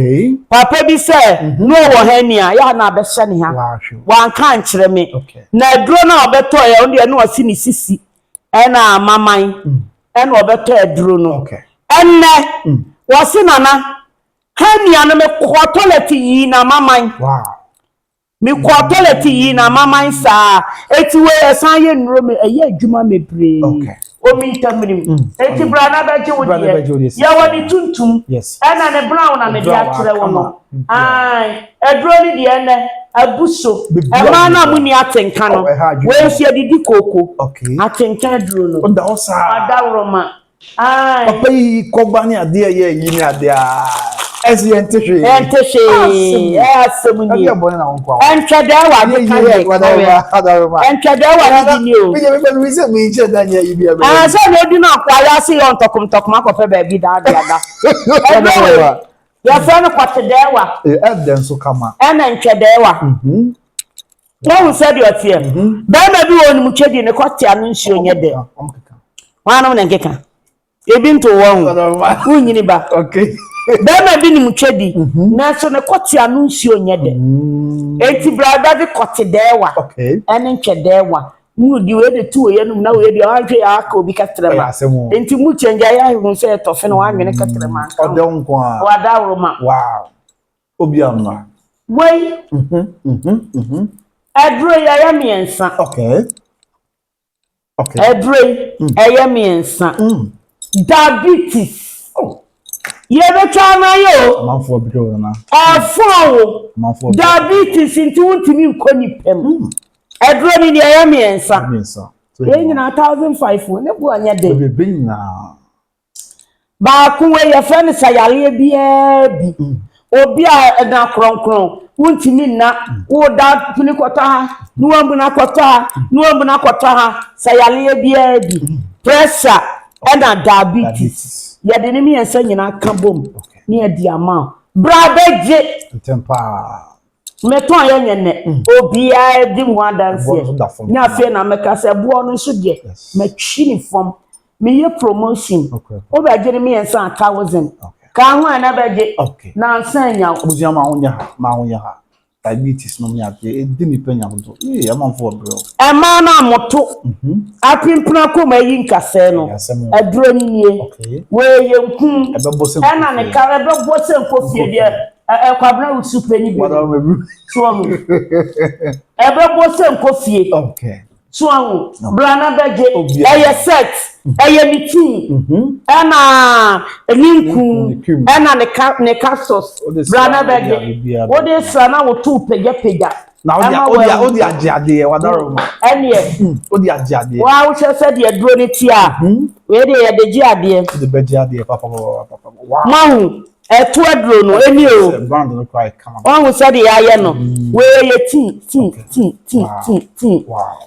Papa bi se no wo hania ya na be hye ne ha. Wan kan kire me. Na eduro na obeto ya wo de na wasi ni sisi. Na amaman. Ena obeto eduro no. Enne wasi nana hania no me ko toilet yi na amaman. Wow. Me ko toilet yi na amaman sa eti we esan ye nuro me eye adwuma mebre. O mi tamirim. Eti bra na beje wo die. Ya woni tuntum. Ena ne brown na me dia kire wo no. Eduro ni die ene abuso. E ma na muni atenka no. We nsu adidi koko. Atenka eduro no. Onda osa. Adawroma. Papa yi koba ni ade ye yi ni ade a. Esi entehwe. Asemuni. Abi abone na wonko. Entwede wa de kan ye. Entwede wa di ni o. Me say me che da nya yi bia be. So no di na kwaya se yon tokum akope ba bi da ada. Ya fa no kwatede wa. Evidence kama. Na ntwede wa. Wọ́n sẹ́ di ọtí ẹ̀. Bẹ́ẹ̀ ma bí wọ́n ni mu twedi ne kọ́tí anu nsi onye dẹ̀. Wọ́n anam na nkeka. Ebi nto wọ́n. Wọ́n nyini ba. Bẹ́ẹ̀ ma bí ni mu twedi. Nanso ne kọ́tí anu nsi onye dẹ̀. Eti brada di kọ́tí dẹ̀ wa. Ẹni ntwẹ dẹ̀ wa. Mu di wei de tu oye num na wei di ahwe ya aka obi katere ma. Enti mu change ya hu sɛ tɔfe no wa nwene katere ma. Ɔdɛ nko a. Wa da roma. Wow. Obi amma. Wei. Adro ya miensa. Adro ya miensa. Diabetes. Ye be twa na yo. Manfo bi do na. Afo. Diabetes nti wontimi nkoni pem. Adro ni ya miensa. Ye nyina 1500 ne bu anya de. Be nyina. Ba ku we ye friend sayale bia bi. Obi a na kronkron. Wontimi na wo da tuni kota ha nuwambu na kota ha sayale bia bi pressure and diabetes ya de ni mi ensa nyina ka bom ni adi ama brother je tempa meton ya nyene obi a di mu adanse nya fe na meka se bo no so de matwi ni form me ye promotion obi agere mi ensa 1000 ka ho na beje na ansanya obusia ma wonya ha diabetes no me ade edi ni penya bodo amanfo bro ma na moto apimpuna ko ma yi nkase no aduro ni nie we ye nku na ne ka ebebo se nkofie de kwabra usupeni bi so mu ebebo se nkofie so brana beje eye set eye meeting na linku na ne castos brana beje o de sana wo tu peja na odi ajiade wadaro ma odi ajiade wa wo se de duro ni ti a we de ye de jiade de bejiade papa mahu etu aduro no eni o brand no cry come on wo se de ya no we ye tin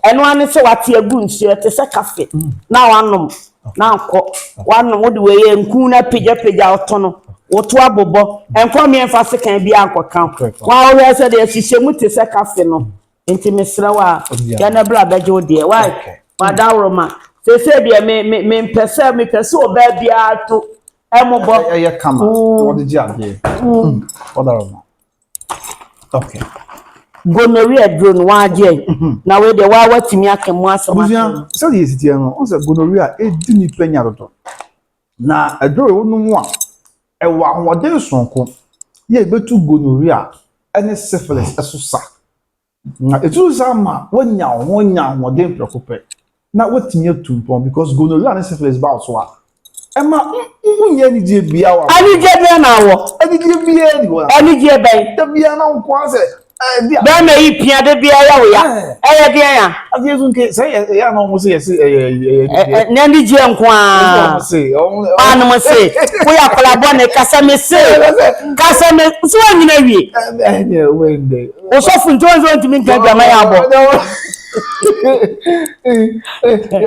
eno ane se wate agu nsuo te se cafe na wanom na akọ wanom wo de we ye nku na peja otono woto abobo enko me emfa se kan bi ankokan wa wo se de hihye te se cafe no enti mesra wa ya na bra beje ode wa da roma se de me pese oba bia to emobo ye kama what did you have other gonorrhea drone wa je na we de wa watimi akemu asama so the city no on say gonorrhea edi ni penya dodo na adoro wonu a ewa ahoden sonko ye betu gonorrhea ene syphilis esosa na etu sama wonya ahoden preocupe na watimi atumpon because gonorrhea and syphilis ba so a ema unye ni je bia wa ani je bia na wo ani je bia ni wo ani je ben da bia na nko ase ba me yi pia de bia ya wo ya eye bia ya ajesu nke say ya na mo say na ni je nko a anu mo say wo ya kolabo ne kasa me so anyina wie wende o so fun tonzo ntimi nka bia ma ya bo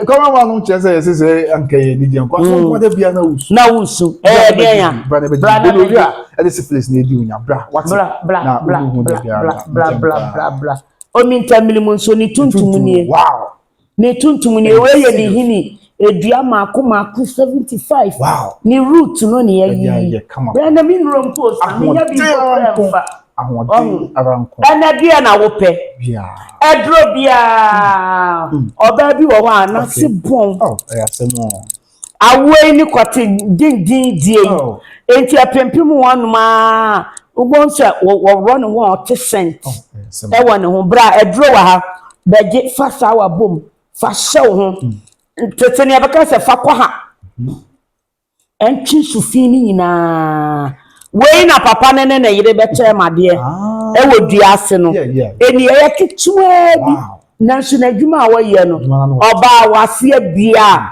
kama wanu chese say anke ni je nko so de bia na wusu bia ya gonorrhea and syphilis na edi unya bra what bla o min tamili mun so ni tuntum ni wow ni tuntum ni we ye ni hini edua maako 75 wow ni root no ni yi bra na min rom post na ya bi ko fa ahoden aranko ana bia na wo pe bia edro bia oba bi wo wa na se bon asemo awe ni kwate din die enti apempem wonuma ugbonse wo run won te cent e won ho bra edro wa ha beje fa sawa bom fa hyew ho tete ne abeka se fa kwa ha entwi sufi ni nyina we na papa ne na yire beche made e wo dua ase no eni e kitwa bi nanso na dwuma a wo ye no oba wase bia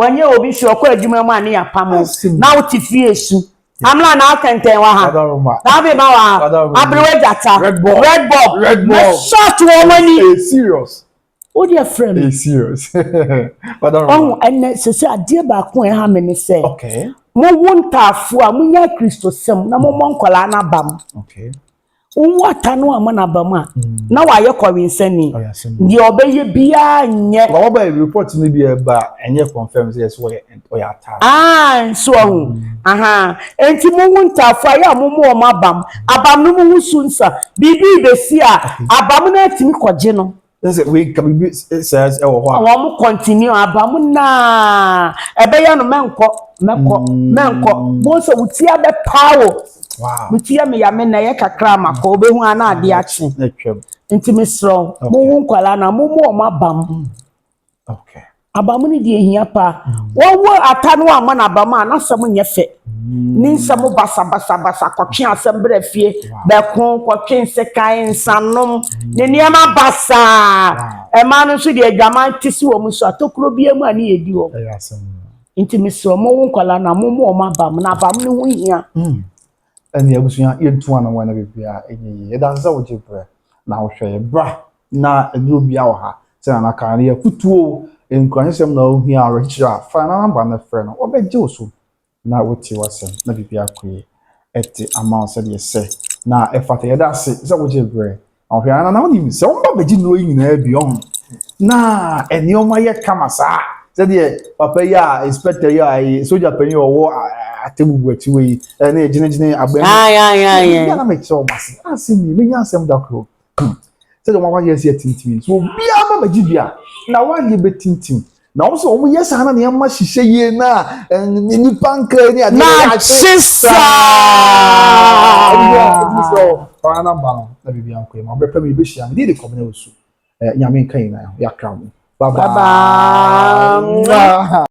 wanye obi hwe okọ adwuma mu ane ya pamo na wo ti fie su amla na akenten wa ha na be ma wa abrewe jata red ball shot woman serious o dia friend serious oh and se ade ba ko e ha me ne se okay mo wontafo a munya Kristo sem na mo monkola na bam okay wata no amana bam na wa ye kọwinsani ndi obeye bia nye wa ba report ni bia ba enye confirm say so ya attack so aha enti mo wontafo ya mo mo mabam abam no mo husunsa bibi besi a abam na atimi koje no we can be says e wo ho mo continue abam na ebeya no menko bo so wutia be power wow wutia me ya me na ye kakra mako obehu ana ade achi nti me strong mo wonkwala na mo mabam okay abam ni de ehia pa wo atanu ama na abam na sam nye fe ni nsam basa kwotwe asem bra fie be kon kwotwe nsekan nsanom ne niam basa e ma no so de adwaman tisi wo mu so atokuro bia mu ani edi wo nti me so mo wonkwala na mo mabam na abam ni ho hia and yabusuya yentu ana wana bibia enye ye danza wo jepre na wo hwe bra na eduro bia wo ha se na ka na yakutuo enkwanye sem na ohi a rechira fa na namba na frɛ no obeje oso na woti wasem na bibia koye eti amount se de se na efata ye da se wo jepre ahwe na woni se wo beji no nyina bi on na enioma ye kamasa se de papa ya inspector ya soldier penye owo atebubu atiwe na ejine agbe ya na make sure basi asimi me nya asem dakro se do mwa yesi atintim so bia ma magibia na wa ye betintim na wo so wo yesa na ne ma hihye ye na ni panka ni ade na chisa so ana ba na bibia nko ma bepa me be hia me de komna osu nyame kan na ya kram bye bye